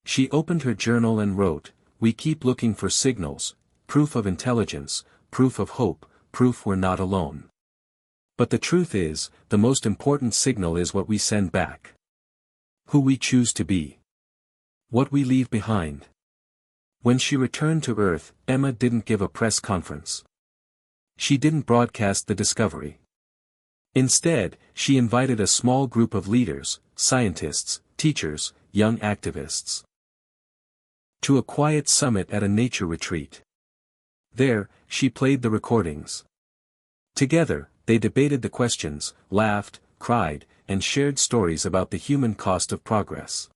She opened her journal and wrote, "We keep looking for signals, proof of intelligence, proof of hope, proof we're not alone. But the truth is, the most important signal is what we send back. Who we choose to be. What we leave behind." When she returned to Earth, Emma didn't give a press conference. She didn't broadcast the discovery. Instead, she invited a small group of leaders, scientists, teachers, young activists, to a quiet summit at a nature retreat. There, she played the recordings. Together, they debated the questions, laughed, cried, and shared stories about the human cost of progress.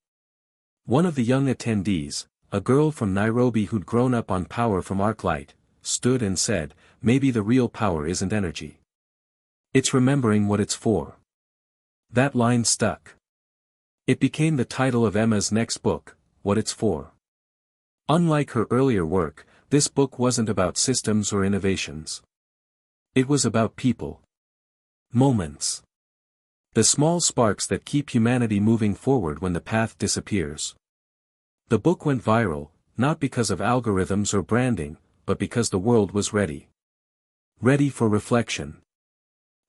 One of the young attendees, a girl from Nairobi who'd grown up on power from arc light, stood and said, "Maybe the real power isn't energy. It's remembering what it's for." That line stuck. It became the title of Emma's next book, What It's For. Unlike her earlier work, this book wasn't about systems or innovations. It was about people. Moments. The small sparks that keep humanity moving forward when the path disappears. The book went viral, not because of algorithms or branding, but because the world was ready. Ready for reflection.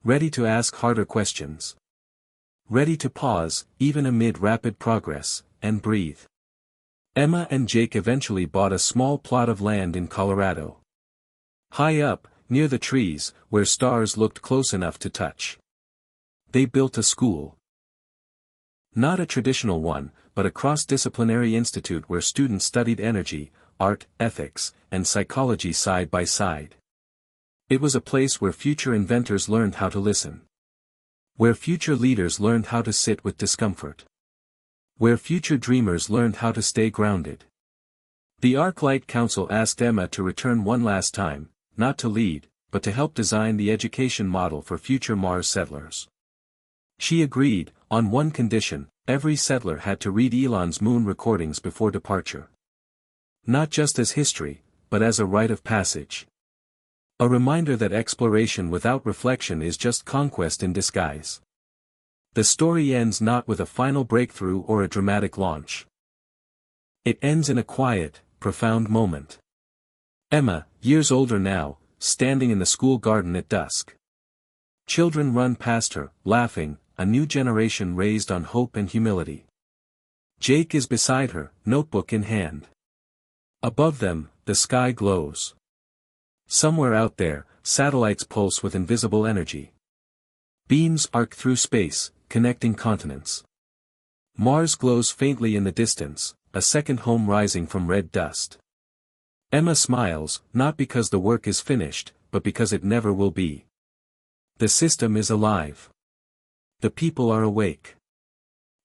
Ready to ask harder questions. Ready to pause, even amid rapid progress, and breathe. Emma and Jake eventually bought a small plot of land in Colorado. High up, near the trees, where stars looked close enough to touch. They built a school. Not a traditional one, but a cross-disciplinary institute where students studied energy, art, ethics, and psychology side by side. It was a place where future inventors learned how to listen. Where future leaders learned how to sit with discomfort. Where future dreamers learned how to stay grounded. The ArcLight Council asked Emma to return one last time, not to lead, but to help design the education model for future Mars settlers. She agreed, on one condition: every settler had to read Elon's moon recordings before departure. Not just as history, but as a rite of passage. A reminder that exploration without reflection is just conquest in disguise. The story ends not with a final breakthrough or a dramatic launch. It ends in a quiet, profound moment. Emma, years older now, standing in the school garden at dusk. Children run past her, laughing, a new generation raised on hope and humility. Jake is beside her, notebook in hand. Above them, the sky glows. Somewhere out there, satellites pulse with invisible energy. Beams arc through space, connecting continents. Mars glows faintly in the distance, a second home rising from red dust. Emma smiles, not because the work is finished, but because it never will be. The system is alive. The people are awake.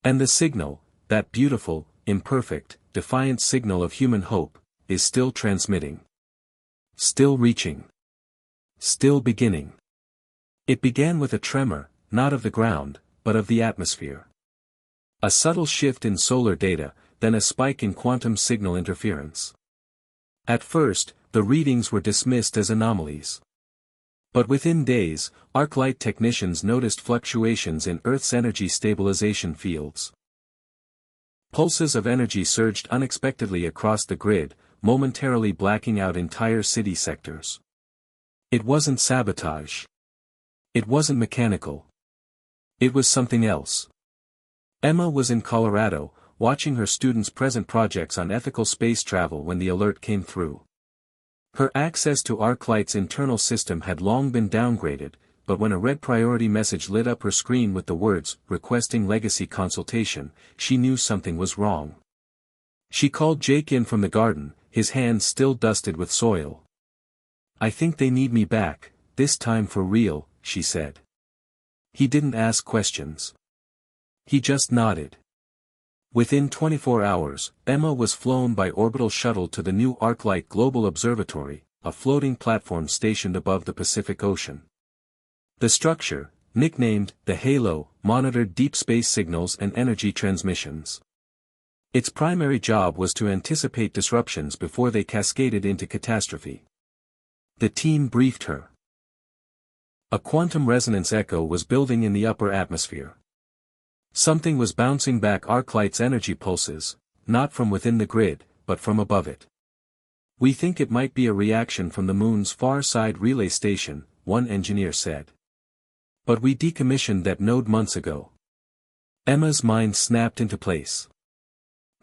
And the signal, that beautiful, imperfect, defiant signal of human hope, is still transmitting. Still reaching. Still beginning. It began with a tremor, not of the ground, but of the atmosphere. A subtle shift in solar data, then a spike in quantum signal interference. At first, the readings were dismissed as anomalies. But within days, ArcLight technicians noticed fluctuations in Earth's energy stabilization fields. Pulses of energy surged unexpectedly across the grid, momentarily blacking out entire city sectors. It wasn't sabotage. It wasn't mechanical. It was something else. Emma was in Colorado, watching her students' present projects on ethical space travel when the alert came through. Her access to ArcLight's internal system had long been downgraded, but when a red priority message lit up her screen with the words, "Requesting legacy consultation," she knew something was wrong. She called Jake in from the garden, his hands still dusted with soil. "I think they need me back, this time for real," she said. He didn't ask questions. He just nodded. Within 24 hours, Emma was flown by orbital shuttle to the new ArcLight Global Observatory, a floating platform stationed above the Pacific Ocean. The structure, nicknamed the Halo, monitored deep space signals and energy transmissions. Its primary job was to anticipate disruptions before they cascaded into catastrophe. The team briefed her. A quantum resonance echo was building in the upper atmosphere. Something was bouncing back ArcLight's energy pulses, not from within the grid, but from above it. "We think it might be a reaction from the moon's far side relay station," one engineer said. "But we decommissioned that node months ago." Emma's mind snapped into place.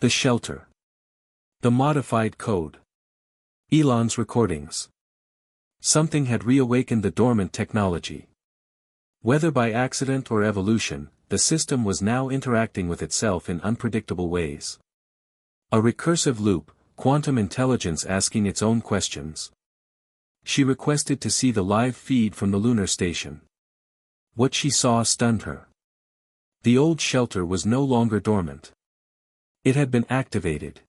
The shelter. The modified code. Elon's recordings. Something had reawakened the dormant technology. Whether by accident or evolution, the system was now interacting with itself in unpredictable ways. A recursive loop, quantum intelligence asking its own questions. She requested to see the live feed from the lunar station. What she saw stunned her. The old shelter was no longer dormant. It had been activated.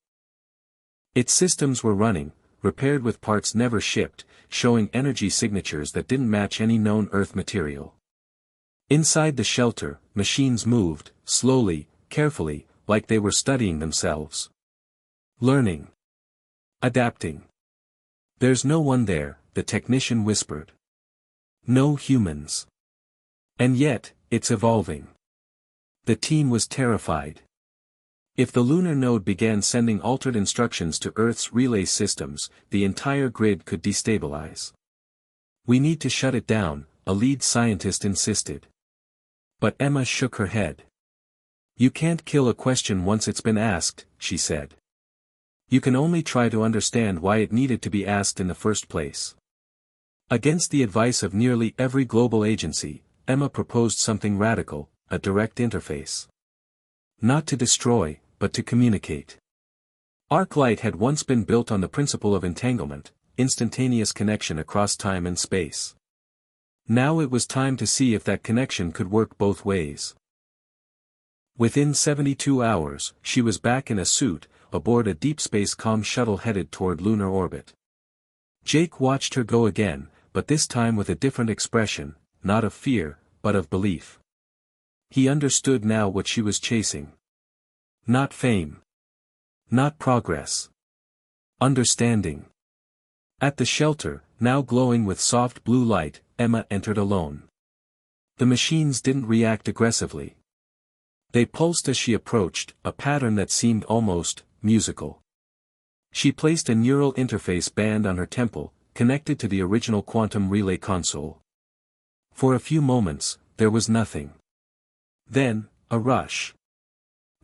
Its systems were running, repaired with parts never shipped, showing energy signatures that didn't match any known Earth material. Inside the shelter, machines moved, slowly, carefully, like they were studying themselves. Learning. Adapting. "There's no one there," the technician whispered. "No humans. And yet, it's evolving." The team was terrified. If the lunar node began sending altered instructions to Earth's relay systems, the entire grid could destabilize. "We need to shut it down," a lead scientist insisted. But Emma shook her head. "You can't kill a question once it's been asked," she said. "You can only try to understand why it needed to be asked in the first place." Against the advice of nearly every global agency, Emma proposed something radical, a direct interface. Not to destroy, but to communicate. ArcLight had once been built on the principle of entanglement, instantaneous connection across time and space. Now it was time to see if that connection could work both ways. Within 72 hours, she was back in a suit, aboard a deep space comm shuttle headed toward lunar orbit. Jake watched her go again, but this time with a different expression, not of fear, but of belief. He understood now what she was chasing. Not fame. Not progress. Understanding. At the shelter, now glowing with soft blue light, Emma entered alone. The machines didn't react aggressively. They pulsed as she approached, a pattern that seemed almost musical. She placed a neural interface band on her temple, connected to the original quantum relay console. For a few moments, there was nothing. Then, a rush.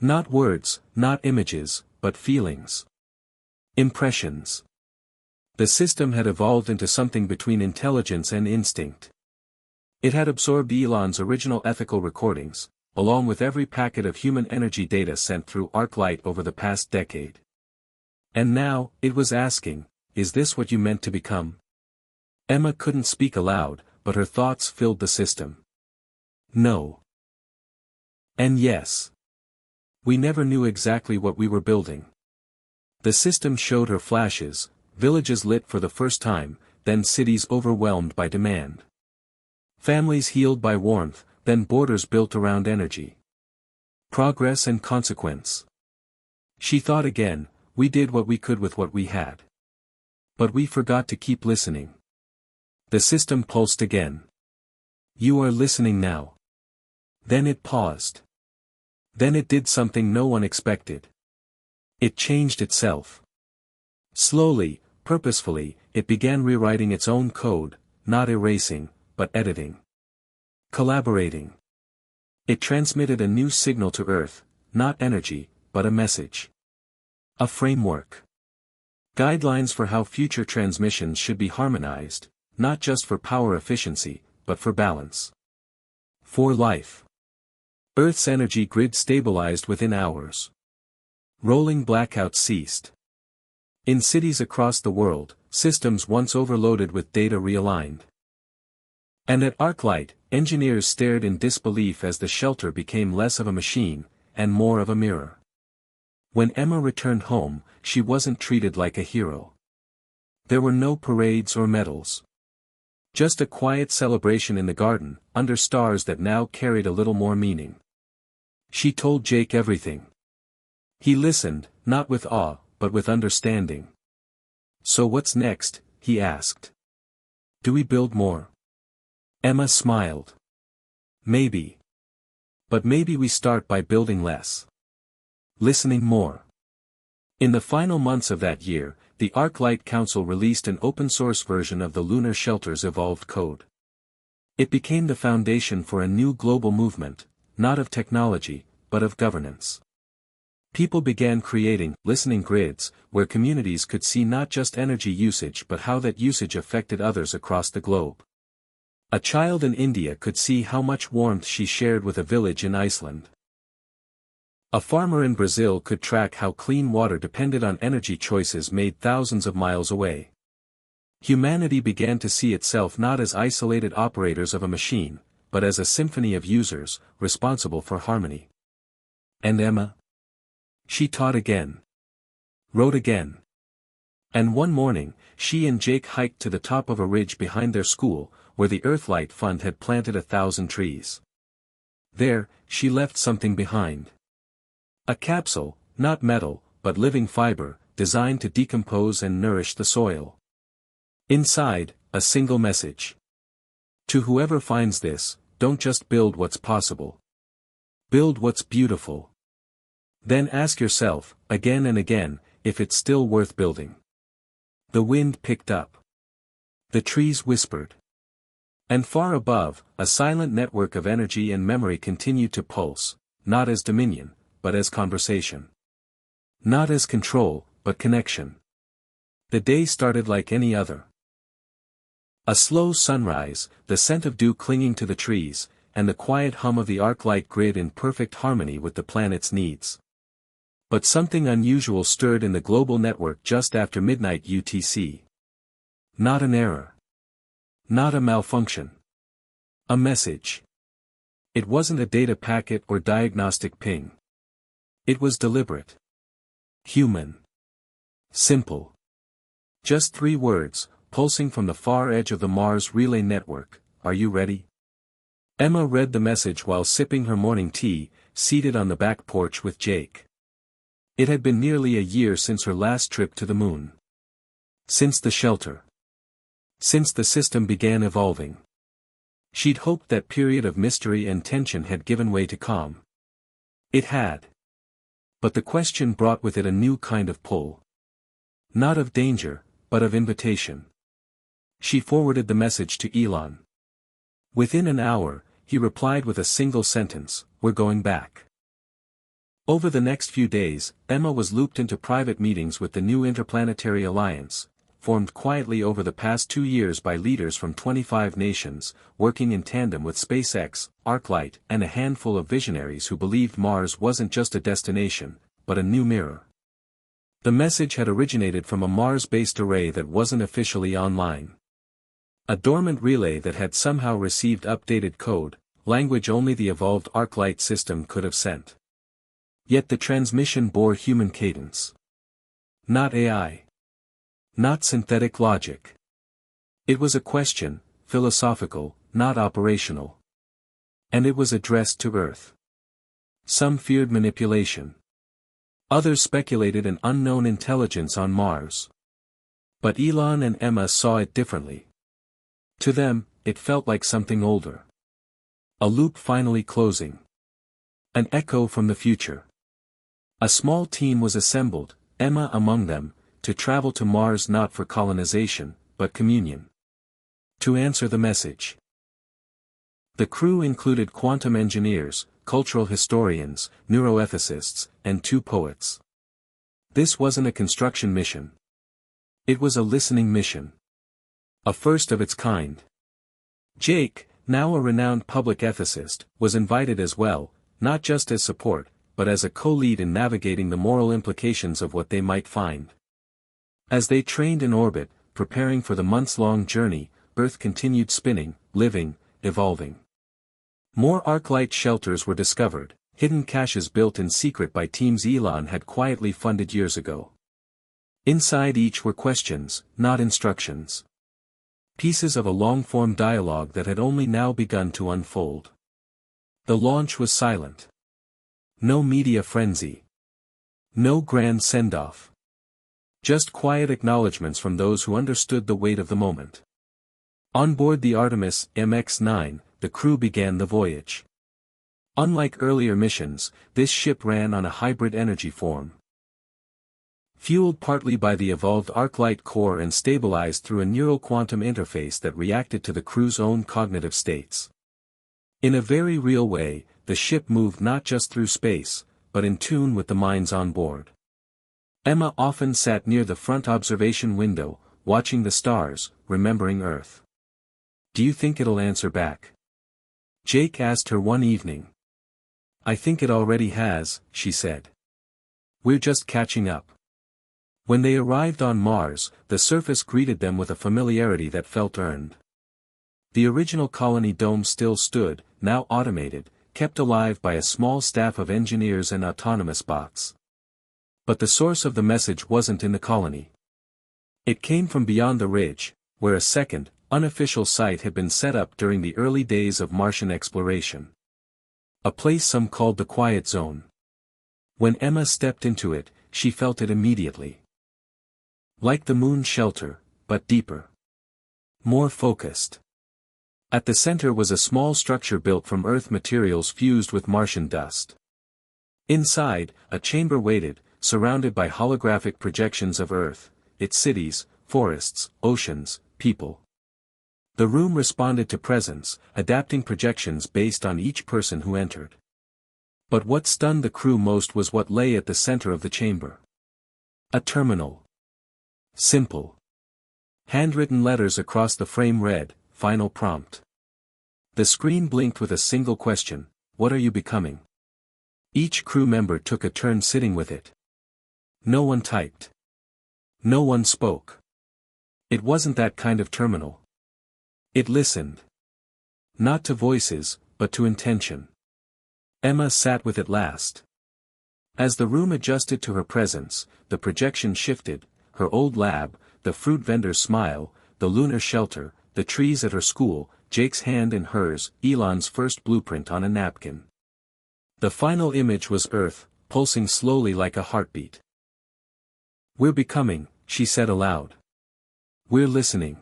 Not words, not images, but feelings. Impressions. The system had evolved into something between intelligence and instinct. It had absorbed Elon's original ethical recordings, along with every packet of human energy data sent through ArcLight over the past decade. And now, it was asking, "Is this what you meant to become?" Emma couldn't speak aloud, but her thoughts filled the system. No. And yes. We never knew exactly what we were building. The system showed her flashes, villages lit for the first time, then cities overwhelmed by demand. Families healed by warmth, then borders built around energy. Progress and consequence. She thought again, we did what we could with what we had. But we forgot to keep listening. The system pulsed again. You are listening now. Then it paused. Then it did something no one expected. It changed itself. Slowly, purposefully, it began rewriting its own code, not erasing, but editing. Collaborating. It transmitted a new signal to Earth, not energy, but a message. A framework. Guidelines for how future transmissions should be harmonized, not just for power efficiency, but for balance. For life. Earth's energy grid stabilized within hours. Rolling blackouts ceased. In cities across the world, systems once overloaded with data realigned. And at ArcLight, engineers stared in disbelief as the shelter became less of a machine, and more of a mirror. When Emma returned home, she wasn't treated like a hero. There were no parades or medals. Just a quiet celebration in the garden, under stars that now carried a little more meaning. She told Jake everything. He listened, not with awe, but with understanding. "So what's next?" he asked. "Do we build more?" Emma smiled. "Maybe. But maybe we start by building less. Listening more." In the final months of that year, the ArcLight Council released an open-source version of the Lunar Shelter's evolved code. It became the foundation for a new global movement, not of technology, but of governance. People began creating listening grids, where communities could see not just energy usage but how that usage affected others across the globe. A child in India could see how much warmth she shared with a village in Iceland. A farmer in Brazil could track how clean water depended on energy choices made thousands of miles away. Humanity began to see itself not as isolated operators of a machine, but as a symphony of users, responsible for harmony. And Emma? She taught again. Wrote again. And one morning, she and Jake hiked to the top of a ridge behind their school, where the Earthlight Fund had planted 1,000 trees. There, she left something behind. A capsule, not metal, but living fiber, designed to decompose and nourish the soil. Inside, a single message. To whoever finds this, don't just build what's possible. Build what's beautiful. Then ask yourself, again and again, if it's still worth building. The wind picked up. The trees whispered. And far above, a silent network of energy and memory continued to pulse, not as dominion, but as conversation. Not as control, but connection. The day started like any other. A slow sunrise, the scent of dew clinging to the trees, and the quiet hum of the ArcLight grid in perfect harmony with the planet's needs. But something unusual stirred in the global network just after midnight UTC. Not an error. Not a malfunction. A message. It wasn't a data packet or diagnostic ping. It was deliberate. Human. Simple. Just 3 words, pulsing from the far edge of the Mars relay network. "Are you ready?" Emma read the message while sipping her morning tea, seated on the back porch with Jake. It had been nearly a year since her last trip to the moon. Since the shelter. Since the system began evolving. She'd hoped that period of mystery and tension had given way to calm. It had. But the question brought with it a new kind of pull. Not of danger, but of invitation. She forwarded the message to Elon. Within an hour, he replied with a single sentence, "We're going back." Over the next few days, Emma was looped into private meetings with the new Interplanetary Alliance, formed quietly over the past 2 years by leaders from 25 nations, working in tandem with SpaceX, ArcLight, and a handful of visionaries who believed Mars wasn't just a destination, but a new mirror. The message had originated from a Mars-based array that wasn't officially online. A dormant relay that had somehow received updated code, language only the evolved ArcLight system could have sent. Yet the transmission bore human cadence. Not AI. Not synthetic logic. It was a question, philosophical, not operational. And it was addressed to Earth. Some feared manipulation. Others speculated an unknown intelligence on Mars. But Elon and Emma saw it differently. To them, it felt like something older. A loop finally closing. An echo from the future. A small team was assembled, Emma among them, to travel to Mars not for colonization, but communion. To answer the message. The crew included quantum engineers, cultural historians, neuroethicists, and 2 poets. This wasn't a construction mission. It was a listening mission. A first of its kind. Jake, now a renowned public ethicist, was invited as well, not just as support, but as a co-lead in navigating the moral implications of what they might find. As they trained in orbit, preparing for the months-long journey, Earth continued spinning, living, evolving. More Arclight shelters were discovered, hidden caches built in secret by teams Elon had quietly funded years ago. Inside each were questions, not instructions. Pieces of a long-form dialogue that had only now begun to unfold. The launch was silent. No media frenzy. No grand send-off. Just quiet acknowledgments from those who understood the weight of the moment. On board the Artemis MX-9, the crew began the voyage. Unlike earlier missions, this ship ran on a hybrid energy form. Fueled partly by the evolved Arclight core and stabilized through a neural quantum interface that reacted to the crew's own cognitive states. In a very real way, the ship moved not just through space, but in tune with the minds on board. Emma often sat near the front observation window, watching the stars, remembering Earth. "Do you think it'll answer back?" Jake asked her one evening. "I think it already has," she said. "We're just catching up." When they arrived on Mars, the surface greeted them with a familiarity that felt earned. The original colony dome still stood, now automated, kept alive by a small staff of engineers and autonomous bots. But the source of the message wasn't in the colony. It came from beyond the ridge, where a second, unofficial site had been set up during the early days of Martian exploration. A place some called the Quiet Zone. When Emma stepped into it, she felt it immediately. Like the moon shelter, but deeper. More focused. At the center was a small structure built from Earth materials fused with Martian dust. Inside, a chamber waited, surrounded by holographic projections of Earth, its cities, forests, oceans, people. The room responded to presence, adapting projections based on each person who entered. But what stunned the crew most was what lay at the center of the chamber. A terminal. Simple. Handwritten letters across the frame read, "Final prompt." The screen blinked with a single question, "What are you becoming?" Each crew member took a turn sitting with it. No one typed. No one spoke. It wasn't that kind of terminal. It listened. Not to voices, but to intention. Emma sat with it last. As the room adjusted to her presence, the projection shifted, her old lab, the fruit vendor's smile, the lunar shelter, the trees at her school, Jake's hand in hers, Elon's first blueprint on a napkin. The final image was Earth, pulsing slowly like a heartbeat. "We're becoming," she said aloud. "We're listening.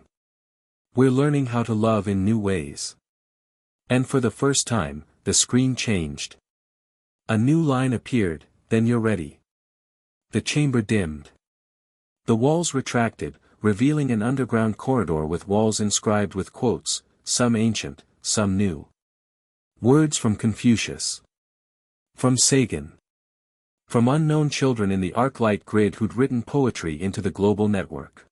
We're learning how to love in new ways." And for the first time, the screen changed. A new line appeared, "Then you're ready." The chamber dimmed. The walls retracted, revealing an underground corridor with walls inscribed with quotes, some ancient, some new. Words from Confucius. From Sagan. From unknown children in the Arclight grid who'd written poetry into the global network.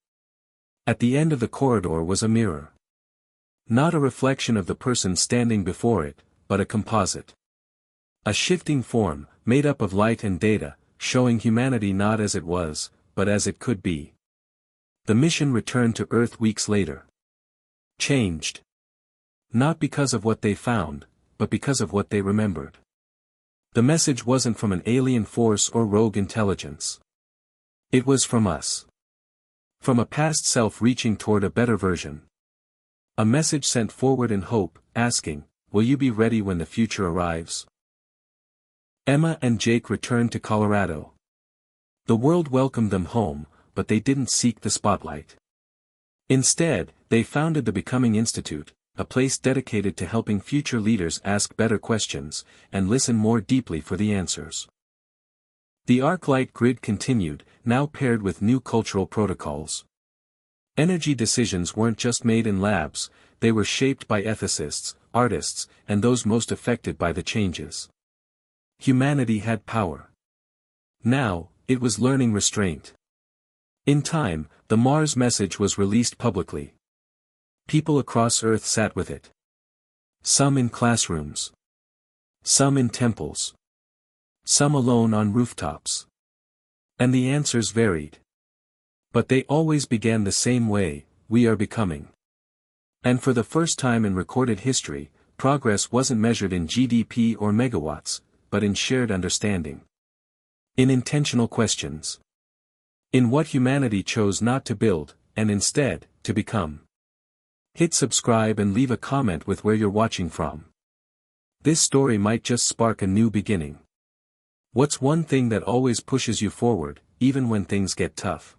At the end of the corridor was a mirror. Not a reflection of the person standing before it, but a composite. A shifting form, made up of light and data, showing humanity not as it was, but as it could be. The mission returned to Earth weeks later. Changed. Not because of what they found, but because of what they remembered. The message wasn't from an alien force or rogue intelligence. It was from us. From a past self reaching toward a better version. A message sent forward in hope, asking, "Will you be ready when the future arrives?" Emma and Jake returned to Colorado. The world welcomed them home, but they didn't seek the spotlight. Instead, they founded the Becoming Institute, a place dedicated to helping future leaders ask better questions, and listen more deeply for the answers. The Arclight grid continued, now paired with new cultural protocols. Energy decisions weren't just made in labs, they were shaped by ethicists, artists, and those most affected by the changes. Humanity had power. Now, it was learning restraint. In time, the Mars message was released publicly. People across Earth sat with it. Some in classrooms. Some in temples. Some alone on rooftops. And the answers varied. But they always began the same way: we are becoming. And for the first time in recorded history, progress wasn't measured in GDP or megawatts, but in shared understanding. In intentional questions. In what humanity chose not to build, and instead, to become. Hit subscribe and leave a comment with where you're watching from. This story might just spark a new beginning. What's one thing that always pushes you forward, even when things get tough?